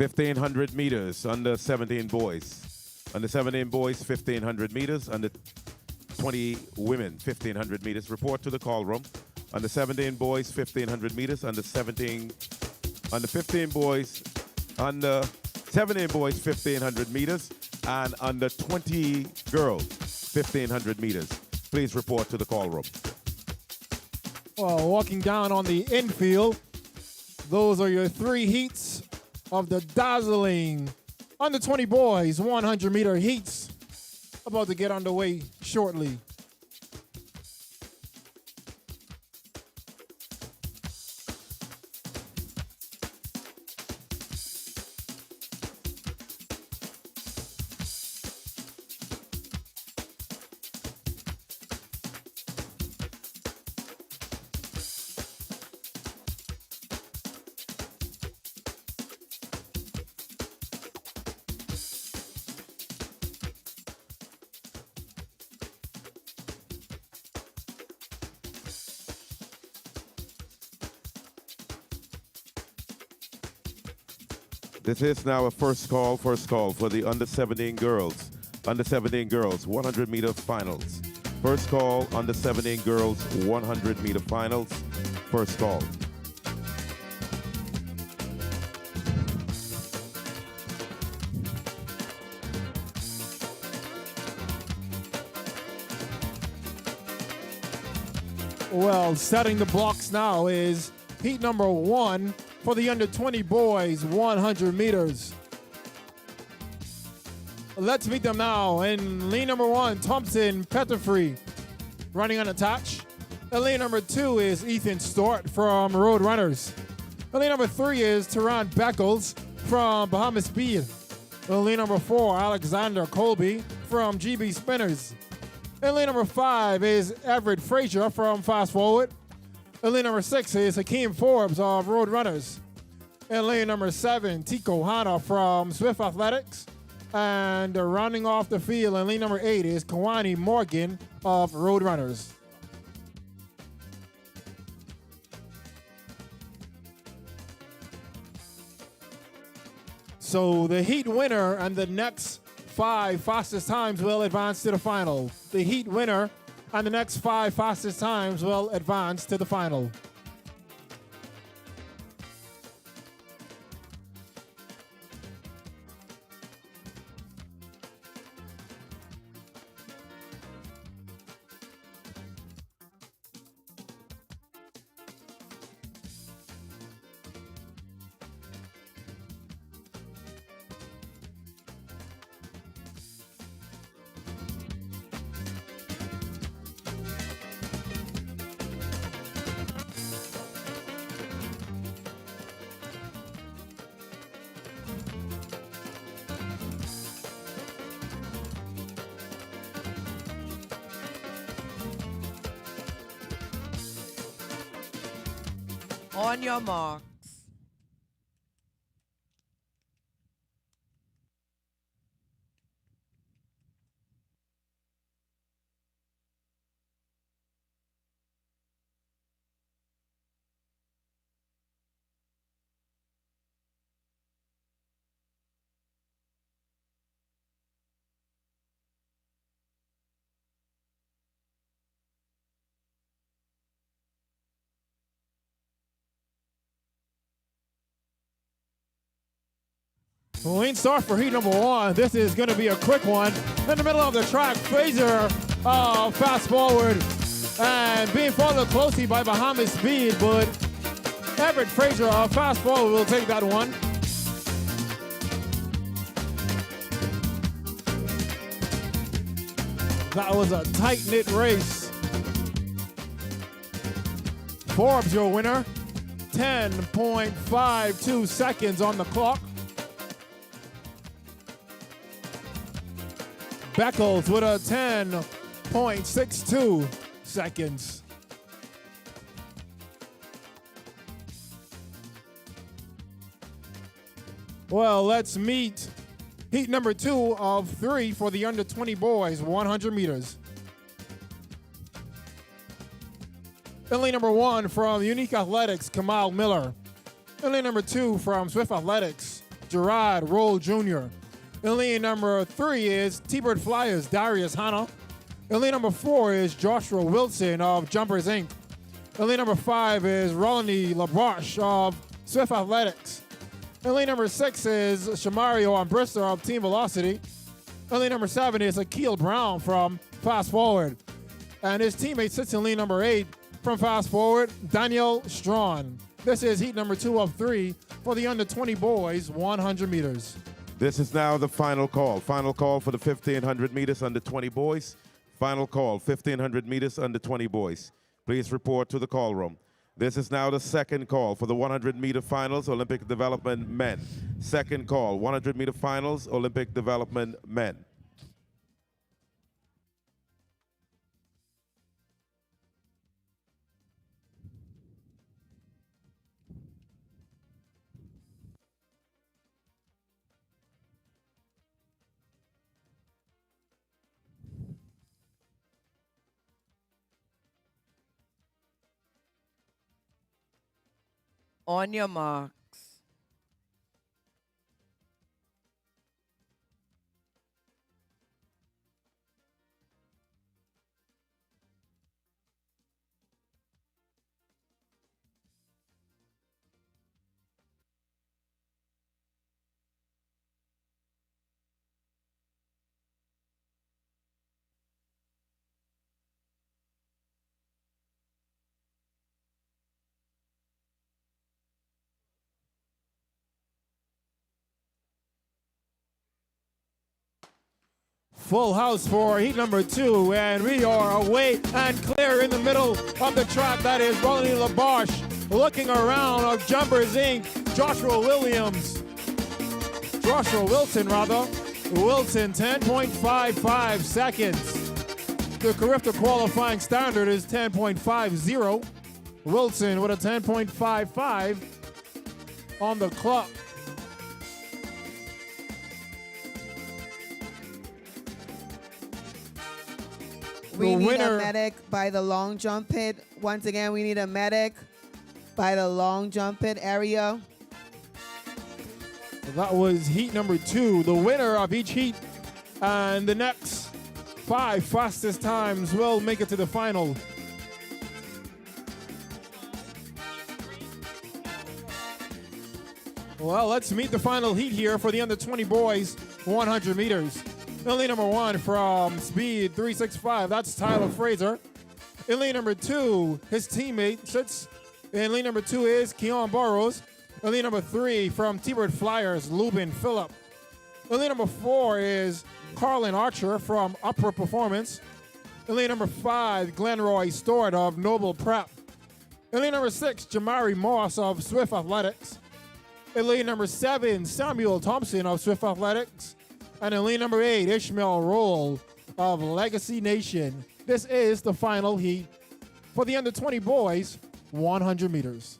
.1500 meters, under 17 boys. Under 17 boys, 1,500 meters. Under 20 women, 1,500 meters. Report to the call room. Under 17 boys, 1,500 meters. Under 15 boys, under 17 boys, 1,500 meters. And under 20 girls, 1,500 meters. Please report to the call room. Well, walking down on the infield, those are your three heats of the dazzling under 20 boys 100-meter heats, about to get underway shortly. This is now a first call for the under 17 girls. Under 17 girls, 100-meter finals. First call, under 17 girls, 100-meter finals. First call. Well, setting the blocks now is heat number 1 for the under 20 boys 100 meters. Let's meet them now. In lane number 1, Thompson Pettifree running unattached. And lane number 2 is Ethan Stort from Road Runners. And lane number 3 is Teron Beckles from Bahamas Speed. And lane number 4, Alexander Colby from GB Spinners. And lane number 5 is Everett Frazier from Fast Forward. And lane number 6 is Hakeem Forbes of Road Runners. And lane number 7, Tico Hana from Swift Athletics. And rounding off the field in lane number 8 is Kawani Morgan of Road Runners. So the heat winner and the next 5 fastest times will advance to the final. The heat winner And the next 5 fastest times will advance to the final. On your marks. Lean start for heat number 1. This is going to be a quick one. In the middle of the track, Fraser fast forward and being followed closely by Bahamas Speed, but Everett Fraser fast forward will take that one. That was a tight-knit race. Forbes, your winner. 10.52 seconds on the clock. Beckles with a 10.62 seconds. Well, let's meet heat number 2 of 3 for the under 20 boys, 100 meters. In lane number 1 from Unique Athletics, Kamal Miller. In lane number 2 from Swift Athletics, Gerard Roll Jr. In lane number 3 is T-Bird Flyers, Darius Hanna. In lane number 4 is Joshua Wilson of Jumpers Inc. In lane number 5 is Rolani LaBroche of Swift Athletics. In lane number 6 is Shamario Ambrista of Team Velocity. In lane number 7 is Akil Brown from Fast Forward. And his teammate sits in lane number 8 from Fast Forward, Daniel Strawn. This is heat number 2 of 3 for the under 20 boys, 100 meters. This is now the final call. Final call for the 1,500 meters under 20 boys. Final call, 1,500 meters under 20 boys. Please report to the call room. This is now the second call for the 100-meter finals, Olympic Development Men. Second call, 100-meter finals, Olympic Development Men. On your marks. Full house for heat number 2, and we are away and clear in the middle of the track. That is Rolani LaBroche looking around of Jumpers Inc. Joshua Wilson, Wilson 10.55 seconds. The Carifta qualifying standard is 10.50. Wilson with a 10.55 on the clock. We need winner- a medic by the long jump pit. Once again, we need a medic by the long jump pit area. That was heat number 2. The winner of each heat and the next 5 fastest times will make it to the final. Well, let's meet the final heat here for the under 20 boys 100 meters. In lane number 1 from speed 365, that's Tyler Fraser. In lane number 2, his teammate sits. In lane number 2 is Keon Burrows. In lane number 3 from T-Bird Flyers, Lubin Phillip. In lane number 4 is Carlin Archer from Upper Performance. In lane number 5, Glenroy Stewart of Noble Prep. In lane number 6, Jamari Moss of Swift Athletics. In lane number 7, Samuel Thompson of Swift Athletics. And in lane number 8, Ishmael Roll of Legacy Nation. This is the final heat for the under 20 boys 100 meters.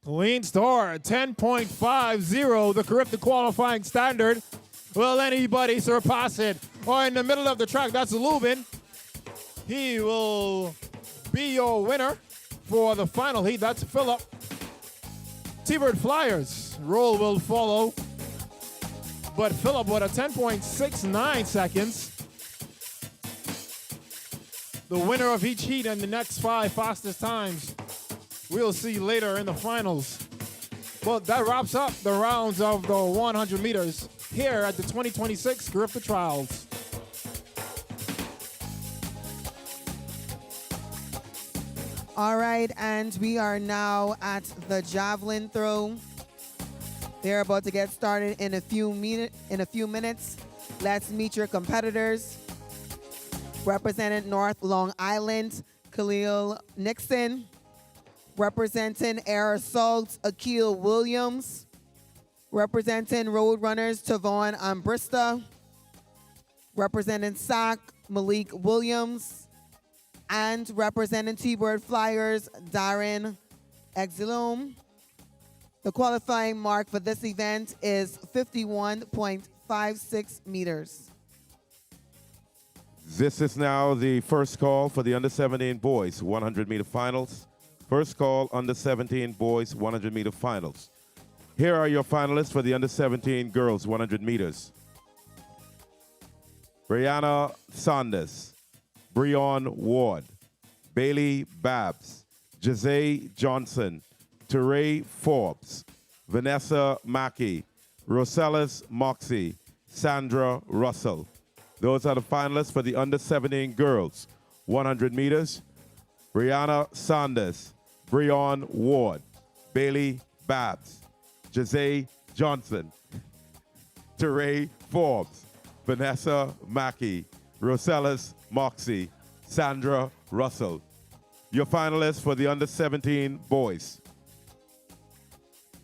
Clean start, 10.50, the Carifta qualifying standard. Will anybody surpass it? Or in the middle of the track, that's Lubin. He will be your winner for the final heat. That's Phillip. T-Bird Flyers, Roll will follow. But Phillip with a 10.69 seconds. The winner of each heat and the next 5 fastest times we'll see later in the finals. Well, that wraps up the rounds of the 100 meters here at the 2026 Carifta Trials. All right, and we are now at the javelin throw. They're about to get started in a few minutes. Let's meet your competitors. Representing North Long Island, Khalil Nixon. Representing Air Assault, Akil Williams. Representing Roadrunners, Tavon Ambrista. Representing SAC, Malik Williams. And representing T-Bird Flyers, Darren Exilome. The qualifying mark for this event is 51.56 meters. This is now the first call for the under 17 boys 100-meter finals. First call, under 17 boys 100-meter finals. Here are your finalists for the under 17 girls 100 meters. Brianna Saunders, Breon Ward, Bailey Babs, Jose Johnson, Teray Forbes, Vanessa Mackey, Rosellis Moxie, Sandra Russell. Those are the finalists for the under 17 girls 100 meters. Brianna Saunders, Breon Ward, Bailey Babs, Jose Johnson, Teray Forbes, Vanessa Mackey, Rosellis Moxie, Sandra Russell. Your finalists for the under 17 boys.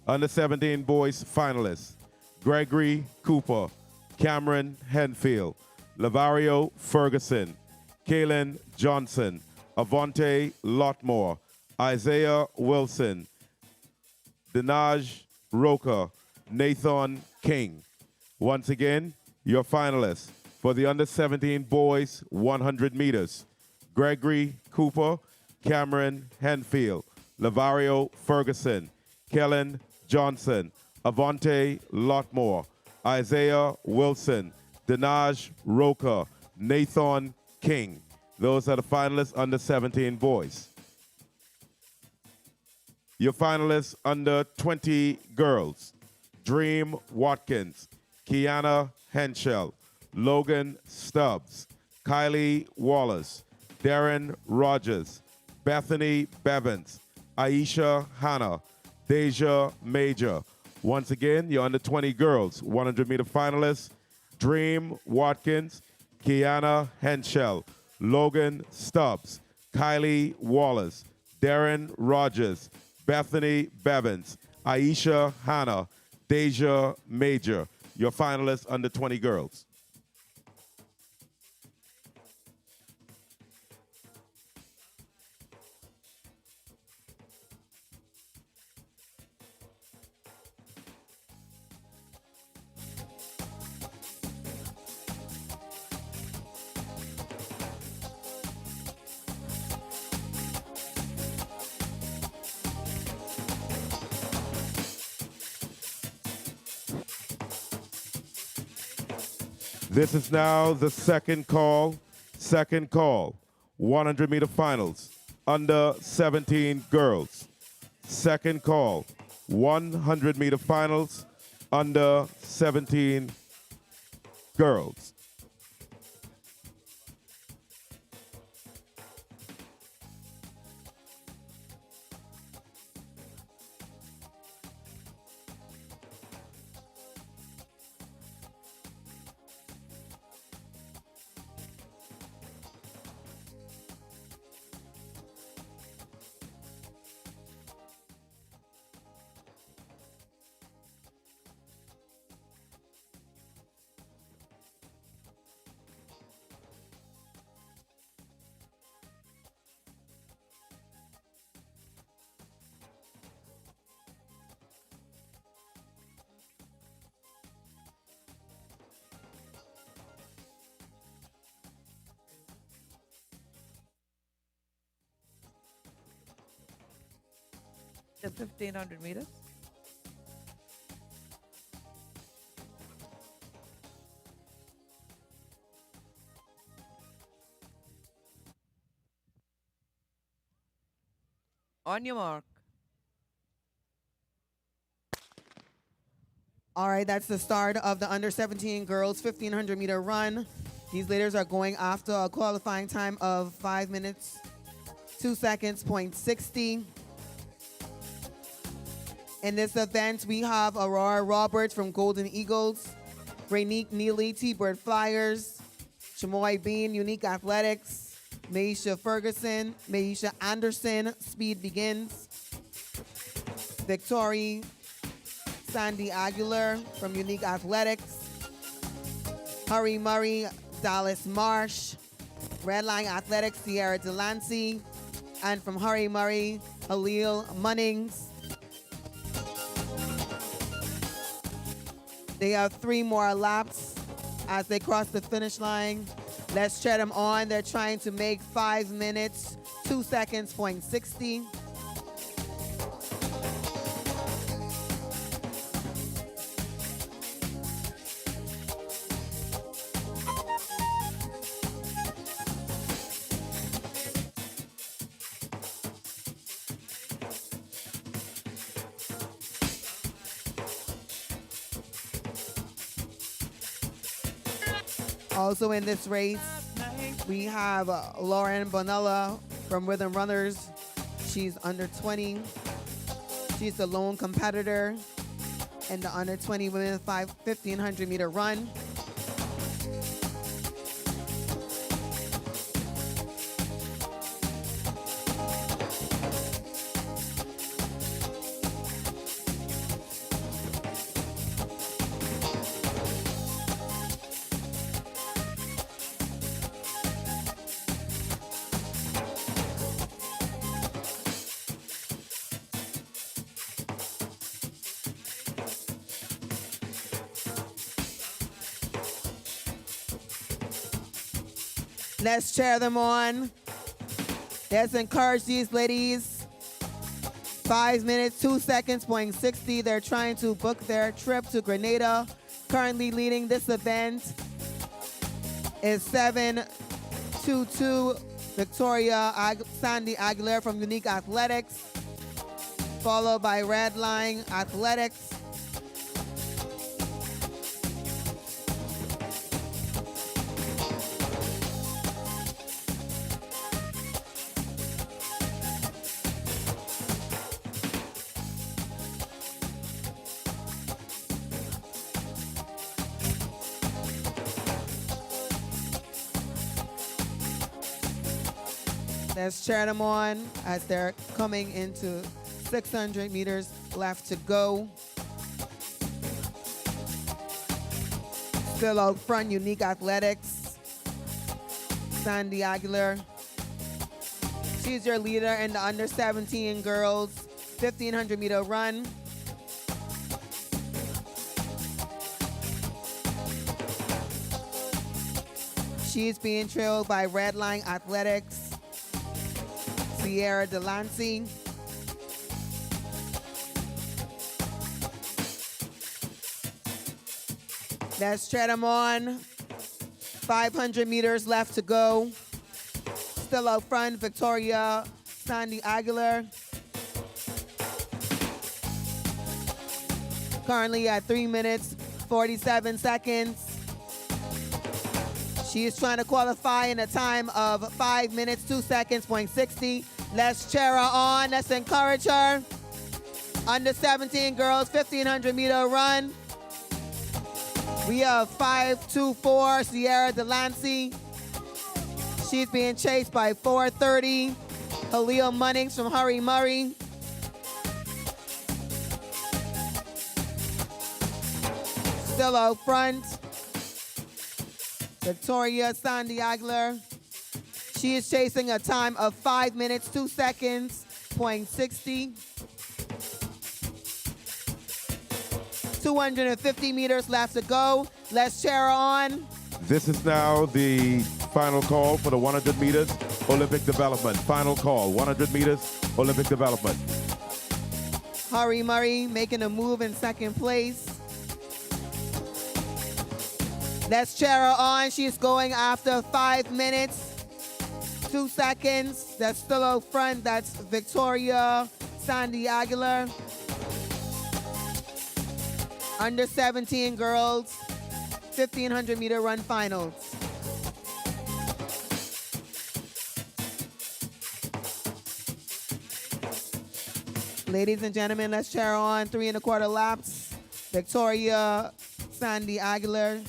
Under 17 boys finalists: Gregory Cooper, Cameron Henfield, Lavario Ferguson, Kaylin Johnson, Avante Lotmore, Isaiah Wilson, Dinaj Roca, Nathan King. Once again, your finalists for the under 17 boys 100 meters: Gregory Cooper, Cameron Henfield, Lavario Ferguson, Kellen Johnson, Avante Lotmore, Isaiah Wilson, Dinaj Roca, Nathan King. Those are the finalists under 17 boys. Your finalists under 20 girls: Dream Watkins, Kiana Henschel, Logan Stubbs, Kylie Wallace, Darren Rogers, Bethany Bevins, Aisha Hanna, Deja Major. Once again, your under 20 girls 100-meter finalists: Dream Watkins, Kiana Henschel, Logan Stubbs, Kylie Wallace, Darren Rogers, Bethany Bevins, Aisha Hanna, Deja Major. Your finalists under 20 girls. This is now the second call. 100-meter finals, under 17 girls. Second call, 100-meter finals, under 17 girls. The 1,500 meters. On your mark. All right, that's the start of the under 17 girls 1,500-meter run. These leaders are going after a qualifying time of 5 minutes, 2 seconds, .60. In this event, we have Aurora Roberts from Golden Eagles, Rainique Neely, T-Bird Flyers, Chamoy Bean, Unique Athletics, Maisha Ferguson, Maisha Anderson, Speed Begins, Victoria Sandy Aguilar from Unique Athletics, Hurry Murray, Dallas Marsh, Redline Athletics, Sierra Delancey, and from Hurry Murray, Halil Munnings. They have 3 more laps as they cross the finish line. Let's cheer them on. They're trying to make 5 minutes, 2 seconds, .60. Also in this race, we have Lauren Bonella from Rhythm Runners. She's under 20. She's the lone competitor in the under 20 women's 1,500-meter run. Let's cheer them on. Let's encourage these ladies. 5 minutes, 2 seconds, .60. They're trying to book their trip to Grenada. Currently leading this event is 722 Victoria Sandy Aguilera from Unique Athletics, followed by Redline Athletics. Let's cheer them on as they're coming into 600 meters left to go. Still out front, Unique Athletics. Sandy Aguilar. She's your leader in the under 17 girls 1500 meter run. She's being trailed by Redline Athletics, Sierra Delancey. Let's tread them on. 500 meters left to go. Still out front, Victoria Sandy Aguilar. Currently at 3 minutes, 47 seconds. She is trying to qualify in a time of 5 minutes, 2 seconds, .60. Let's cheer her on. Let's encourage her. Under 17 girls, 1500 meter run. We have 524 Sierra Delancey. She's being chased by 430 Halil Munnings from Hurry Murray. Still out front, Victoria Sandy Aguilar. She is chasing a time of 5 minutes, 2 seconds, .60. 250 meters left to go. Let's cheer her on. This is now the final call for the 100 meters Olympic development. Final call, 100 meters Olympic development. Hurry Murray making a move in second place. Let's cheer her on. She's going after 5 minutes, 2 seconds. That's still out front. That's Victoria Sandy Aguilar. Under 17 girls, 1500 meter run finals. Ladies and gentlemen, let's cheer on 3 1/4 laps. Victoria Sandy Aguilar.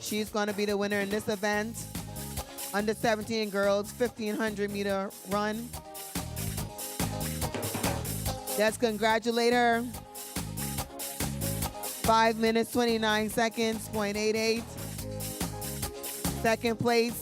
She's going to be the winner in this event. Under 17 girls, 1500 meter run. Let's congratulate her. 5 minutes, 29 seconds, .88. Second place.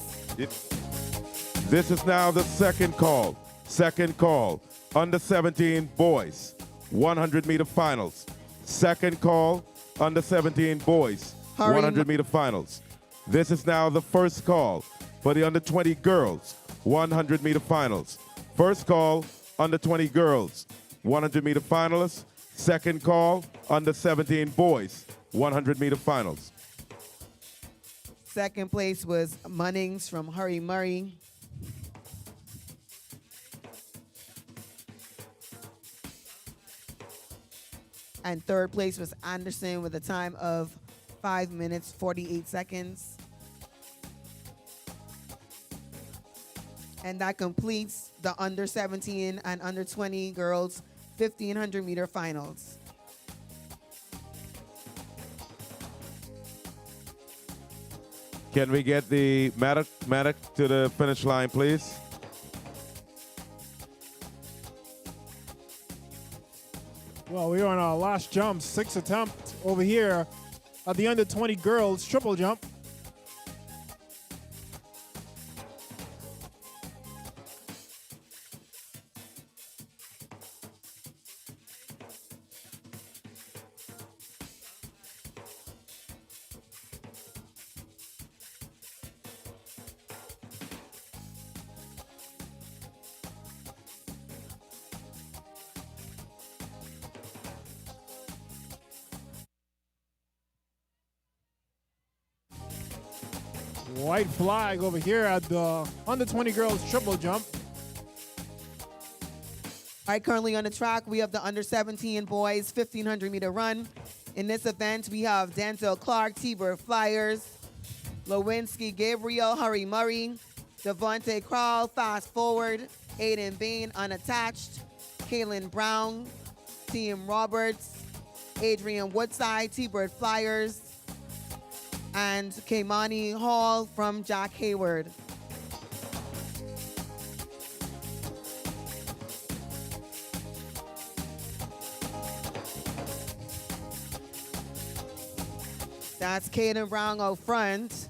This is now the second call. Second call. Under 17 boys, 100 meter finals. Second call, under 17 boys, 100 meter finals. This is now the first call for the under 20 girls, 100 meter finals. First call, under 20 girls, 100 meter finalists. Second call, under 17 boys, 100 meter finals. Second place was Munnings from Hurry Murray. And third place was Anderson with a time of 5 minutes, 48 seconds. And that completes the under 17 and under 20 girls 1500 meter finals. Can we get the medic to the finish line, please? Well, we're on our last jump, 6th attempt over here at the under 20 girls triple jump. White flag over here at the under 20 girls triple jump. All right, currently on the track, we have the under 17 boys 1500 meter run. In this event, we have Denzel Clark, T-Bird Flyers, Lewinsky Gabriel, Hurry Murray, Devontae Crowell, Fast Forward, Aiden Bain, Unattached, Kaylin Brown, Team Roberts, Adrian Woodside, T-Bird Flyers, and Kaimani Hall from Jack Hayward. That's Caden Brown out front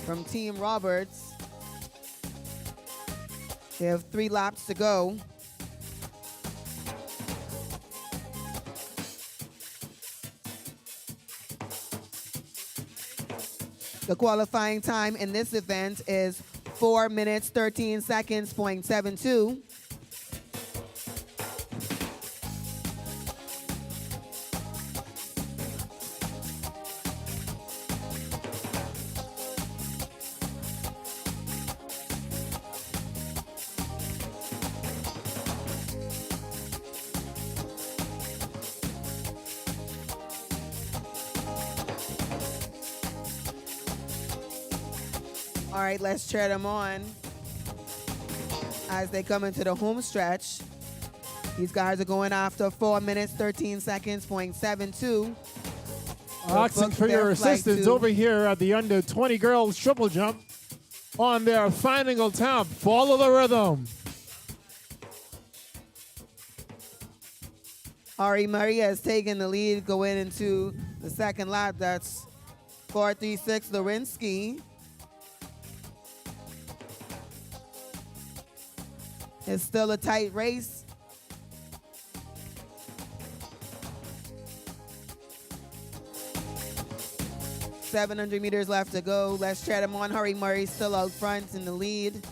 from Team Roberts. They have 3 laps to go. The qualifying time in this event is 4 minutes, 13 seconds, .72. All right, let's cheer them on as they come into the home stretch. These guys are going after 4 minutes, 13 seconds, .72. Asking for your assistance over here at the under 20 girls triple jump on their final attempt. Follow the rhythm. Ari Murray has taken the lead going into the second lap. That's 436 Lewinsky. It's still a tight race. $700 meters left to go. Let's chat him on. Hari Murray still out front in the lead.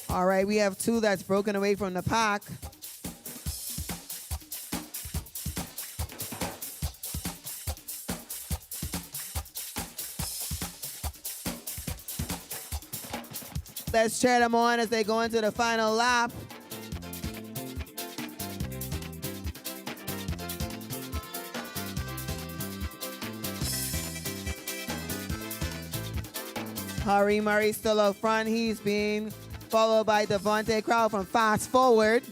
All right, we have 2 that's broken away from the pack. Let's cheer them on as they go into the final lap. Hari Murray still up front. He's being followed by Devontae Crowd from Fast Forward.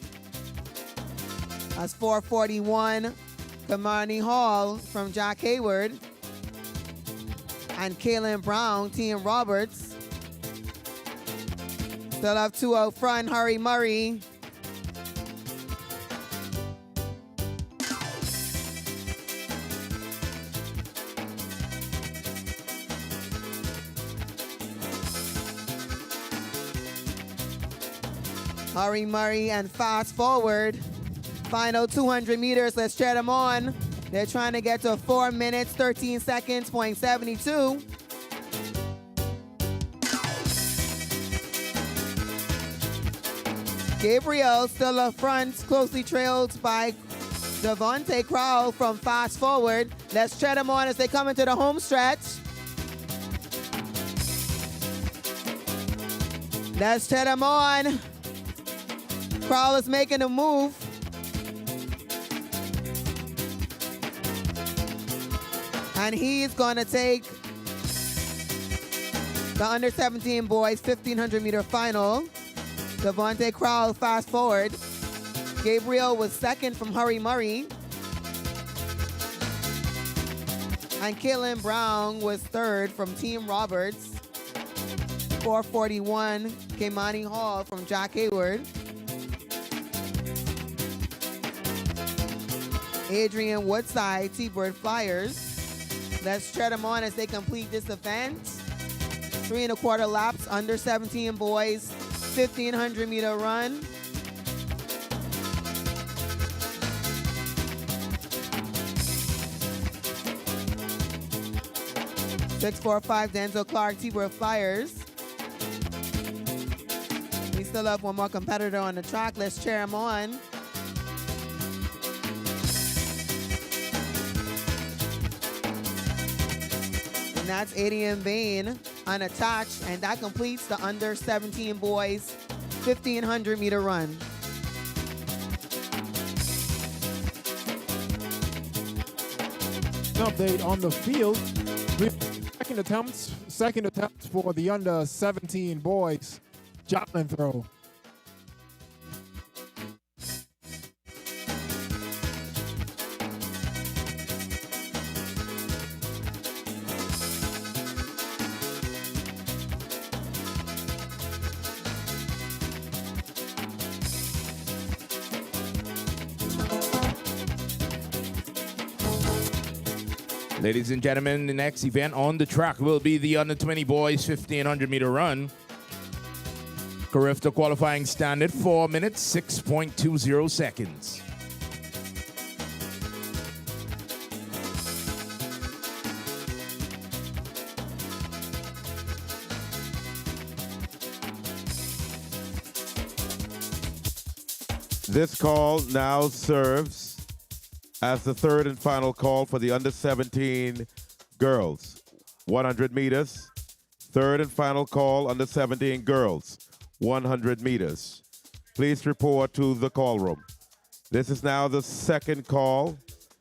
That's 441. Kamani Hall from Jack Hayward. And Kaylin Brown, Team Roberts. Still have 2 out front. Hari Murray. Hari Murray and Fast Forward. Final 200 meters. Let's chat them on. They're trying to get to 4 minutes, 13 seconds, .72. Gabriel still up front, closely trailed by Devontae Crowell from Fast Forward. Let's chat them on as they come into the home stretch. Let's chat them on. Crowell is making a move. And he's going to take the under 17 boys 1500 meter final. Devontae Crowell Fast Forward. Gabriel was second from Hari Murray. And Kaylin Brown was third from Team Roberts. 441, Kamani Hall from Jack Hayward. Adrian Woodside, T-Bird Flyers. Let's cheer them on as they complete this event. 3 1/4 laps, under 17 boys, 1500 meter run. .645 Denzel Clark, T-Bird Flyers. We still have one more competitor on the track. Let's cheer him on. And that's Adian Bain unattached, and that completes the under 17 boys 1500 meter run. An update on the field. Second attempt for the under 17 boys javelin throw. Ladies and gentlemen, the next event on the track will be the under 20 boys 1500 meter run. Carifta qualifying standard 4 minutes 6.20 seconds. This call now serves as the third and final call for the under 17 girls. 100 meters. Third and final call, under 17 girls. 100 meters. Please report to the call room. This is now the second call.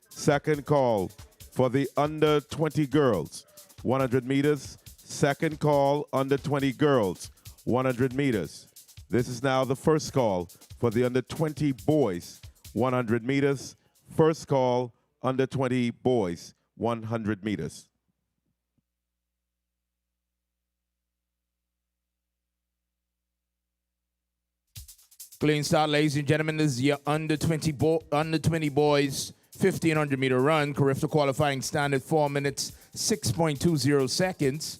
Second call for the under 20 girls. 100 meters. Second call, under 20 girls. 100 meters. This is now the first call for the under 20 boys. 100 meters. First call, under 20 boys, 100 meters. Clean start, ladies and gentlemen. This is your under 20 boys 1500 meter run. Carifta qualifying standard 4 minutes 6.20 seconds.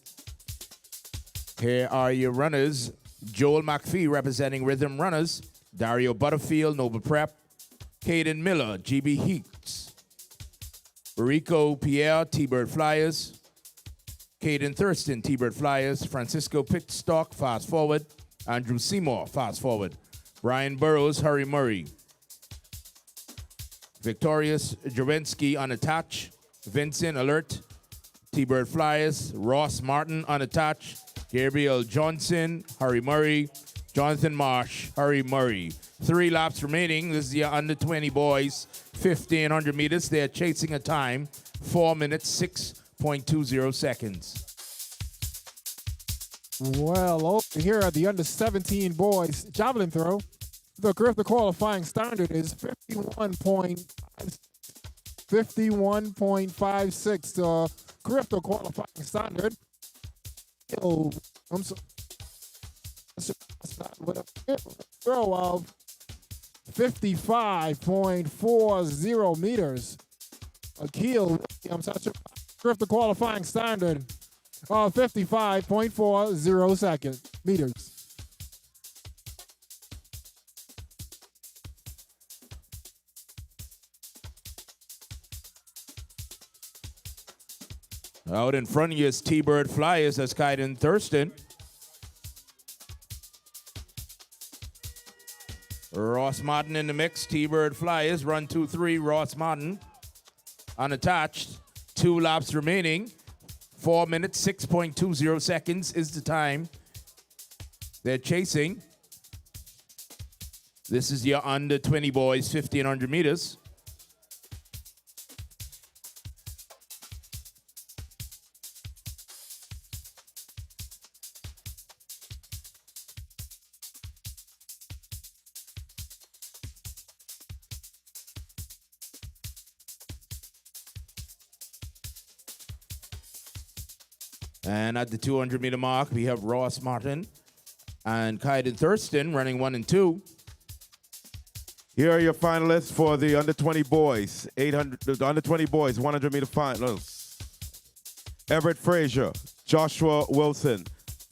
Here are your runners. Joel McPhee representing Rhythm Runners. Dario Butterfield, Noble Prep. Caden Miller, GB Heats. Rico Pierre, T-Bird Flyers. Caden Thurston, T-Bird Flyers. Francisco Pitstock, Fast Forward. Andrew Seymour, Fast Forward. Brian Burrows, Hurry Murray. Victorious Jawinski, Unattached. Vincent Alert, T-Bird Flyers. Ross Martin, Unattached. Gabriel Johnson, Hurry Murray. Jonathan Marsh, Hurry Murray. 3 laps remaining. This is your under 20 boys, 1500 meters. They're chasing a time, 4 minutes, 6.20 seconds. Well, over here at the under 17 boys javelin throw, the Carifta qualifying standard is 51.56. The Carifta qualifying standard. Oh, I'm sorry. With a throw of 55.40 meters. Akil Williams has Carifta qualifying standard of 55.40 meters. Out in front of you is T-Bird Flyers. That's Kaiden Thurston. Ross Martin in the mix. T-Bird Flyers. Run 2-3. Ross Martin. Unattached. 2 laps remaining. 4 minutes, 6.20 seconds is the time. They're chasing. This is your under 20 boys, 1500 meters. And at the 200 meter mark, we have Ross Martin and Kaiden Thurston running 1 and 2. Here are your finalists for the under 20 boys, 800, the under 20 boys, 100 meter finals. Everett Frazier, Joshua Wilson,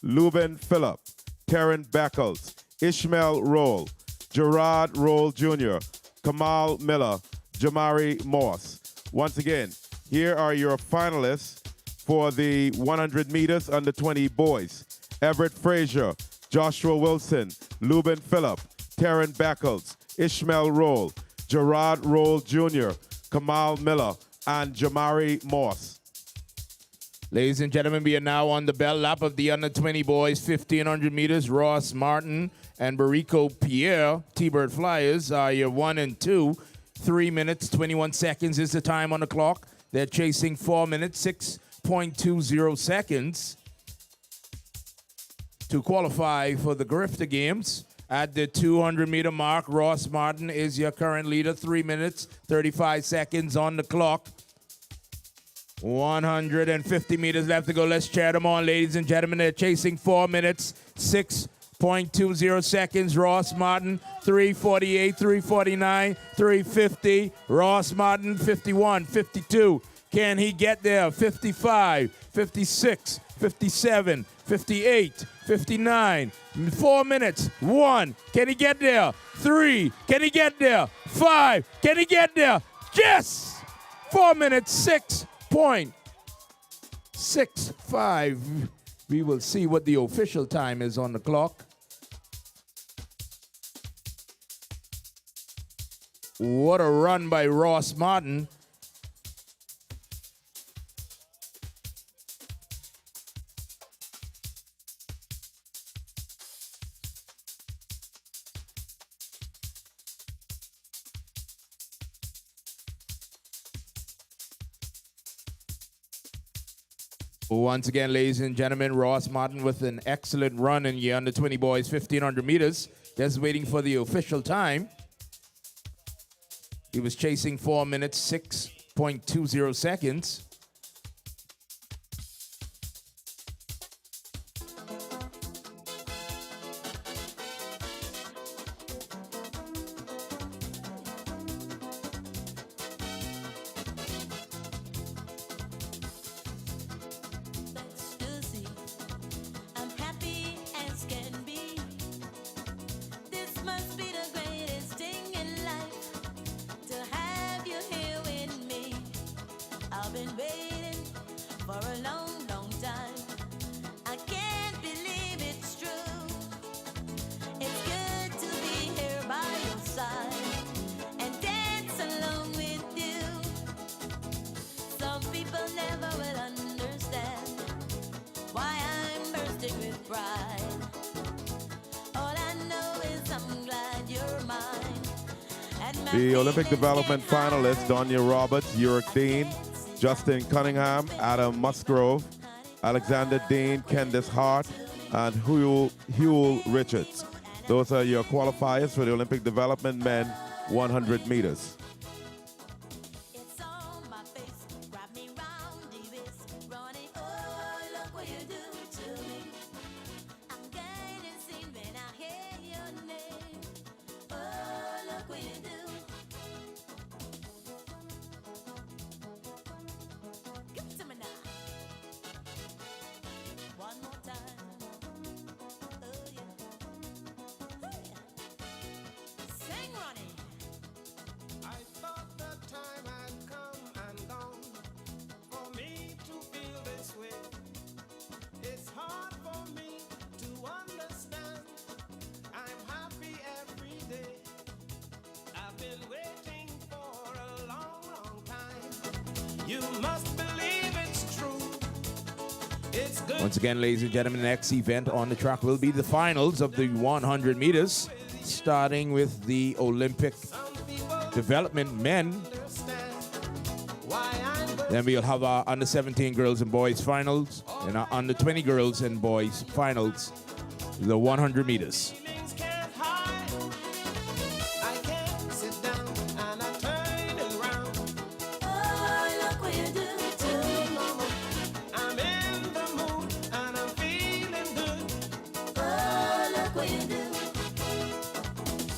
Leuben Phillip, Terran Beckles, Ishmael Roll, Gerard Roll Jr., Kamal Miller, Jamari Moss. Once again, here are your finalists for the 100 meters under 20 boys. Everett Frazier, Joshua Wilson, Leuben Phillip, Terran Beckles, Ishmael Roll, Gerard Roll Jr., Kamal Miller, and Jamari Moss. Ladies and gentlemen, we are now on the bell lap of the under 20 boys, 1500 meters. Ross Martin and Barico Pierre, T-Bird Flyers, are your 1 and 2. 3 minutes, 21 seconds is the time on the clock. They're chasing 4 minutes, 6.20 seconds to qualify for the Carifta Games. At the 200-meter mark, Ross Martin is your current leader. 3 minutes, 35 seconds on the clock. 150 meters left to go. Let's cheer them on, ladies and gentlemen. They're chasing 4 minutes, 6.20 seconds. Ross Martin, 3:48, 3:49, 3:50. Ross Martin, 51, 52. Can he get there? 55, 56, 57, 58, 59. 4 minutes. 1. Can he get there? 3. Can he get there? 5. Can he get there? Yes! 4 minutes, 6.65. We will see what the official time is on the clock. What a run by Ross Martin. Once again, ladies and gentlemen, Ross Martin with an excellent run in the under 20 boys 1500 meters. Just waiting for the official time. He was chasing 4 minutes, 6.20 seconds. Ecstasy, I'm happy as can be. This must be the greatest thing in life to have you here with me. I've been waiting for a long, long time. I can't believe it's true. It's good to be here by your side and dance along with you. Some people never will understand why I'm bursting with pride. All I know is I'm glad you're mine. And my The Olympic feelings development get high. finalists, Donya Roberts, Uric Dean, Justin Cunningham, Adam Musgrove, Alexander Dean, Candice Hart, and Huel Richards. Those are your qualifiers for the Olympic development men 100 meters. It's on my face, wrap me round the waist, running. Oh, look what you do to me. I'm getting seen when I hear your name. Oh, look what you do. Give it to me now. One more time. Oh yeah. Oh yeah. Sing, Ronnie. I thought the time had come and gone for me to feel this way. It's hard for me to understand. I'm happy every day. I've been waiting for a long, long time. You must believe it's true. It's good. Once again, ladies and gentlemen, the next event on the track will be the finals of the 100 meters, starting with the Olympic development men. Understand why I'm Then we'll have our under 17 girls and boys finals and our under 20 girls and boys finals, the 100 meters. feelings can't hide. I can't sit down and I'm turning round. Oh, look what you do to me. I'm in the mood and I'm feeling good. Oh, look what you do.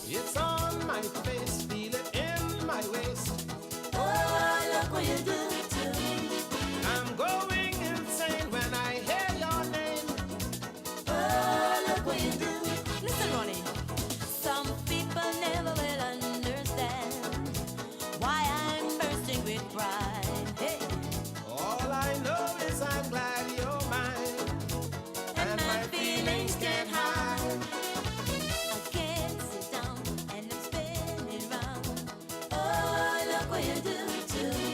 It's on my face, feel it in my waist. Oh, look what you do to me. I'm going insane when I hear your name. Oh, look what you do. Listen, Ronnie. Some people never will understand why I'm bursting with pride. Hey. All I know is I'm glad you're mine. And my feelings get high. I can't sit down and I'm spinning round. Oh, look what you do to me.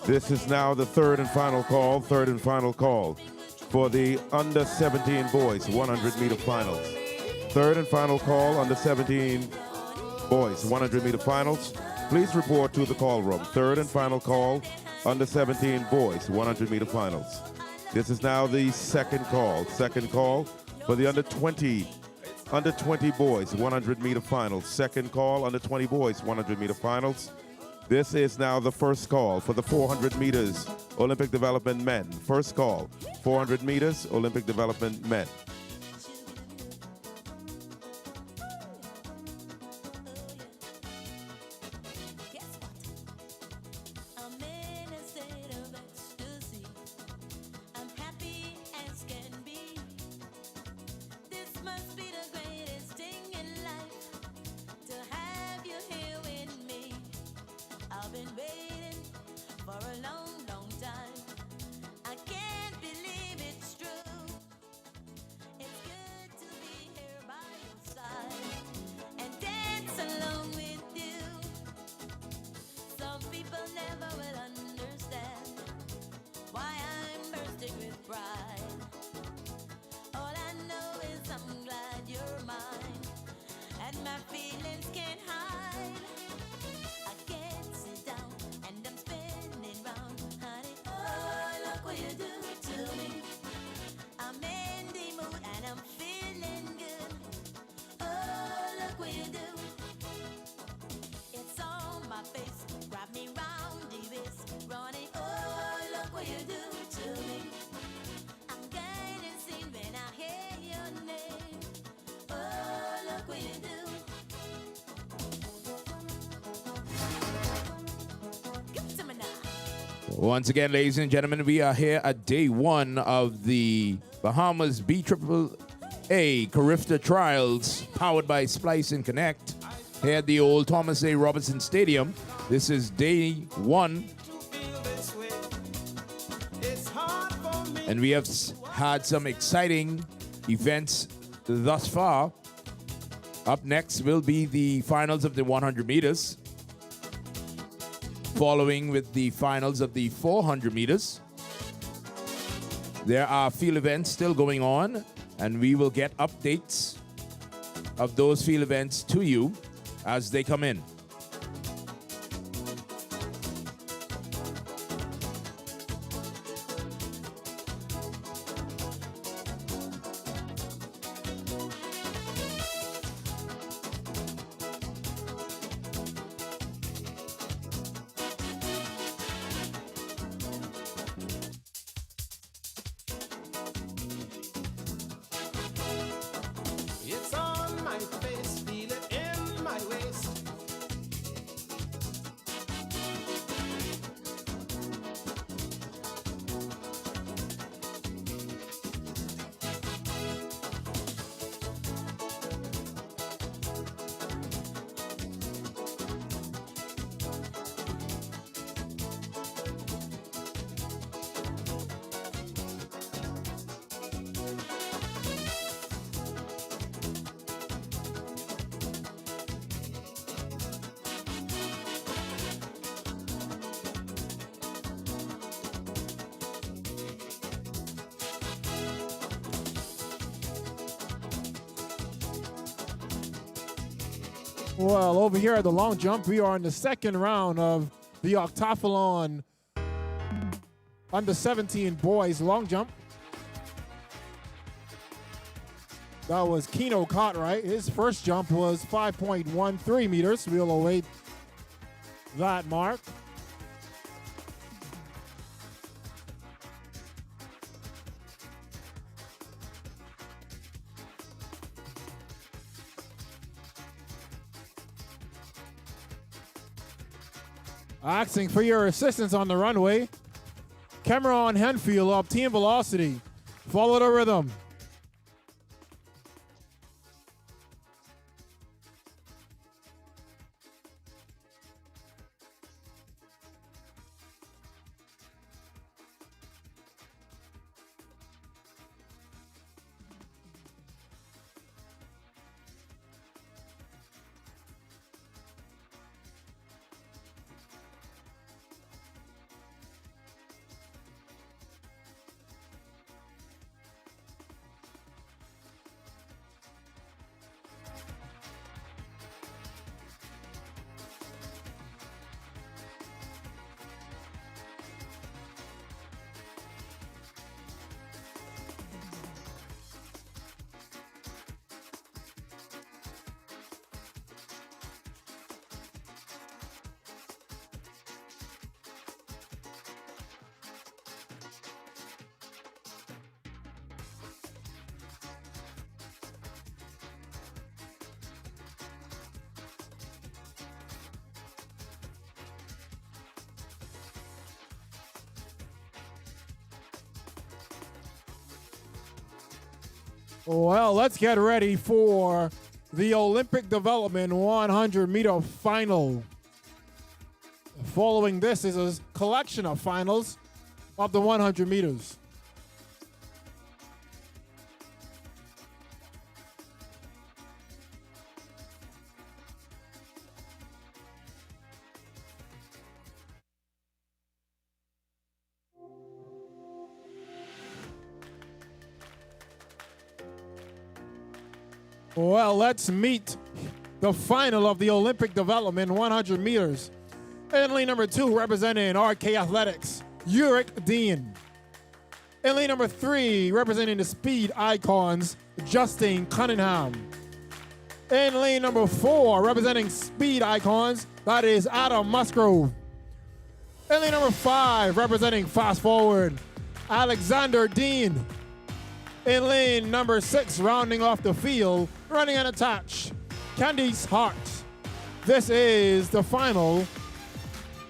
This is now the third and final call for the under 17 boys 100 meter finals. Third and final call, under 17 boys 100 meter finals. Please report to the call room. Third and final call, under 17 boys 100 meter finals. This is now the second call for the under 20 boys 100 meter finals. Second call, under 20 boys 100 meter finals. This is now the first call for the 400 meters Olympic development men. First call, 400 meters Olympic development men. I'm in a state of ecstasy. I'm happy as can be. This must be the greatest thing in life to have you here with me. I've been waiting for a long, long time. I can't believe it's true. It's good to be here by your side and dance along with you. Some people never will understand why I'm bursting with pride. All I know is I'm glad you're mine, and my feelings can't hide. I can't sit down and I'm spinning round, honey. Oh, look what you do to me. I'm in the mood and I'm feeling good. Oh, look what you do. It's on my face, grab me round the waist, running. Oh, look what you do to me. I'm getting seen when I hear your name. Oh, look what you do. Give it to me now. Once again, ladies and gentlemen, we are here at day one of the Bahamas BAAA Carifta Trials, powered by Splice and Connect, here at the old Thomas A. Robertson Stadium. This is day one, and we have had some exciting events thus far. Up next will be the finals of the 100 meters, following with the finals of the 400 meters. There are field events still going on, and we will get updates of those field events to you as they come in. It's on my face, feel it in my waist. Well, over here at the long jump, we are in the second round of the Octathlon under 17 boys long jump. That was Keno Cartwright. His first jump was 5.13 meters. We'll await that mark. Asking for your assistance on the runway, Cameron Henfield of Team Velocity. Follow the rhythm. Well, let's get ready for the Olympic Development 100-meter final. Following this is a collection of finals of the 100 meters. Well, let's meet the final of the Olympic Development 100 meters. In lane number 2, representing RK Athletics, Uric Dean. In lane number 3, representing the Speed Icons, Justine Cunningham. In lane number 4, representing Speed Icons, that is Adam Musgrove. In lane number 5, representing Fast Forward, Alexander Dean. In lane number 6, rounding off the field, running unattached, Candice Hart. This is the final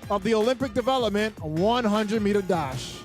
of the Olympic Development 100-meter dash.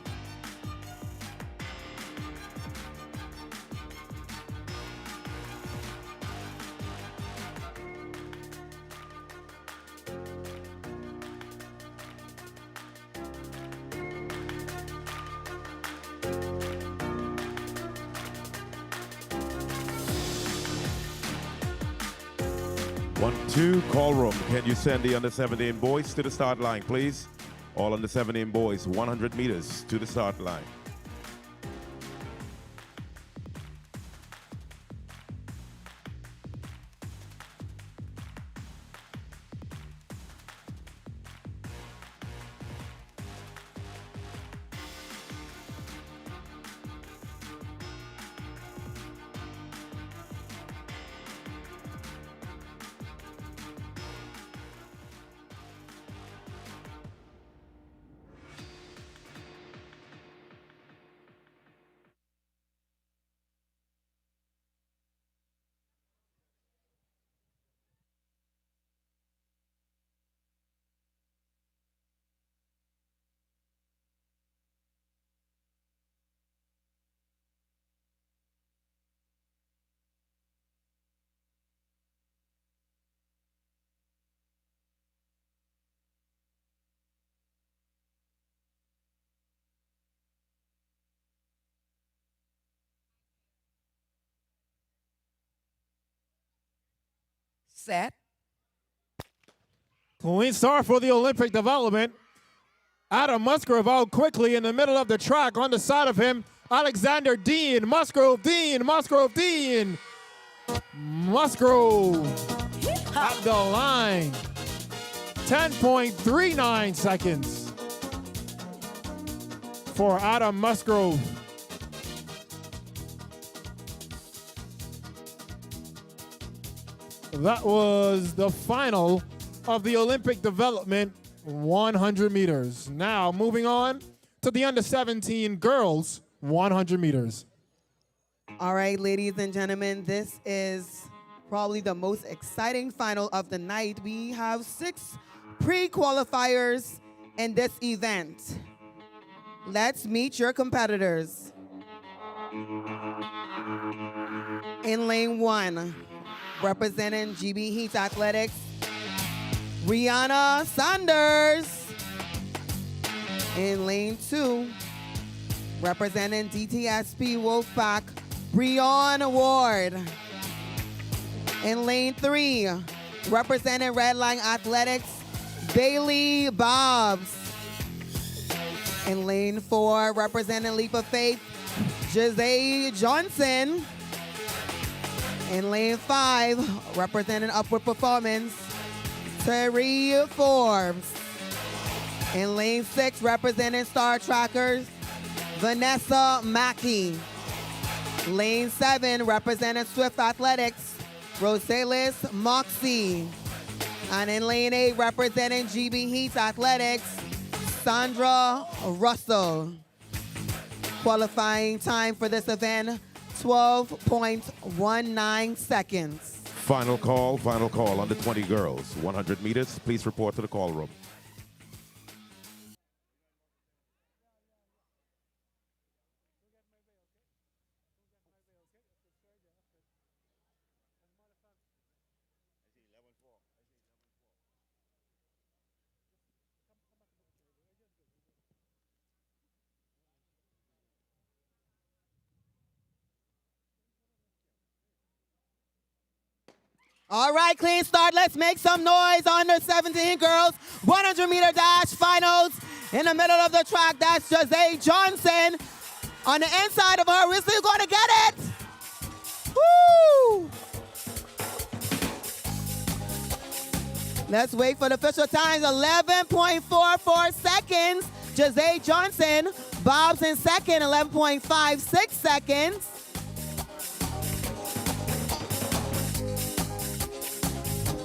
One, two, call room. Can you send the under 17 boys to the start line, please? All under 17 boys, 100 meters to the start line. Set. Clean start for the Olympic Development. Adam Musgrove out quickly in the middle of the track. On the side of him, Alexander Dean. Musgrove Dean. Musgrove Dean. Musgrove at the line. 10.39 seconds for Adam Musgrove. That was the final of the Olympic Development 100 meters. Now moving on to the under 17 girls 100 meters. All right, ladies and gentlemen, this is probably the most exciting final of the night. We have 6 pre-qualifiers in this event. Let's meet your competitors. In lane 1, representing GB Heat Athletics, Rihanna Sanders. In lane 2, representing DTSP Wolfpack, Breon Ward. In lane 3, representing Redline Athletics, Bailey Bobs. In lane 4, representing Leap of Faith, Jose Johnson. In lane 5, representing Upward Performance, Terry Forbes. In lane 6, representing Star Trackers, Vanessa Mackey. Lane 7, representing Swift Athletics, Rosales Moxie. And in lane 8, representing GB Heat Athletics, Sandra Russell. Qualifying time for this event, 12.19 seconds. Final call, under 20 girls, 100 meters. Please report to the call room. All right, clean start. Let's make some noise. Under 17 girls, 100-meter dash finals. In the middle of the track, that's Jose Johnson. On the inside of her, we're still going to get it. Woo! Let's wait for the official times. 11.44 seconds. Jose Johnson. Bob's in second, 11.56 seconds.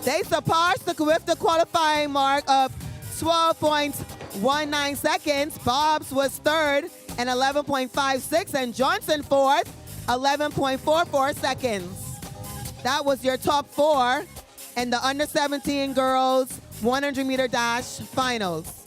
They surpassed the Carifta qualifying mark of 12.19 seconds. Bob's was third and 11.56, and Johnson fourth, 11.44 seconds. That was your top four in the under 17 girls 100-meter dash finals.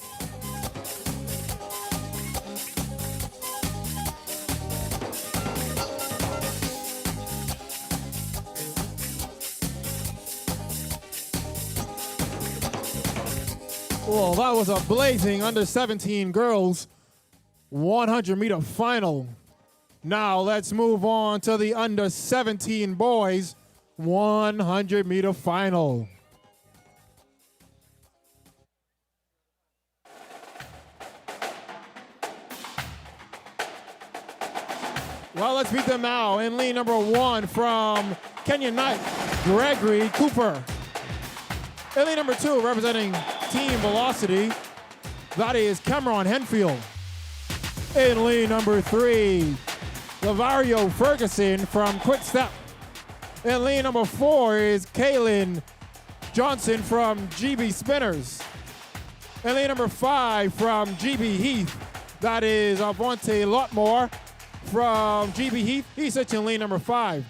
Well, that was a blazing under 17 girls 100-meter final. Now let's move on to the under 17 boys 100-meter final. Well, let's meet them now. In lane number 1 from Kenya Knight, Gregory Cooper. In lane number 2, representing Team Velocity, that is Cameron Henfield. In lane number 3, Lavario Ferguson from Quick Step. In lane number 4 is Kaylin Johnson from GB Spinners. In lane number 5 from GB Heath, that is Avante Lotmore from GB Heath. He sits in lane number 5.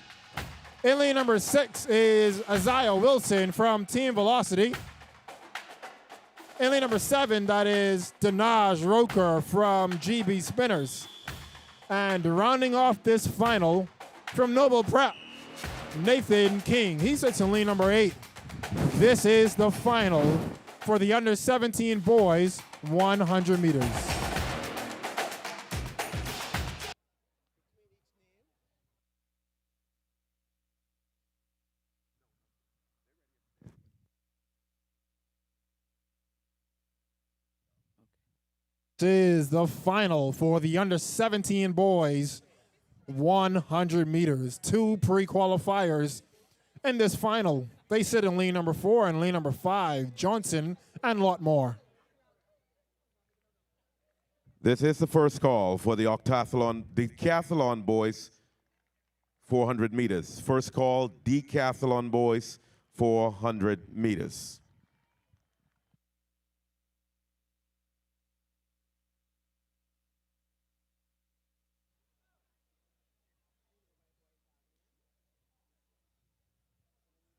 In lane number 6 is Isaiah Wilson from Team Velocity. In lane number 7, that is Danaj Roker from GB Spinners. And rounding off this final from Noble Prep, Nathan King. He sits in lane number 8. This is the final for the under 17 boys 100 meters. This is the final for the under 17 boys 100 meters. 2 pre-qualifiers in this final. They sit in lane number 4 and lane number 5, Johnson and Lotmore. This is the first call for the Octathlon, decathlon boys 400 meters. First call, decathlon boys 400 meters.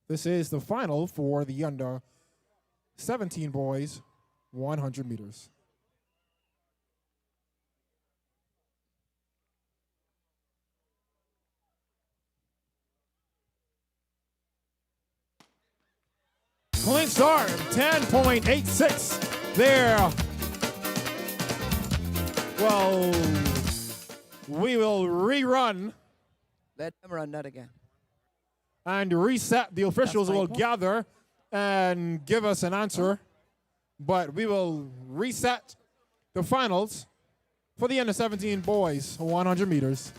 This is the final for the under 17 boys 100 meters. Clean start, 10.86 there. Well, we will rerun Let them run that again. and reset. The officials That's will fine. gather and give us an answer, but we will reset the finals for the under 17 boys 100 meters.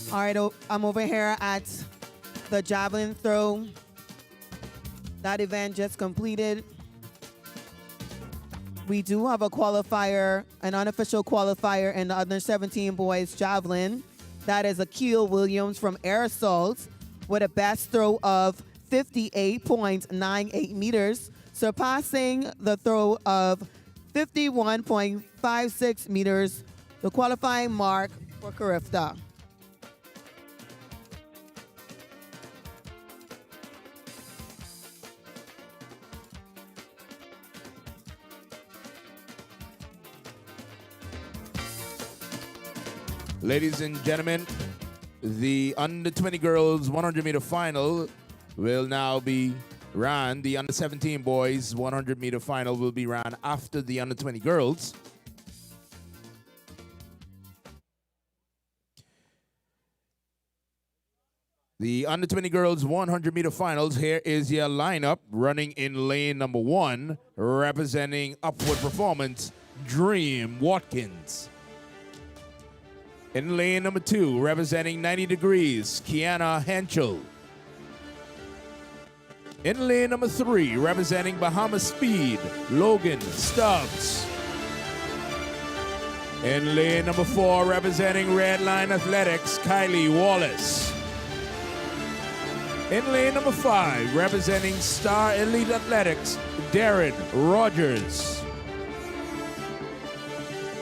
All right, I'm over here at the javelin throw. That event just completed. We do have a qualifier, an unofficial qualifier in the under 17 boys javelin. That is Akil Williams from Air Assault with a best throw of 58.98 meters, surpassing the throw of 51.56 meters, the qualifying mark for Carifta. Ladies and gentlemen, the under 20 girls 100 meter final will now be ran. The under 17 boys 100 meter final will be ran after the under 20 girls. The under 20 girls 100 meter finals. Here is your lineup running in lane number 1, representing Upward Performance, Dream Watkins. In lane number 2, representing 90 Degrees, Kiana Henschel. In lane number 3, representing Bahamas Speed, Logan Stubbs. In lane number 4, representing Redline Athletics, Kylie Wallace. In lane number 5, representing Star Elite Athletics, Darren Rogers.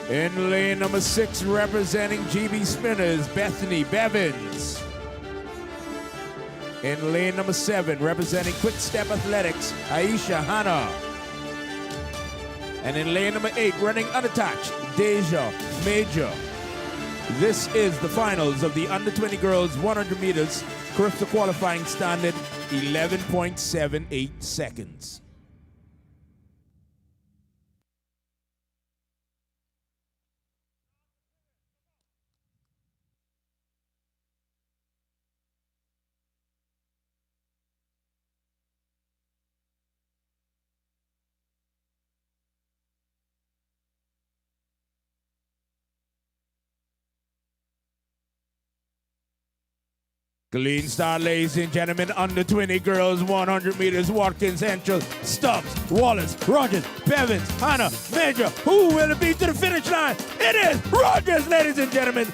In lane number 6, representing GB Spinners, Bethany Bevins. In lane number 7, representing Quick Step Athletics, Aisha Hanna. And in lane number 8, running unattached, Deja Major. This is the finals of the under 20 girls 100 meters, Carifta qualifying standard 11.78 seconds. Clean start, ladies and gentlemen. Under 20 girls, 100 meters. Watkins, Henschel, Stubbs, Wallace, Rogers, Bevins, Hanna, Major. Who will it be to the finish line? It is Rogers, ladies and gentlemen.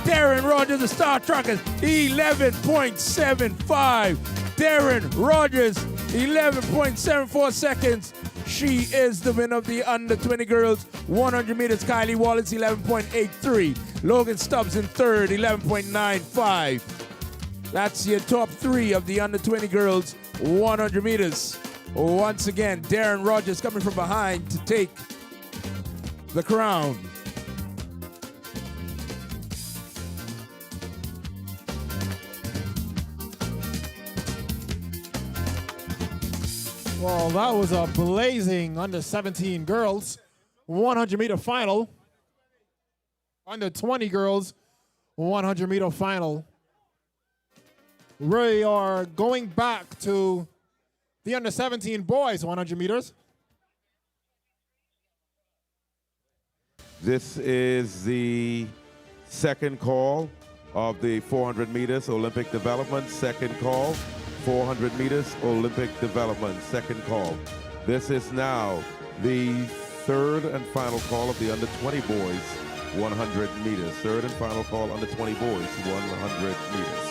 Darren Rogers, the Star Truckers, 11.75. Darren Rogers, 11.74 seconds. She is the winner of the under 20 girls, 100 meters. Kylie Wallace, 11.83. Logan Stubbs in third, 11.95. That's your top 3 of the under 20 girls, 100 meters. Once again, Darren Rogers coming from behind to take the crown. Well, that was a blazing under 17 girls 100 meter final. Under 20 girls 100 meter final. We are going back to the under 17 boys 100 meters. This is the second call of the 400 meters Olympic development. Second call, 400 meters Olympic development. Second call. This is now the third and final call of the under 20 boys 100 meters. Third and final call under 20 boys 100 meters.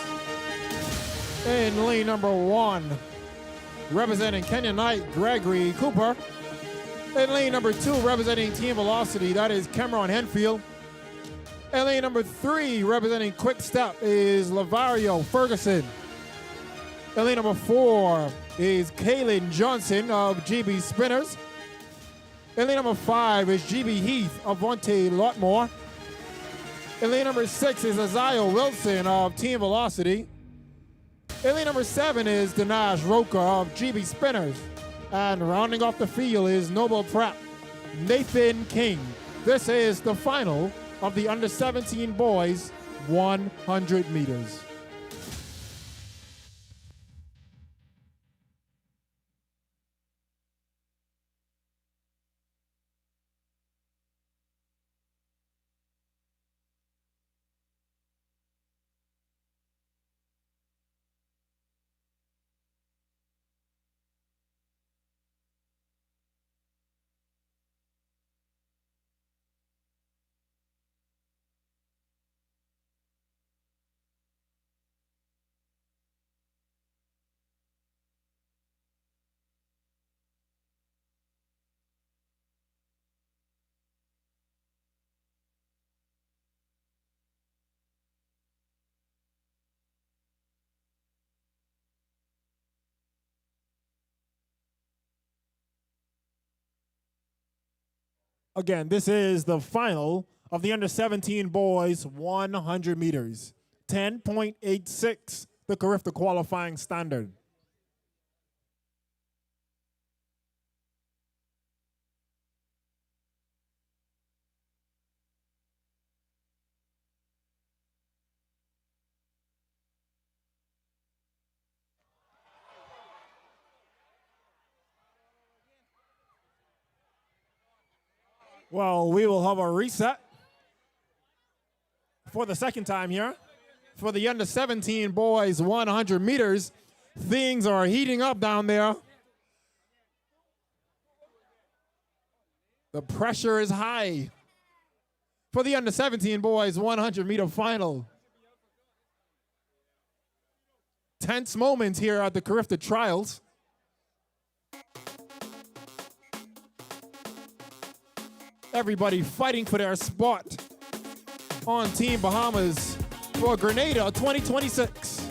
In lane number 1, representing Kenya Knight, Gregory Cooper. In lane number 2, representing Team Velocity, that is Cameron Henfield. In lane number 3, representing Quick Step, is Lavario Ferguson. In lane number 4 is Kaylin Johnson of GB Spinners. In lane number 5 is GB Heath of Vontae Lotmore. In lane number 6 is Isaiah Wilson of Team Velocity. In lane number 7 is Dinesh Roker of GB Spinners. And rounding off the field is Noble Prep, Nathan King. This is the final of the under 17 boys 100 meters. Again, this is the final of the under 17 boys 100 meters. 10.86, the Carifta qualifying standard. Well, we will have a reset for the second time here. For the under 17 boys 100 meters, things are heating up down there. The pressure is high for the under 17 boys 100 meter final. Tense moments here at the Carifta trials. Everybody fighting for their spot on Team Bahamas for Grenada 2026.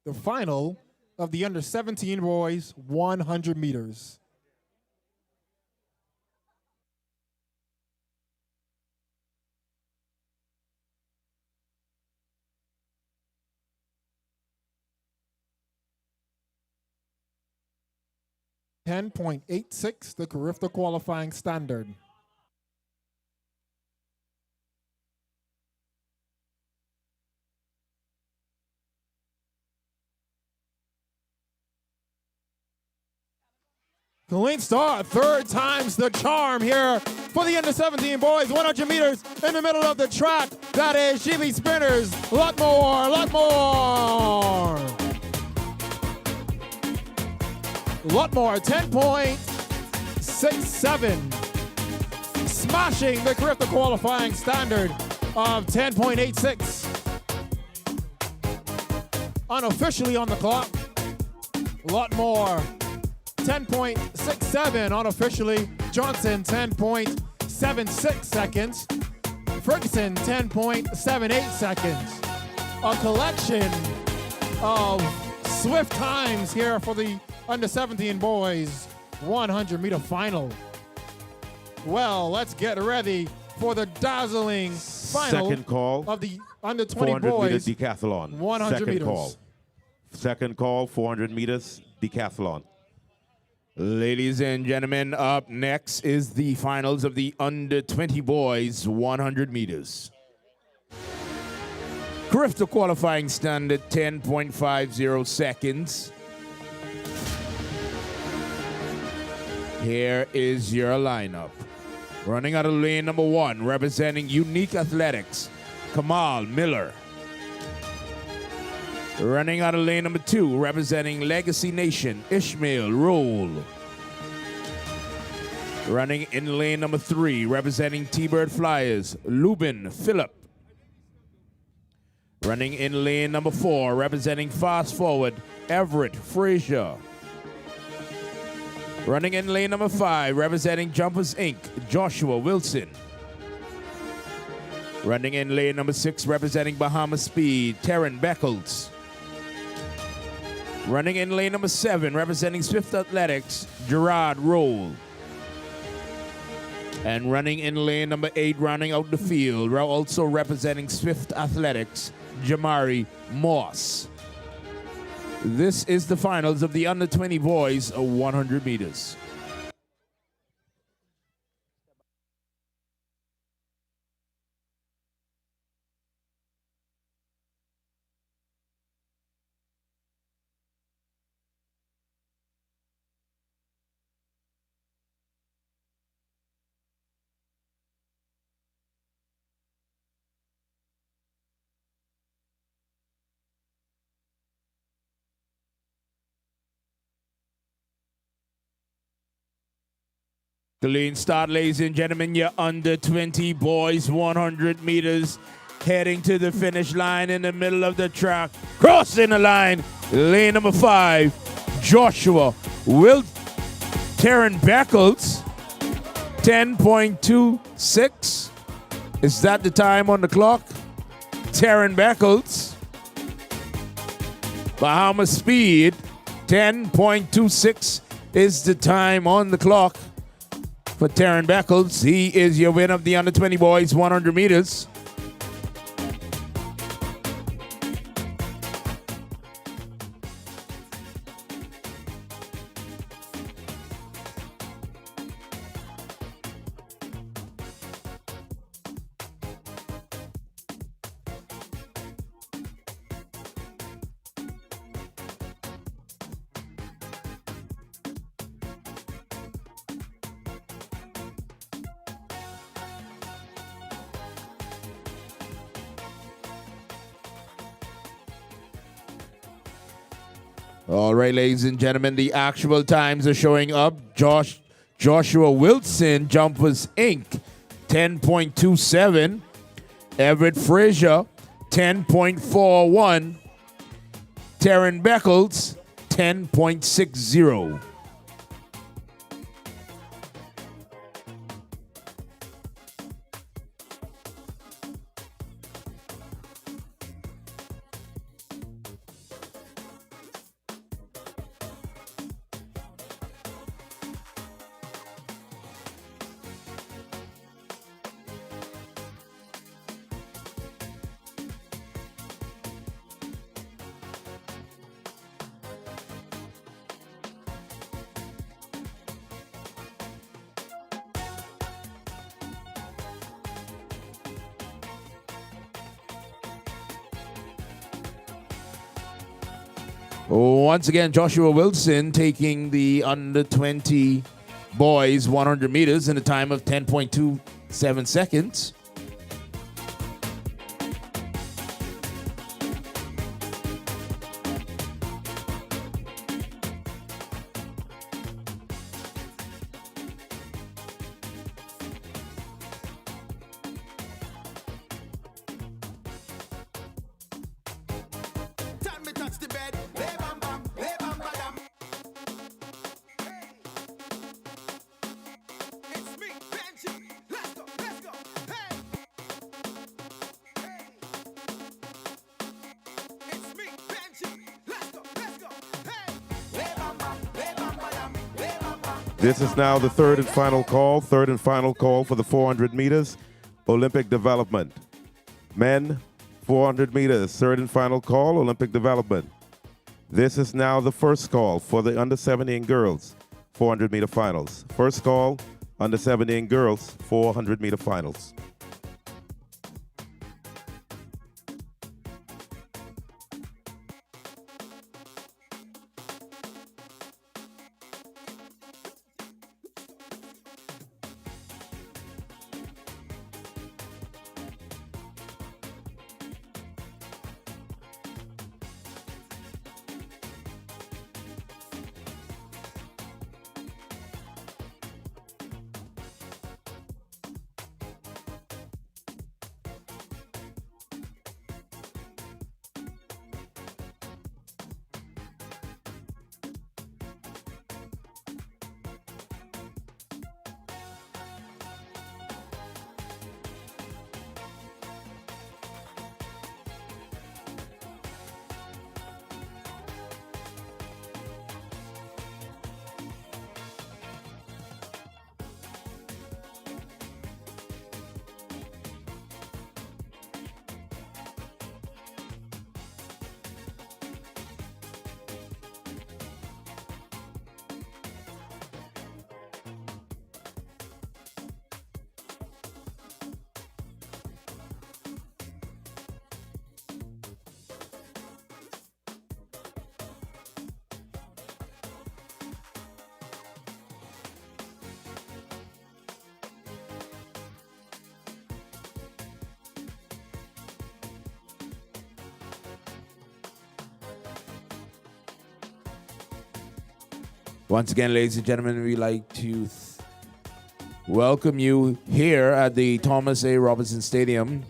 The final of the under 17 boys 100 meters. .86, the Carifta qualifying standard. Clean start, third time's the charm here for the under 17 boys, 100 meters in the middle of the track. That is GB Sprinters, lot more. Lot more, 10.67. Smashing the Carifta qualifying standard of 10.86. Unofficially on the clock, lot more. 10.67 unofficially. Johnson 10.76 seconds. Ferguson 10.78 seconds. A collection of swift times here for the under 17 boys 100 meter final. Well, let's get ready for the dazzling final Second call of the under 20 400 boys meter decathlon. 100 Second meters. call. Second call, 400 meters decathlon. Ladies and gentlemen, up next is the finals of the under 20 boys 100 meters. Carifta qualifying standard 10.50 seconds. Here is your lineup. Running out of lane number 1, representing Unique Athletics, Kamal Miller. Running out of lane number 2, representing Legacy Nation, Ishmael Roll. Running in lane number 3, representing T-Bird Flyers, Lubin Phillip. Running in lane number 4, representing Fast Forward, Everett Frazier. Running in lane number 5, representing Jumpers Inc., Joshua Wilson. Running in lane number 6, representing Bahamas Speed, Terran Beckles. Running in lane number 7, representing Swift Athletics, Gerard Roll. And running in lane number 8, rounding out the field, also representing Swift Athletics, Jamari Moss. This is the finals of the under 20 boys 100 meters. Clean start, ladies and gentlemen. Your under 20 boys 100 meters heading to the finish line in the middle of the track. Crossing the line, lane number 5, Joshua Taryn Beckles, 10.26. Is that the time on the clock? Taryn Beckles. Bahamas speed, 10.26 is the time on the clock. For Taryn Beckles, he is your winner of the under 20 boys 100 meters. All right, ladies and gentlemen, the actual times are showing up. Joshua Wilson, Jumpers Inc., 10.27. Everett Frazier, 10.41. Taryn Beckles, 10.60. Once again, Joshua Wilson taking the under 20 boys 100 meters in a time of 10.27 seconds. This is now the third and final call for the 400 meters, Olympic development. Men, 400 meters, third and final call, Olympic development. This is now the first call for the under 17 girls, 400 meter finals. First call, under 17 girls, 400 meter finals. Once again, ladies and gentlemen, we like to welcome you here at the Thomas A. Robinson Stadium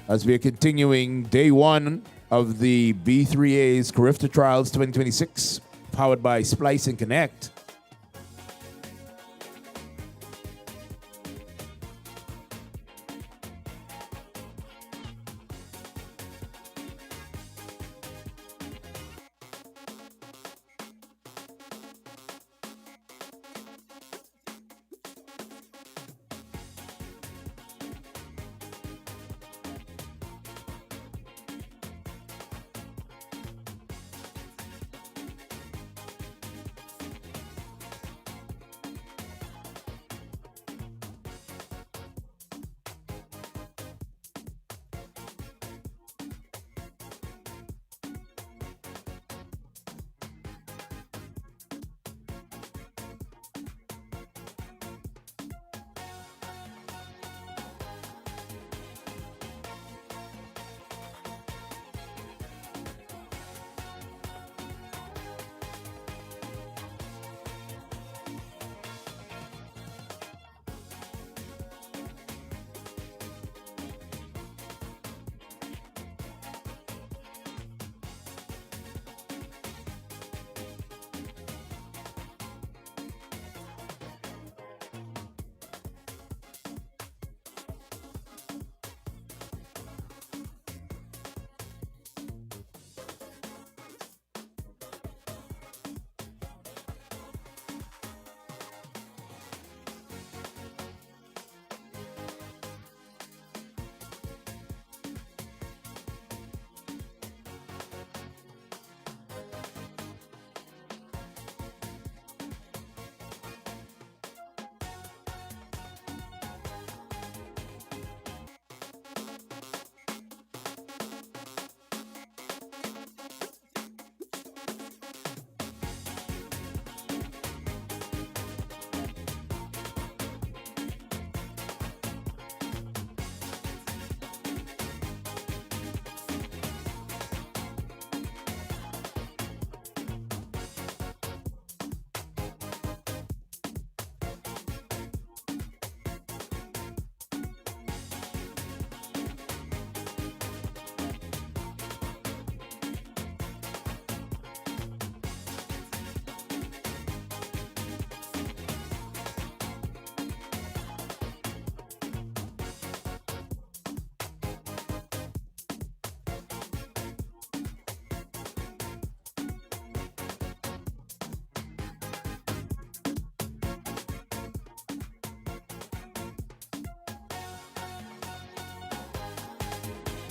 as we are continuing day one of the B3A's Carifta Trials 2026, powered by Splice and Connect.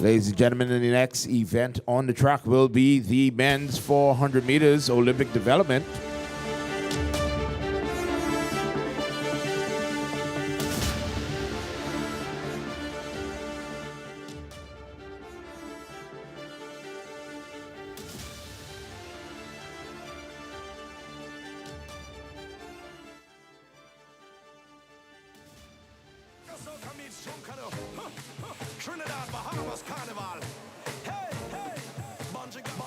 Ladies and gentlemen, the next event on the track will be the men's 400 meters Olympic development. Trinidad, Bahamas, Carnival. Hey, hey, bunch of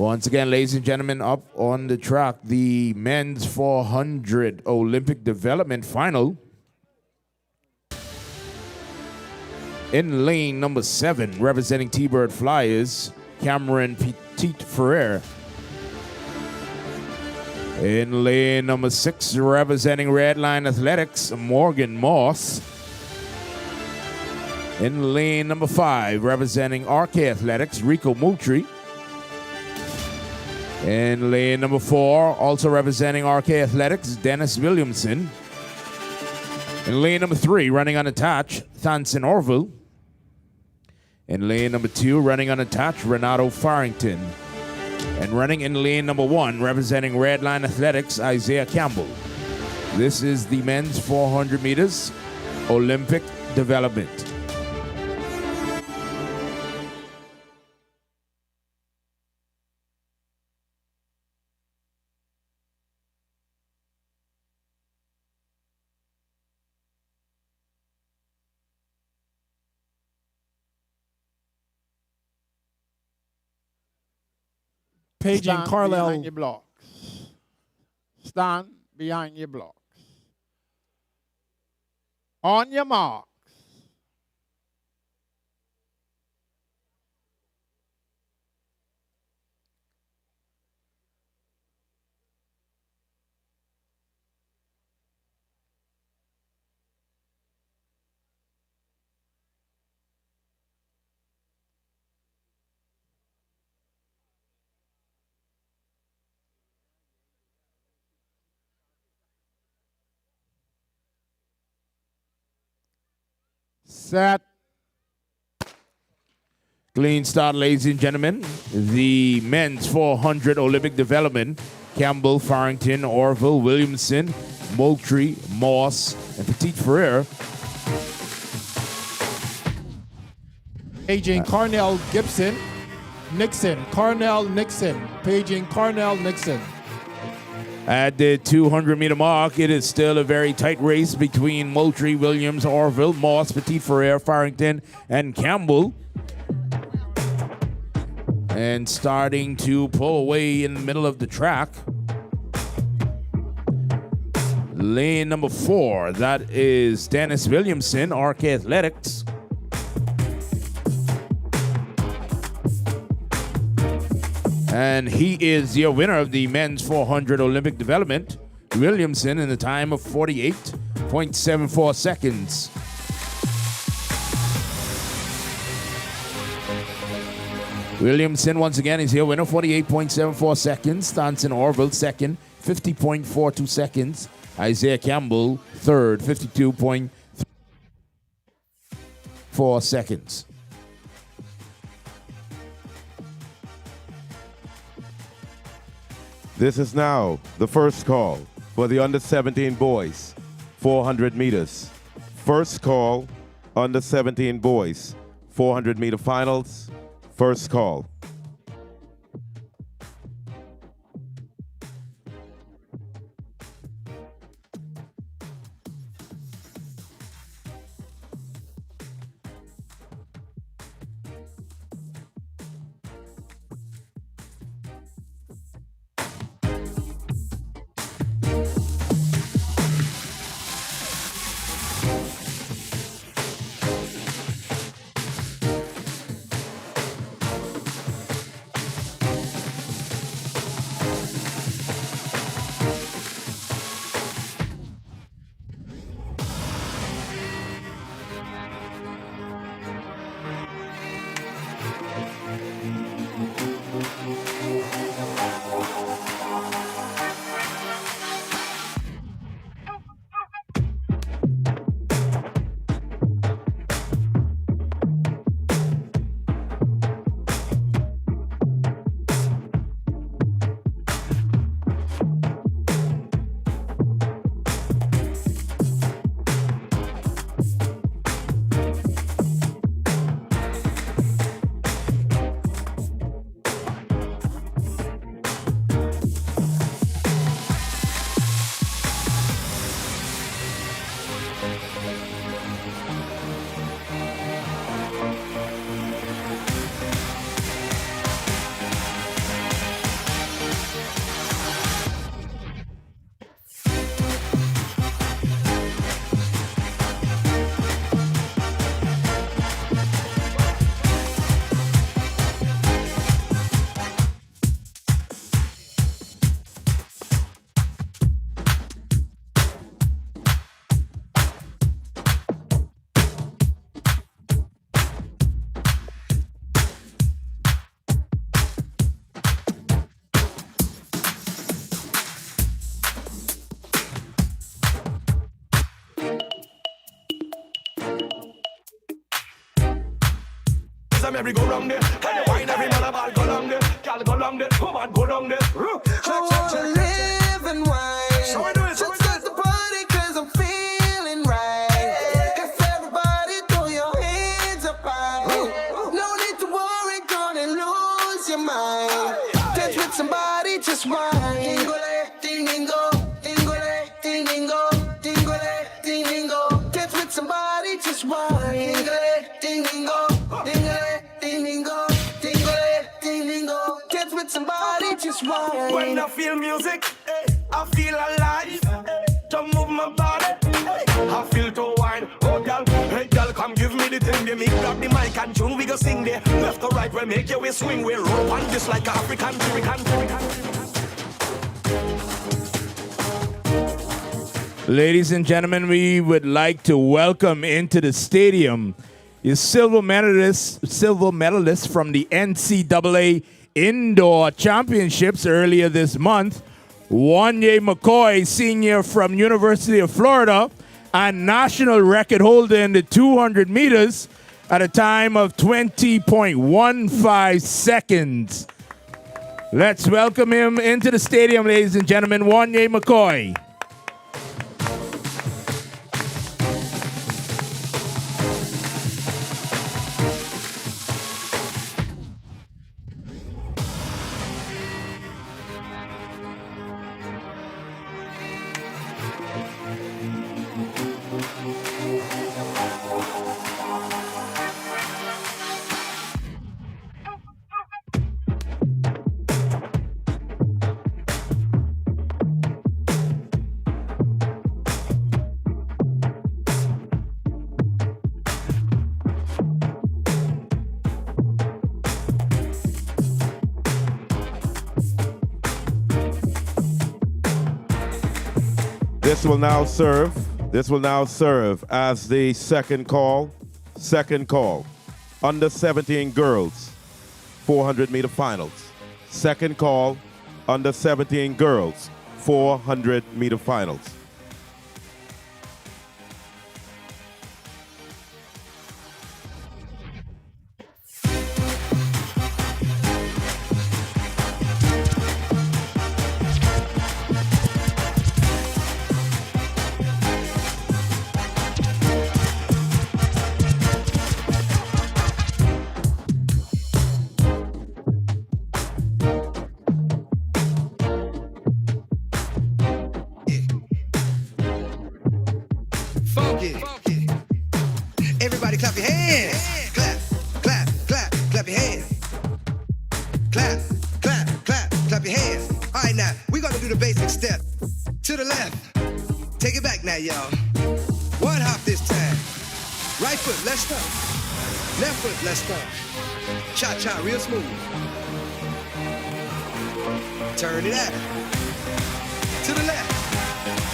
Once again, ladies and gentlemen, up on the track, the men's 400 Olympic development final. In lane number 7, representing T-Bird Flyers, Cameron Petit Ferrer. In lane number 6, representing Red Line Athletics, Morgan Moss. In lane number 5, representing RK Athletics, Rico Moultrie. In lane number 4, also representing RK Athletics, Dennis Williamson. In lane number 3, running unattached, Thanson Orville. In lane number 2, running unattached, Renato Farrington. And running in lane number 1, representing Red Line Athletics, Isaiah Campbell. This is the men's 400 meters Olympic development. Paging Stand Carlisle. behind your blocks. Stand behind your blocks. On your marks. Set. Clean start, ladies and gentlemen. The men's 400 Olympic development. Campbell, Farrington, Orville, Williamson, Moultrie, Moss, and Petit Ferrer. Paging Carnell Gibson. Nixon. Carnell Nixon. Paging Carnell Nixon. At the 200-meter mark, it is still a very tight race between Moultrie, Williams, Orville, Moss, Petit Ferrer, Farrington, and Campbell. And starting to pull away in the middle of the track. Lane number 4, that is Dennis Williamson, RK Athletics. And he is your winner of the men's 400 Olympic development. Williamson in the time of 48.74 seconds. Williamson, once again, is your winner, 48.74 seconds. Thanson Orville, second, 50.42 seconds. Isaiah Campbell, third, 52.4 seconds. This is now the first call for the under-17 boys, 400 meters. First call, under-17 boys, 400-meter finals. First call. a merry go round there. Can you wine every man about go down there? Girl go down there, come on, go down there. Live and wine. So we do it, so we do Start the party 'cause I'm feeling right. 'Cause everybody throw your hands up high. No need to worry, gonna lose your mind. Dance with somebody, just wine. Dingole, ding dingo, dingole, ding dingo, dingole, ding dingo. Dance with somebody, just wine. Dingole, ding dingo, dingole, ding dingo, dingole, ding dingo. Dance with somebody, just wine. When I feel music, I feel alive. To move my body, I feel to wine. Oh girl, hey girl, come give me the thing. They make grab the mic and tune, we go sing there. Left or right, we make your way swing. We roll on just like African. Ladies and gentlemen, we would like to welcome into the stadium your silver medalist from the NCAA Indoor Championships earlier this month, Wanye McCoy, senior from University of Florida, and national record holder in the 200 meters at a time of 20.15 seconds. Let's welcome him into the stadium, ladies and gentlemen, Wanye McCoy. This will now serve as the second call. Under 17 girls, 400 meter finals. Second call, under 17 girls, 400 meter finals. Funky. Everybody clap your hands. Clap, clap, clap, clap your hands. Clap, clap, clap, clap your hands. All right, now, we're gonna do the basic step. To the left. Take it back now, y'all. One hop this time. Right foot, let's start. Left foot, let's start. Cha-cha, real smooth. Turn it out. To the left.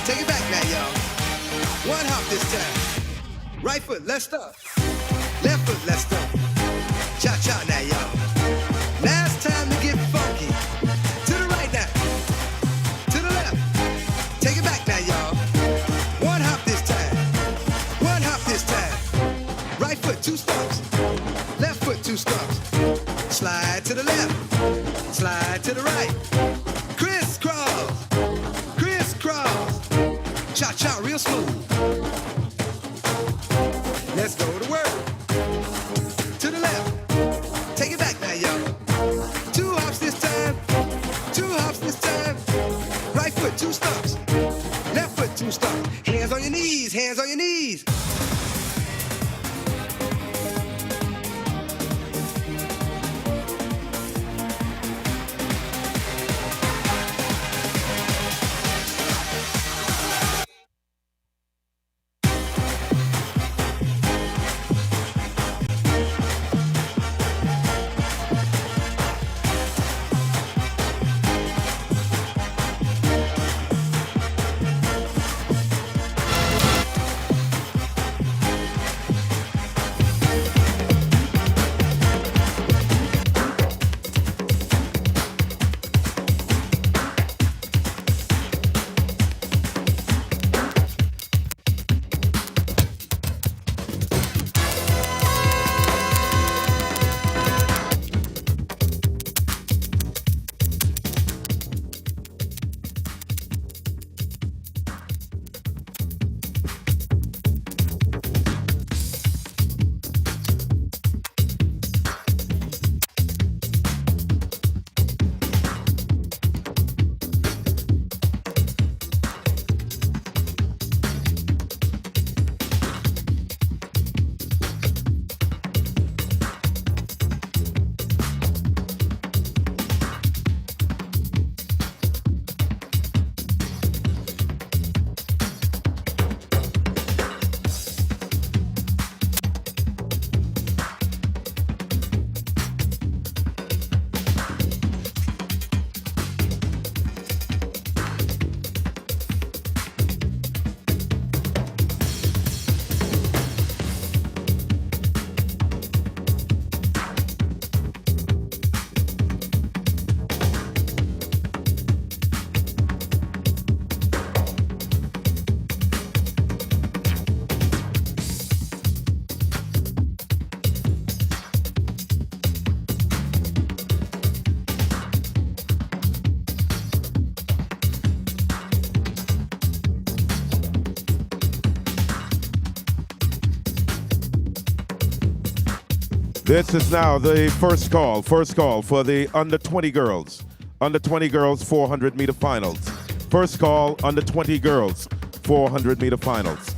Take it back now, y'all. One hop this time. Right foot, let's start. Left foot, let's start. Cha-cha now, y'all. Now it's time to get funky. To the right now. To the left. Take it back now, y'all. One hop this time. One hop this time. Right foot, 2 stumps. Left foot, 2 stumps. Slide to the left. Slide to the right. Crisscross. Crisscross. Cha-cha, real smooth. Let's go to work. To the left. Take it back now, y'all. 2 hops this time. 2 hops this time. Right foot, 2 stumps. Left foot, 2 stumps. Hands on your knees, hands on your knees. This is now the first call for the under 20 girls. Under 20 girls 400-meter finals. First call, under 20 girls 400-meter finals.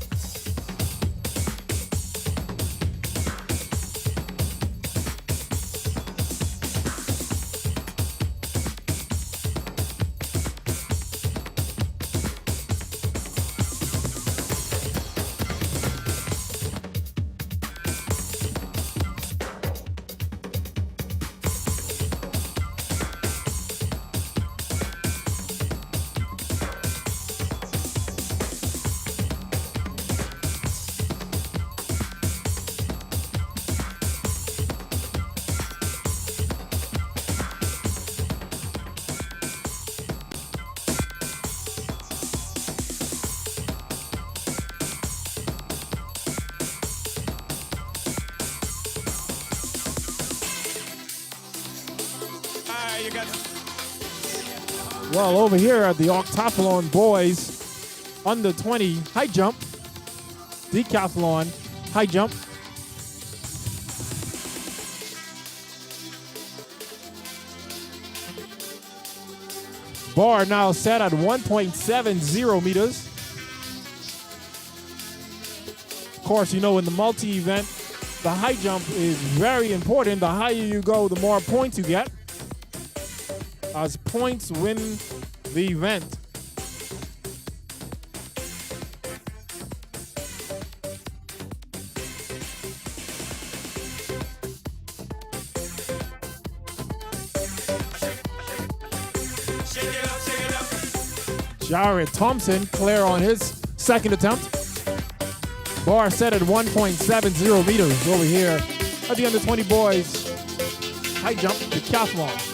Well, over here at the Octathlon boys, under 20 high jump, decathlon high jump. Bar now set at 1.70 meters. Of course, you know, in the multi-event, the high jump is very important. The higher you go, the more points you get, as points win the event. Jared Thompson clear on his second attempt. Bar set at 1.70 meters over here at the under 20 boys high jump decathlon.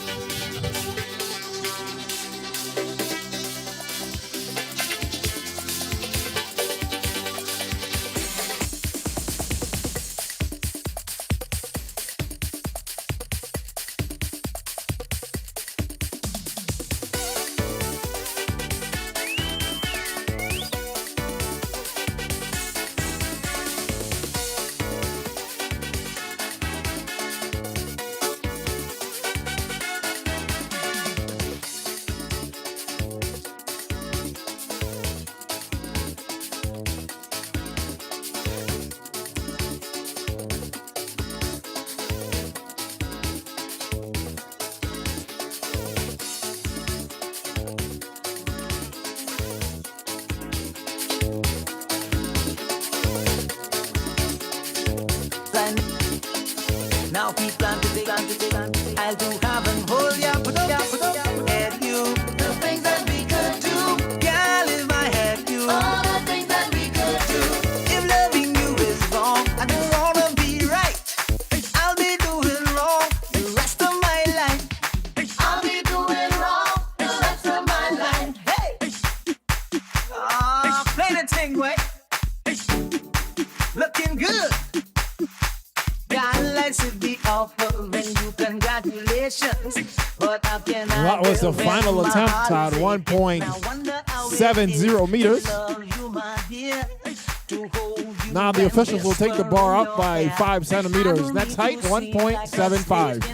Now people I'll do have and hold ya, put at you. The things that we could do, girl, if I had you. All the things that we could do. If loving you is wrong, I don't wanna be right. I'll be doing wrong the rest of my life. I'll be doing wrong the rest of my life. Hey, play the thing way, looking good. God likes to be offering you congratulations. But how can I That was the final attempt at 1.70 meters. Now the officials will take the bar up by 5 centimeters. Next height, 1.75.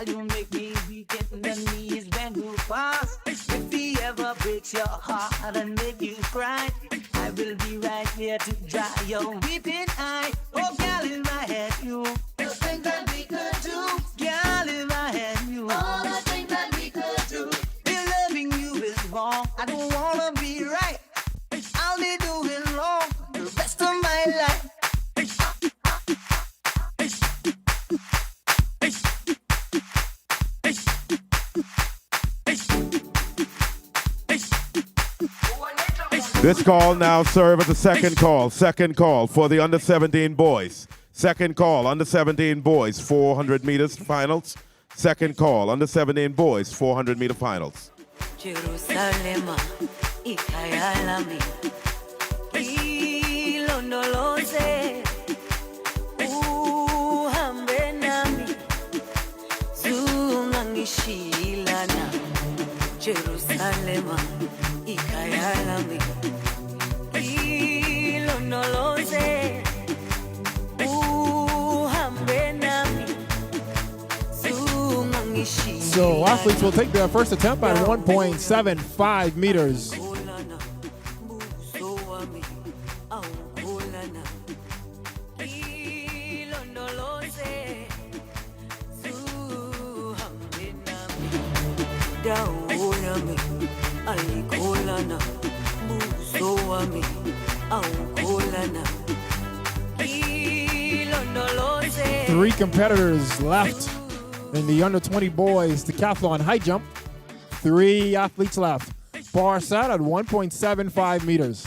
You make me weak in the knees when you pass. If he ever breaks your heart and make you cry, I will be right here to dry your weeping eye. Oh, girl, if I had you, the things that we could do. Girl, if I had you, all the things that we could do. If loving you is wrong, I don't wanna be right. I'll be doing wrong the rest of my life. This call now serve as a second call for the under 17 boys. Second call, under 17 boys, 400 meters finals. Second call, under 17 boys, 400 meter finals. Jerusalema ikayalami ilondoloze uhambe nami zungangishilana Jerusalema ikayalami ilondoloze uhambe So athletes will take their first attempt at 1.75 meters. Three competitors left in the under 20 boys decathlon high jump. 3 athletes left. Bar set at 1.75 meters.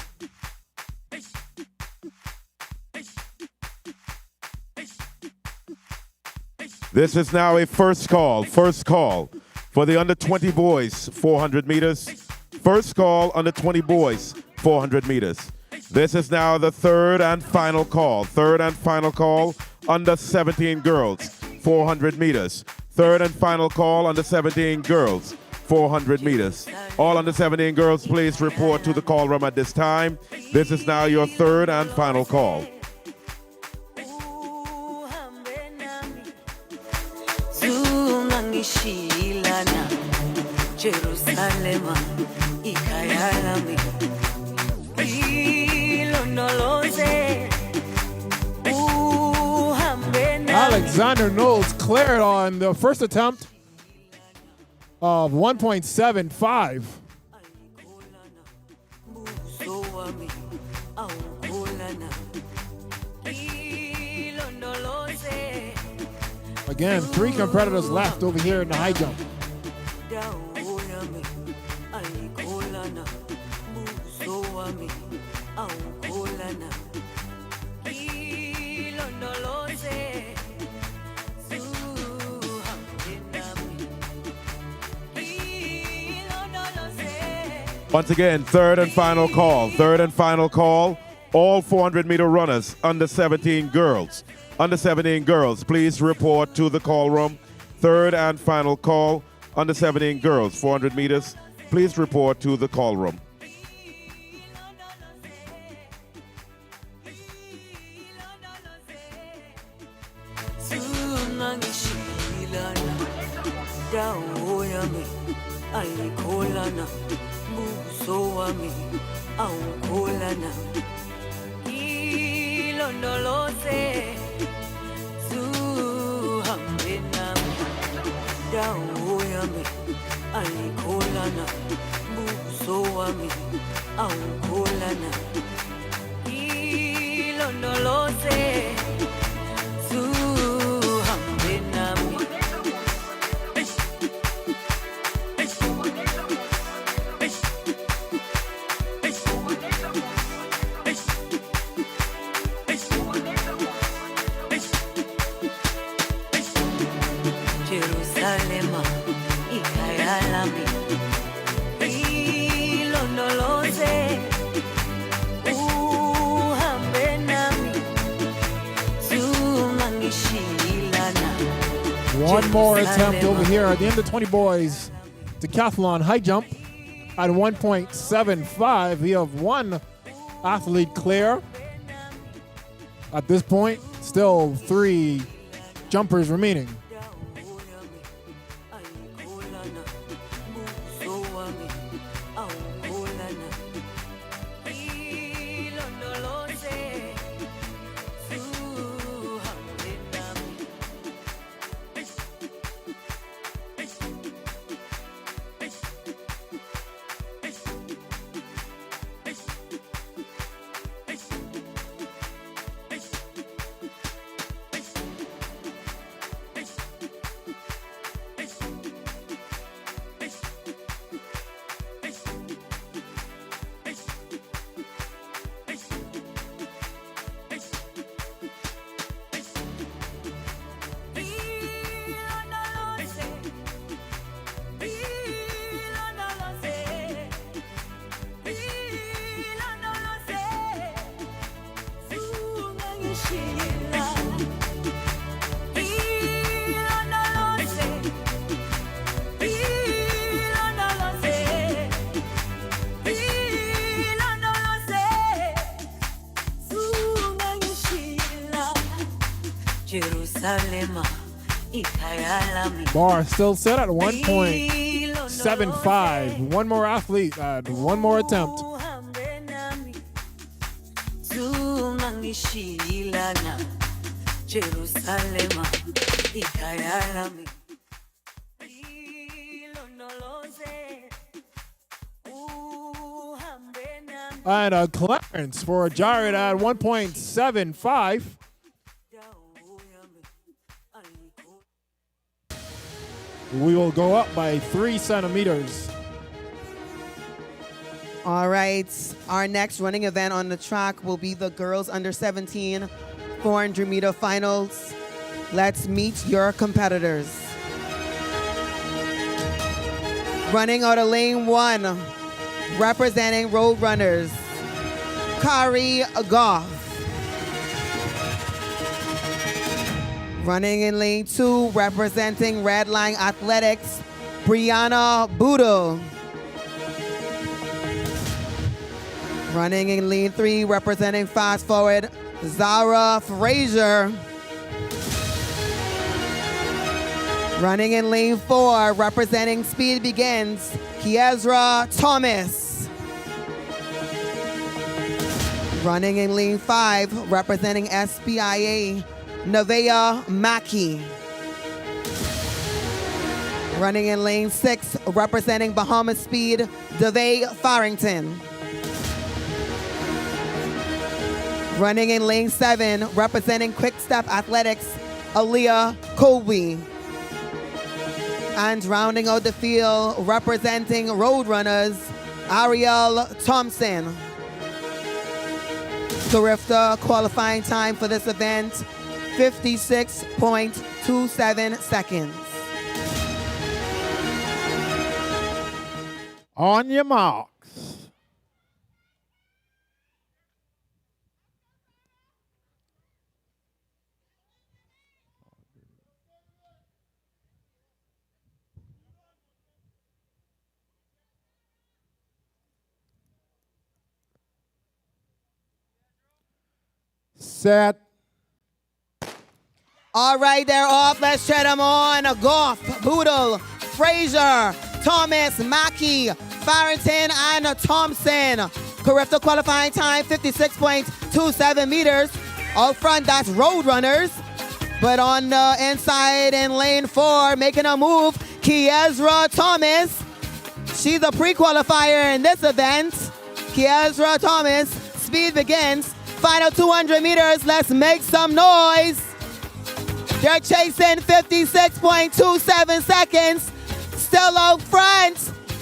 This is now a first call for the under 20 boys 400 meters. First call under 20 boys 400 meters. This is now the third and final call under 17 girls 400 meters. Third and final call under 17 girls 400 meters. All under 17 girls, please report to the call room at this time. This is now your third and final call. Alexander Knowles cleared on the first attempt of 1.75. Again, 3 competitors left over here in the high jump. Once again, third and final call. All 400-meter runners under 17 girls. Under 17 girls, please report to the call room. Third and final call, under 17 girls, 400 meters. Please report to the call room. One more attempt over here at the under 20 boys decathlon high jump at 1.75. We have one athlete clear. At this point, still 3 jumpers remaining. Bar still set at 1.75. One more athlete and one more attempt. Jerusalema ikayalami And a clearance for Jared at 1.75. We will go up by 3 centimeters. All right, our next running event on the track will be the girls under 17 400-meter finals. Let's meet your competitors. Running out of lane 1, representing Road Runners, Kari Goff. Running in lane 2, representing Red Line Athletics, Brianna Boodle. Running in lane 3, representing Fast Forward, Zara Frazier. Running in lane 4, representing Speed Begins, Kiezra Thomas. Running in lane 5, representing SPIA, Nevaeh Mackey. Running in lane 6, representing Bahamas Speed, Devay Farrington. Running in lane 7, representing Quick Step Athletics, Aaliyah Colby. And rounding out the field, representing Road Runners, Ariel Thompson. Carifta qualifying time for this event, 56.27 seconds. On your marks. Set. All right, they're off. Let's check them on. Goff, Boodle, Frazier, Thomas, Mackey, Farrington, and Thompson. Carifta qualifying time, 56.27 meters. Out front, that's Road Runners. But on the inside in lane 4, making a move, Kiezra Thomas. She's a pre-qualifier in this event. Kiezra Thomas, Speed Begins. Final 200 meters, let's make some noise. They're chasing 56.27 seconds. Still out front,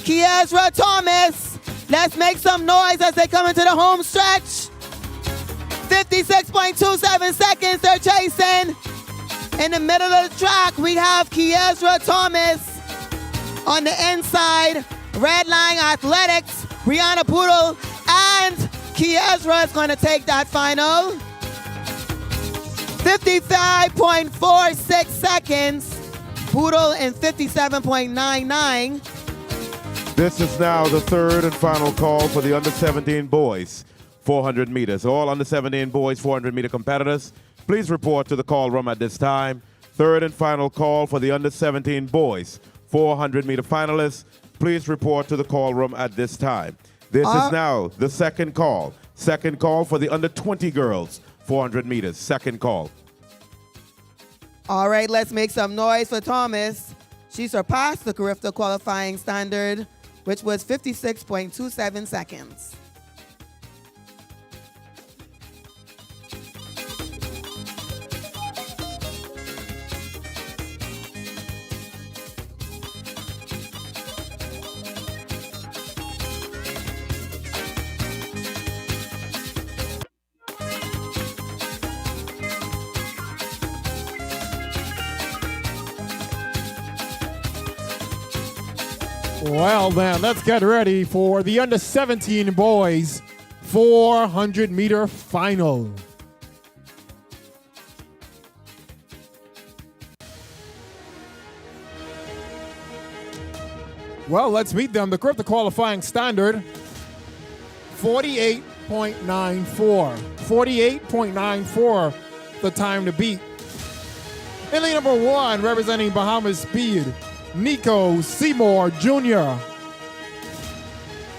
Kiezra Thomas. Let's make some noise as they come into the home stretch. 56.27 seconds they're chasing. In the middle of the track, we have Kiezra Thomas. On the inside, Red Line Athletics, Brianna Poodle, and Kiezra is going to take that final. 55.46 seconds. Poodle in 57.99. This is now the third and final call for the under 17 boys 400 meters. All under 17 boys 400 meter competitors, please report to the call room at this time. Third and final call for the under 17 boys 400 meter finalists, please report to the call room at this time. This is now the second call. Second call for the under 20 girls, 400 meters. Second call. All right, let's make some noise for Thomas. She surpassed the Carifta qualifying standard, which was 56.27 seconds. Well, then, let's get ready for the under 17 boys 400 meter final. Well, let's meet them. The Carifta qualifying standard, 48.94. 48.94, the time to beat. In lane number 1, representing Bahamas Speed, Nico Seymour Jr.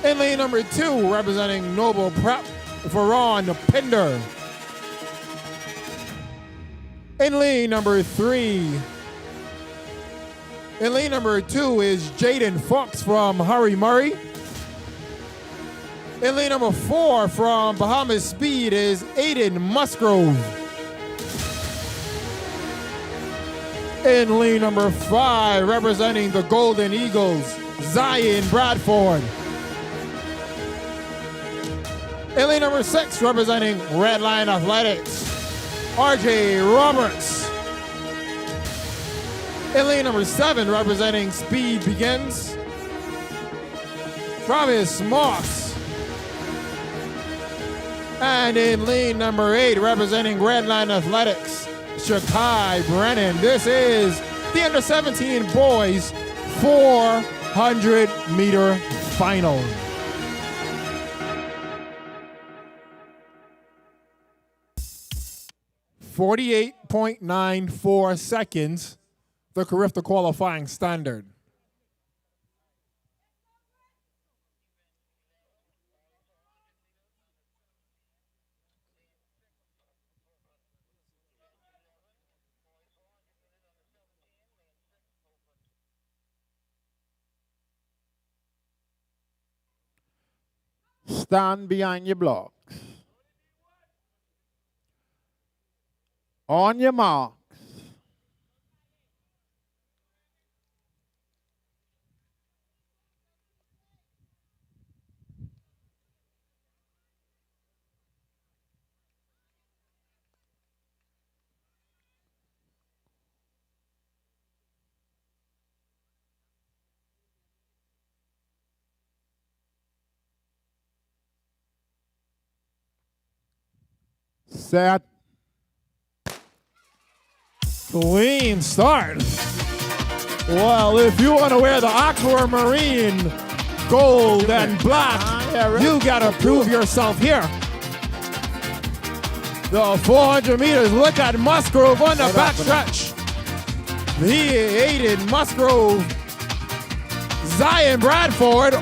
In lane number 2, representing Noble Prep, Veron Pinder. In lane number 3, in lane number 2 is Jaden Fox from Harry Murray. In lane number 4 from Bahamas Speed is Aiden Musgrove. In lane number 5, representing the Golden Eagles, Zion Bradford. In lane number 6, representing Redline Athletics, RJ Roberts. In lane number 7, representing Speed Begins, Travis Moss. And in lane number 8, representing Redline Athletics, Shakai Brennan. This is the under 17 boys 400 meter final. .94 seconds, the Carifta qualifying standard. Stand behind your blocks. On your marks. Set. Clean start. Well, if you want to wear the aquamarine, gold, and black, you got to prove yourself here. The 400 meters, look at Musgrove on the backstretch. He aided Musgrove. Zion Bradford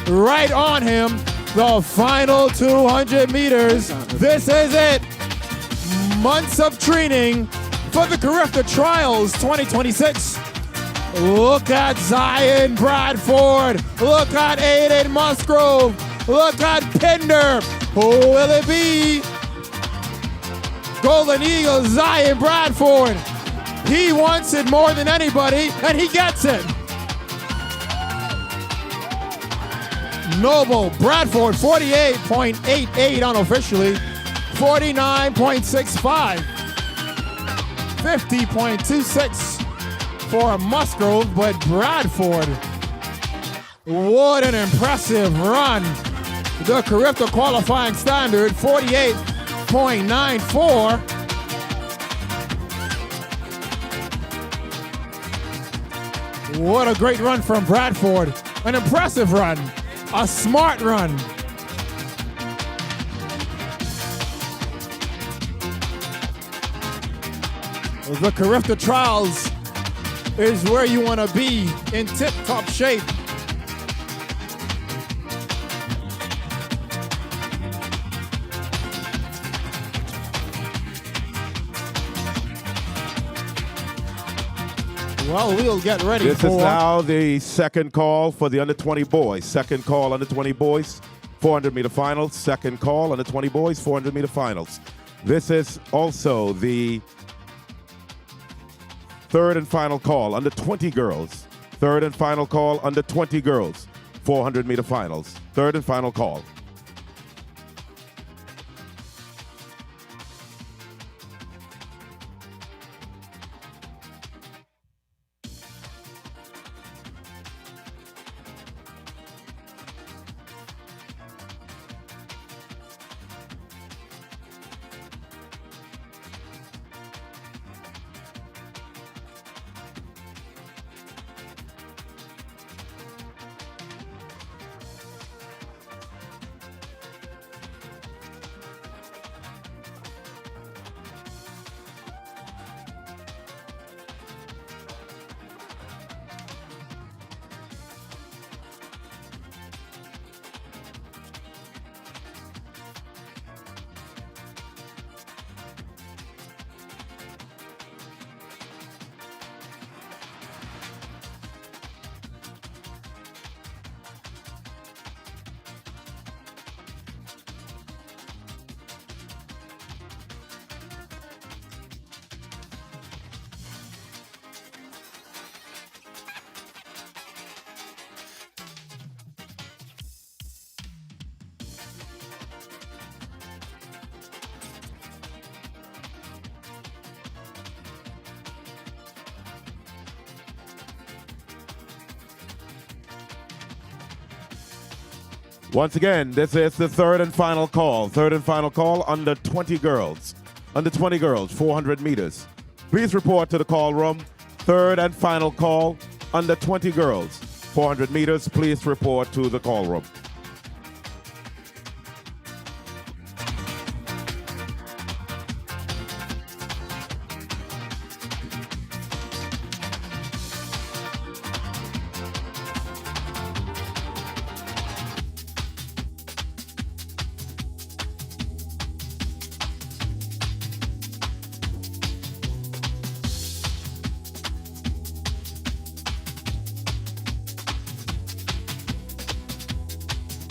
right on him. The final 200 meters. This is it. Months of training for the Carifta Trials 2026. Look at Zion Bradford. Look at Aiden Musgrove. Look at Pinder. Who will it be? Golden Eagles, Zion Bradford. He wants it more than anybody, and he gets it. Noble Bradford, 48.88 unofficially, 49.65, 50.26 for Musgrove, but Bradford, what an impressive run. The Carifta qualifying standard, 48.94. What a great run from Bradford. An impressive run. A smart run. The Carifta Trials is where you want to be, in tip-top shape. Well, we'll get ready This for... is now the second call for the under 20 boys. Second call under 20 boys, 400 meter finals. Second call under 20 boys, 400 meter finals. This is also the third and final call under 20 girls. Third and final call under 20 girls, 400 meter finals. Third and final call. Once again, this is the third and final call. Third and final call, under 20 girls. Under 20 girls, 400 meters. Please report to the call room. Third and final call, under 20 girls, 400 meters. Please report to the call room.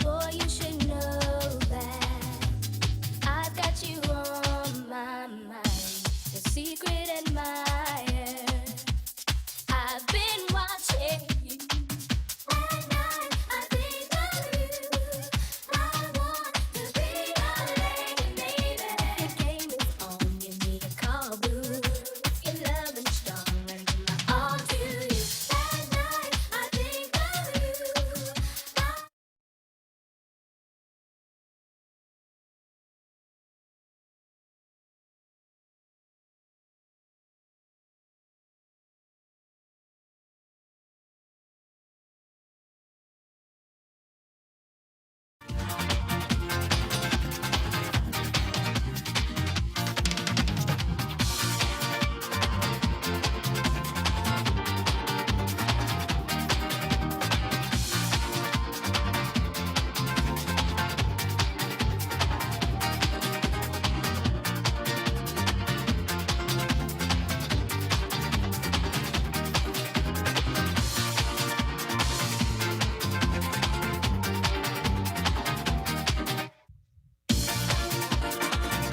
Boy, you should know that I've got you on my mind. The secret admirer. I've been watching you. At night, I think of you. I want to be a lady, baby. The game is on, give me a call, boo. If you're loving strong, run my all to you. At night, I think of you.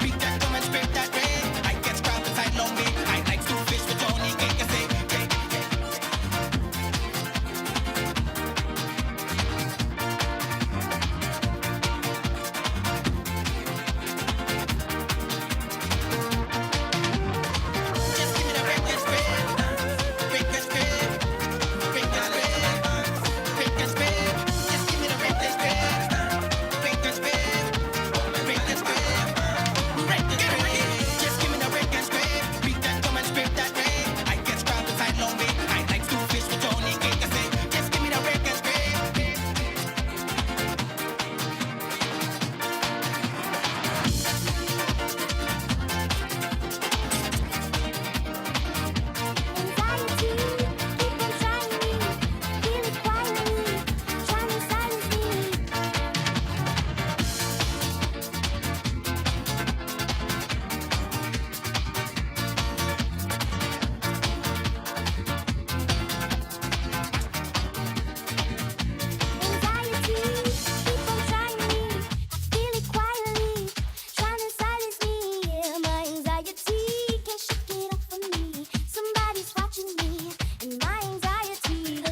Beat that, come and scrape that way. I get scrapped inside Long Bay. I like to fish with Johnny Cake and say, just give me the break and scrape. Break and scrape. Break and scrape. Break and scrape. Just give me the break and scrape. Break and scrape. Break and scrape. Just give me the break and scrape. Beat that, come and scrape that way. I get scrapped inside Long Bay. I like to fish with Johnny Cake and say, just give me the break and scrape. Anxiety, keep on trying me. Feel it quietly, trying to silence me. Anxiety, keep on trying me. Feel it quietly, trying to silence me. Yeah, my anxiety can't shake it off of me. Somebody's watching me, and my anxiety.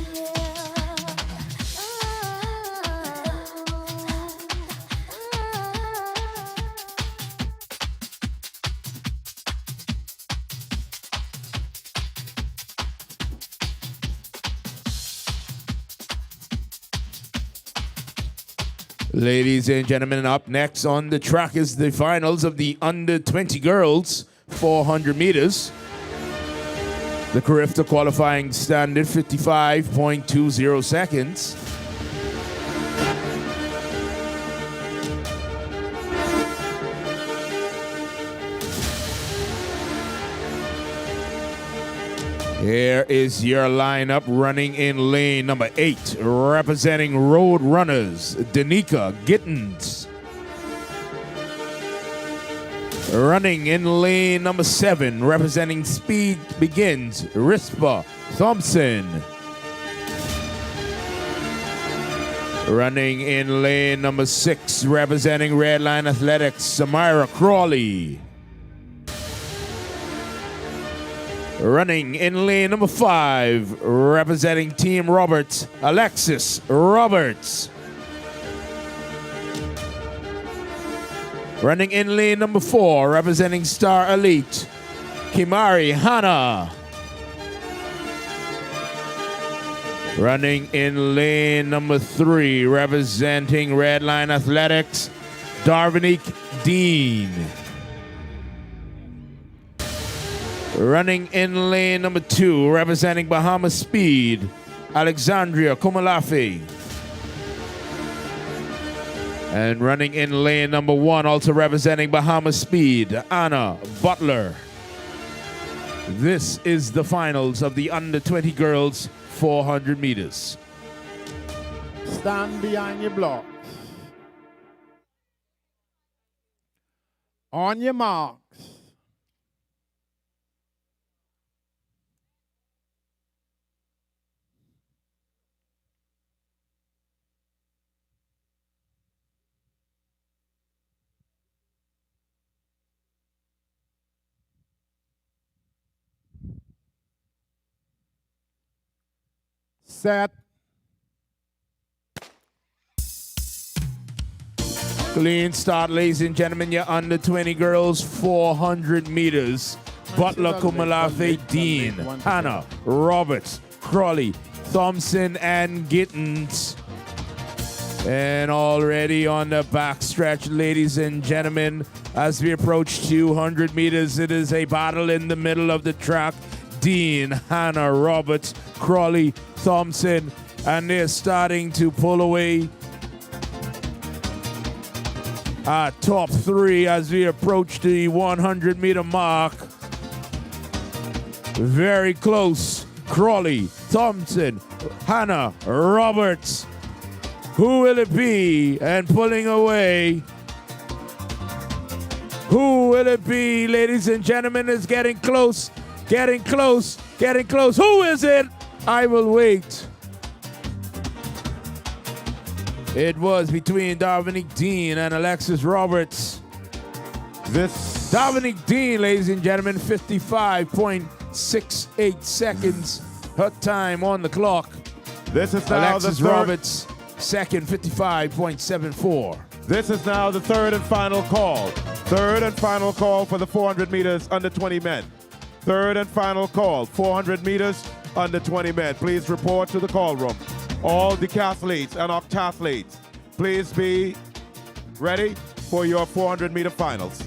Ladies and gentlemen, up next on the track is the finals of the under 20 girls 400 meters. The Carifta qualifying standard 55.20 seconds. Here is your lineup running in lane number 8, representing Road Runners, Danica Gittens. Running in lane number 7, representing Speed Begins, Rispa Thompson. Running in lane number 6, representing Redline Athletics, Samira Crawley. Running in lane number 5, representing Team Roberts, Alexis Roberts. Running in lane number 4, representing Star Elite, Kimari Hana. Running in lane number 3, representing Red Line Athletics, Darvinique Dean. Running in lane number 2, representing Bahamas Speed, Alexandria Kumalafi. And running in lane number 1, also representing Bahamas Speed, Anna Butler. This is the finals of the under 20 girls 400 meters. Stand behind your blocks. On your marks. Set. Clean start, ladies and gentlemen. Your under 20 girls 400 meters. Butler, Kumalafe, Dean, Hannah, Roberts, Crawley, Thompson, and Gittens. And already on the backstretch, ladies and gentlemen, as we approach 200 meters, it is a battle in the middle of the track. Dean, Hannah, Roberts, Crawley, Thompson, and they're starting to pull away. Top 3 as we approach the 100-meter mark. Very close. Crawley, Thompson, Hannah, Roberts. Who will it be? And pulling away. Who will it be, ladies and gentlemen? It's getting close, getting close, getting close. Who is it? I will wait. It was between Dominique Dean and Alexis Roberts. Dominique Dean, ladies and gentlemen, 55.68 seconds. Her time on the clock. This is now Alexis the third. Roberts, second, 55.74. This is now the third and final call. Third and final call for the 400 meters under 20 men. Third and final call, 400 meters under 20 men. Please report to the call room. All decathletes and octathletes, please be ready for your 400-meter finals.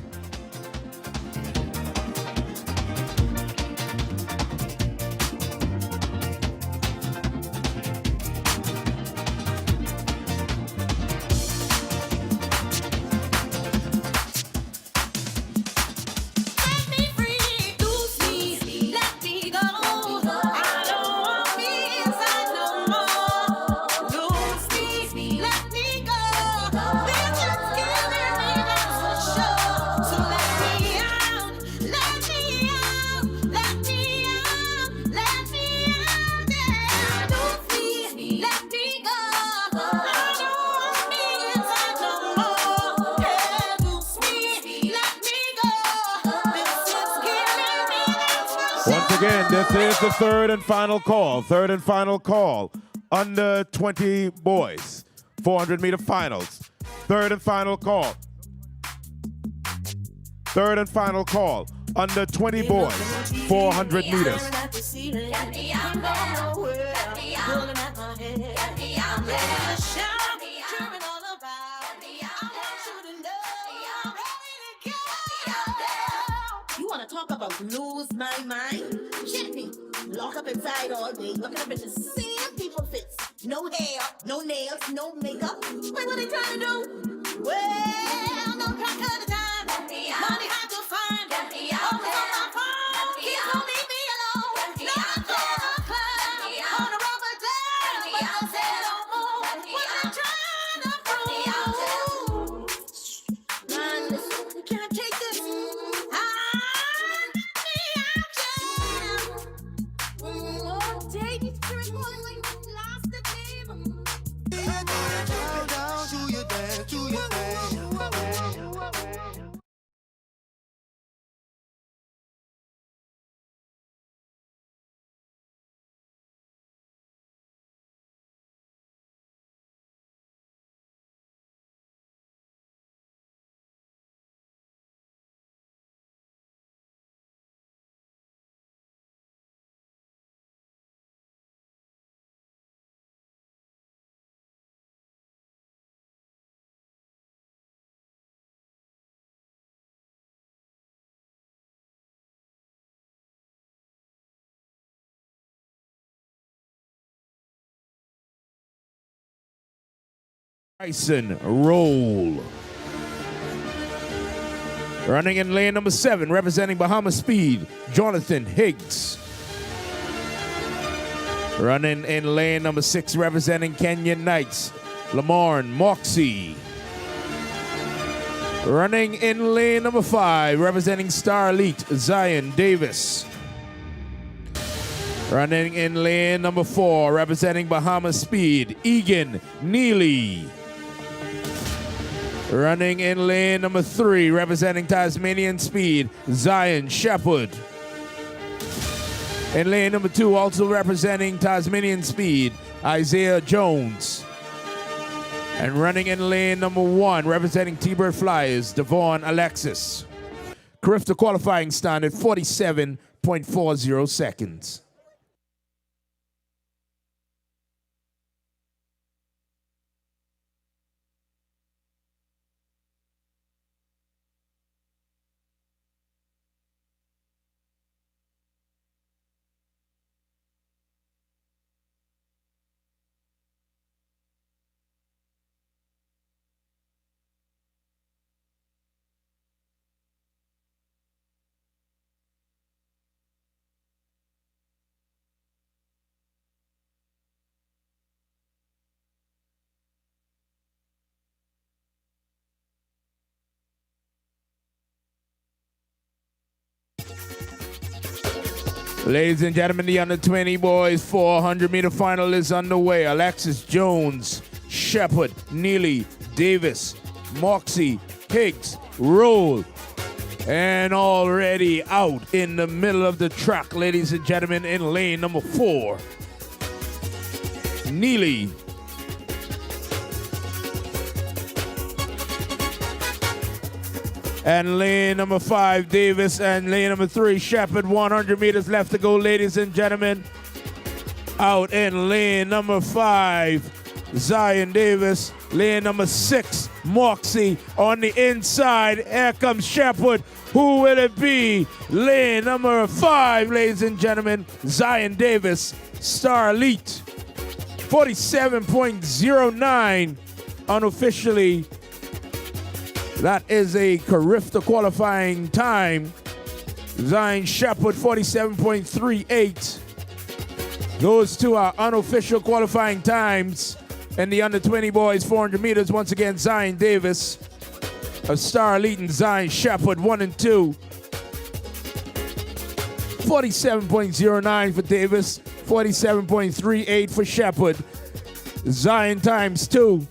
Set me free, loose me, let me go. I don't want to be inside no more. Loose me, let me go. This is killing me, that's for sure. So let me out, let me out, let me out, let me out. Yeah, loose me, let me go. I don't want to be inside no more. Yeah, loose me, let me go. This is killing me, that's for sure. Once again, this is the third and final call. Third and final call. Under 20 boys. 400-meter finals. Third and final call. Third and final call. Under 20 boys. 400 meters. You wanna talk about lose my mind? Shit me. Lock up inside all day, looking up at the same people fits. No hair, no nails, no makeup. Wait, what they trying to do? Well, no crack of the time. Money hard to find. Always on my phone. Kids don't leave me alone. Not a club. On a rubber dime. But I said no more. What they trying to prove? Man, listen, you can't take this. Take it to it, lost the game. Tyson Roll. Running in lane number 7, representing Bahamas Speed, Jonathan Higgs. Running in lane number 6, representing Kenyan Knights, Lamorne Moxie. Running in lane number 5, representing Star Elite, Zion Davis. Running in lane number 4, representing Bahamas Speed, Egan Neely. Running in lane number 3, representing Tasmanian Speed, Zion Shepherd. In lane number 2, also representing Tasmanian Speed, Isaiah Jones. And running in lane number 1, representing T-Bird Flyers, Devon Alexis. Carifta qualifying standard, 47.40 seconds. Ladies and gentlemen, the under 20 boys 400-meter final is underway. Alexis Jones, Shepherd, Neely, Davis, Moxie, Higgs, Roll, and already out in the middle of the track, ladies and gentlemen, in lane number 4. Neely. And lane number 5, Davis, and lane number 3, Shepherd. 100 meters left to go, ladies and gentlemen. Out in lane number 5, Zion Davis. Lane number 6, Moxie on the inside. Here comes Shepherd. Who will it be? Lane number 5, ladies and gentlemen, Zion Davis, Star Elite. 47.09 unofficially. That is a Carifta qualifying time. Zion Shepherd, 47.38. Those two are unofficial qualifying times. And the under 20 boys, 400 meters, once again, Zion Davis of Star Elite and Zion Shepherd, 1 and 2. 47.09 for Davis, 47.38 for Shepherd. Zion times 2.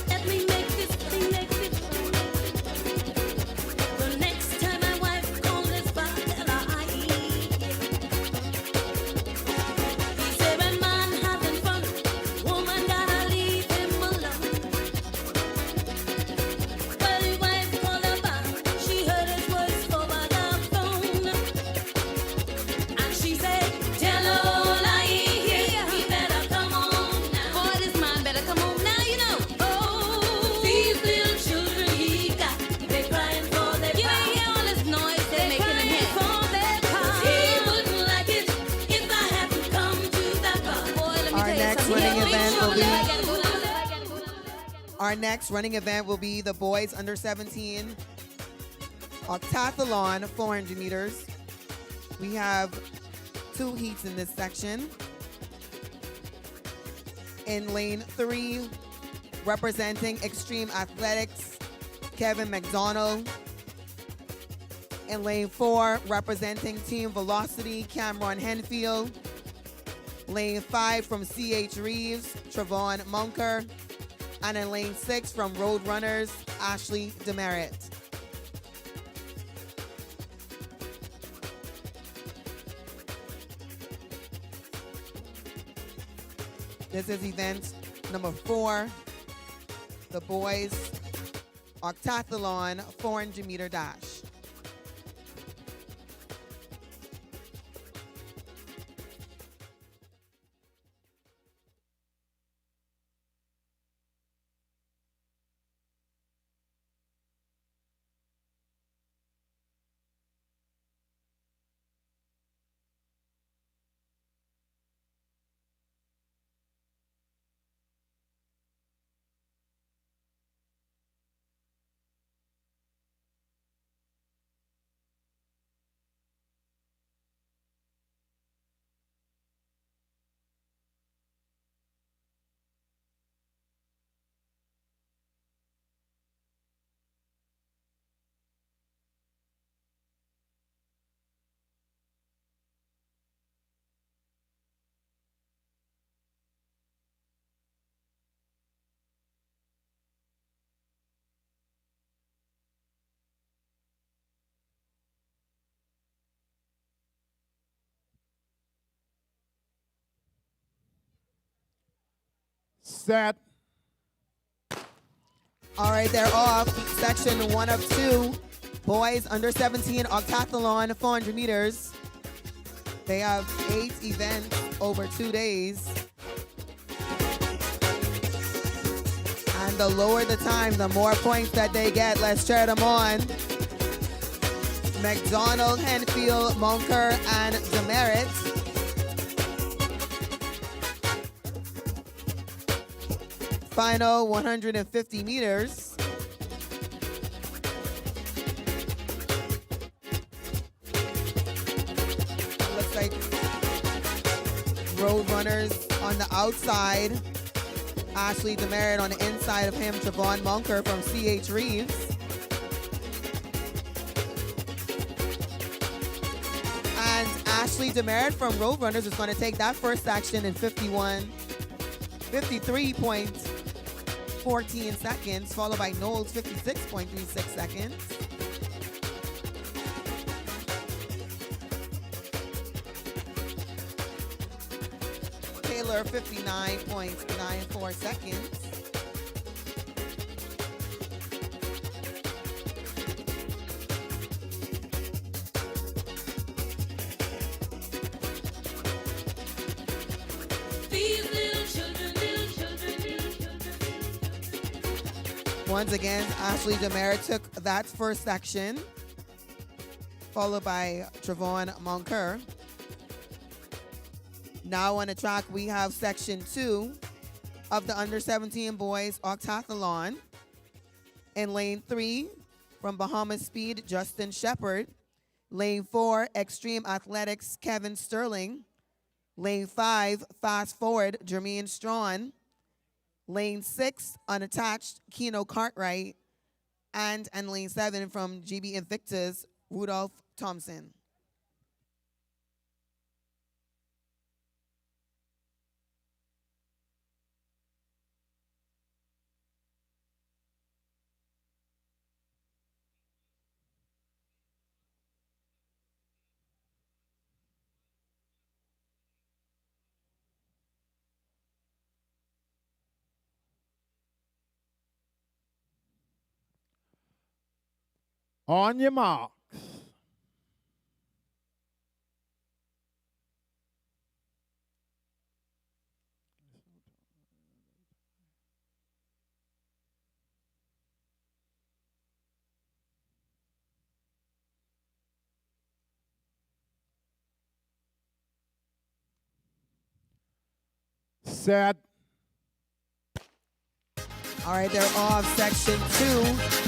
Let me make this thing make it. The next time my wife calls this bottle, he said when man having fun, woman gotta leave him alone. Well, his wife called her back, she heard his voice over the phone, and she said, "Tell all I hear, he better come on now. Boy, this man better come on now, you know. Oh, these little children he got, they crying for their papa. You ain't hear all this noise they making in here. For their papa. He wouldn't like it if I hadn't come to that bar. Boy, let me Our tell you next something. running Yeah, event sure, will be- I gotta go now. Our next running event will be the boys under 17 Octathlon 400 meters. We have 2 heats in this section. In lane 3, representing Extreme Athletics, Kevin McDonald. In lane 4, representing Team Velocity, Cameron Henfield. Lane 5 from CH Reeves, Travon Munker. And in lane 6 from Roadrunners, Ashley Demerit. This is event number 4, the boys Octathlon 400-meter dash. Set. All right, they're off. Section 1 of 2, boys under 17 Octathlon 400 meters. They have 8 events over 2 days. And the lower the time, the more points that they get. Let's cheer them on. McDonald, Henfield, Monker, and Demerit. Final 150 meters. Looks like road runners on the outside. Ashley Demerit on the inside of him. Trevon Monker from C.H. Reeves. And Ashley Demerit from Road Runners is going to take that first action in 53.14 seconds, followed by Knowles 56.36 seconds. Taylor 59.94 seconds. These little children, little children, little children. Once again, Ashley Demerit took that first section, followed by Trevon Monker. Now on the track, we have section 2 of the under 17 boys Octathlon. In lane 3, from Bahamas Speed, Justin Shepard. Lane 4, Extreme Athletics, Kevin Sterling. Lane 5, Fast Forward, Jermaine Strawn. Lane 6, Unattached, Keno Cartwright. And lane 7 from GB Invictus, Rudolph Thompson. On your marks. Set. All right, they're off. Section 2,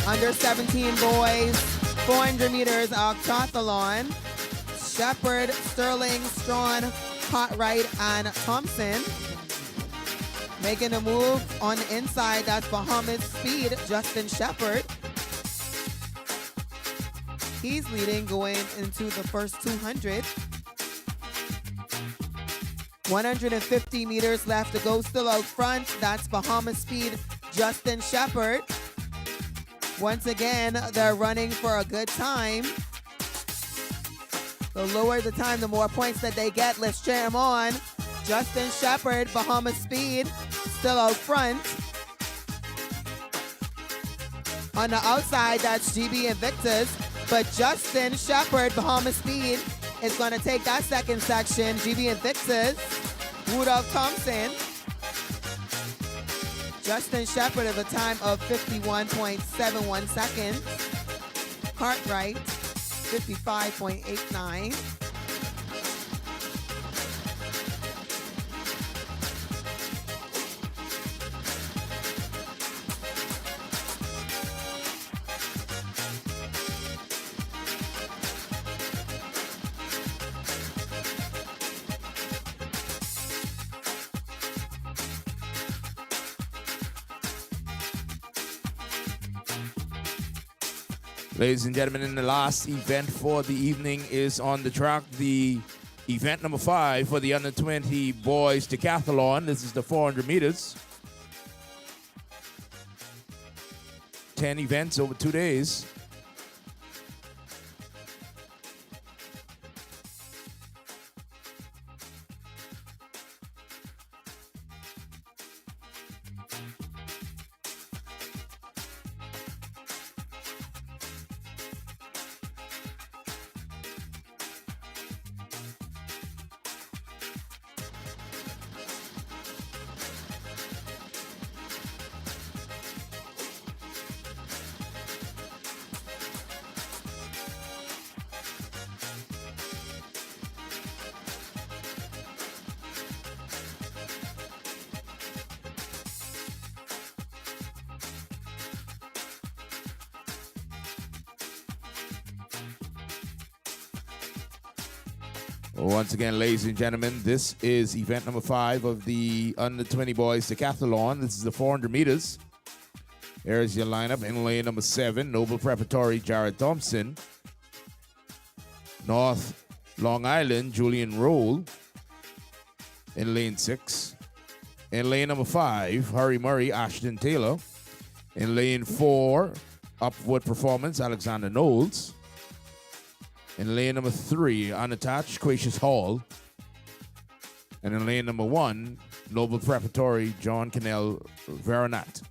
under 17 boys, 400 meters Octathlon. Shepard, Sterling, Strawn, Cartwright, and Thompson. Making a move on the inside, that's Bahamas Speed, Justin Shepard. He's leading going into the first 200. 150 meters left to go, still out front. That's Bahamas Speed, Justin Shepard. Once again, they're running for a good time. The lower the time, the more points that they get. Let's cheer them on. Justin Shepard, Bahamas Speed, still out front. On the outside, that's GB Invictus. But Justin Shepard, Bahamas Speed, is going to take that second section. GB Invictus, Rudolph Thompson. Justin Shepard at a time of 51.71 seconds. Cartwright, 55.89. Ladies and gentlemen, in the last event for the evening is on the track, the event number 5 for the under-20 boys decathlon. This is the 400 meters. 10 events over 2 days. Once again, ladies and gentlemen, this is event number 5 of the under-20 boys decathlon. This is the 400 meters. Here's your lineup. In lane number 7, Noble Preparatory, Jared Thompson. North Long Island, Julian Roll. In lane 6. In lane number 5, Harry Murray, Ashton Taylor. In lane 4, Upward Performance, Alexander Knowles. In lane number 3, unattached, Quacious Hall. And in lane number 1, Noble Preparatory, John Cannell Veronat.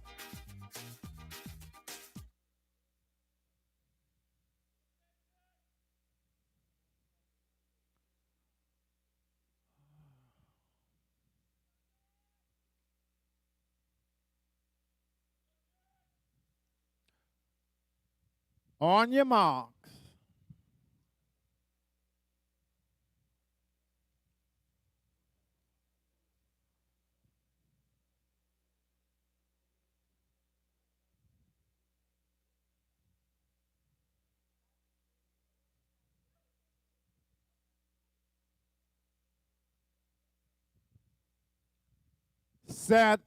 On your marks. Set.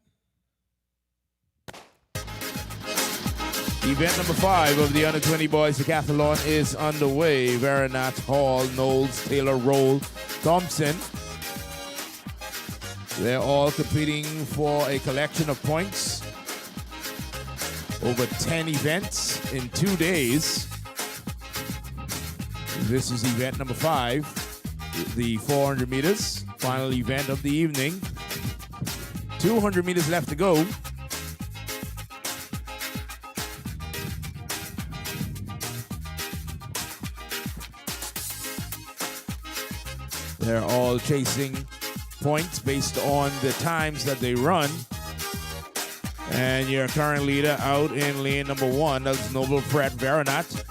Event number 5 of the under-20 boys decathlon is underway. Veronat, Hall, Knowles, Taylor, Roll, Thompson. They're all competing for a collection of points over 10 events in 2 days. This is event number 5, the 400 meters, final event of the evening. 200 meters left to go. They're all chasing points based on the times that they run. And your current leader out in lane number 1, that's Noble Fred Veronat.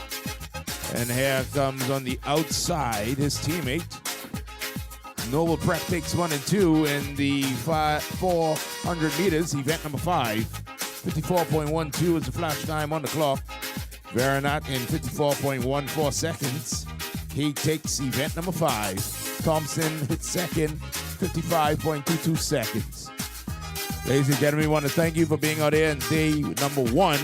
And here comes on the outside his teammate. Noble Prep takes 1 and 2 in the 400 meters, event number 5. 54.12 is the flash time on the clock. Veronat in 54.14 seconds. He takes event number 5. Thompson hits second, 55.22 seconds. Ladies and gentlemen, we want to thank you for being out here on day number 1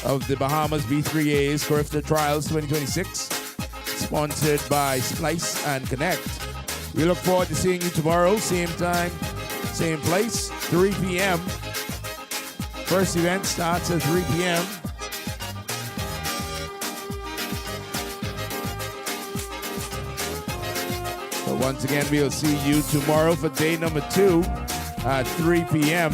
of the Bahamas B3A's Carifta Trials 2026, sponsored by Splice and Connect. We look forward to seeing you tomorrow, same time, same place, 3 p.m. First event starts at 3 p.m. So Once again, we'll see you tomorrow for day number 2 at 3 p.m.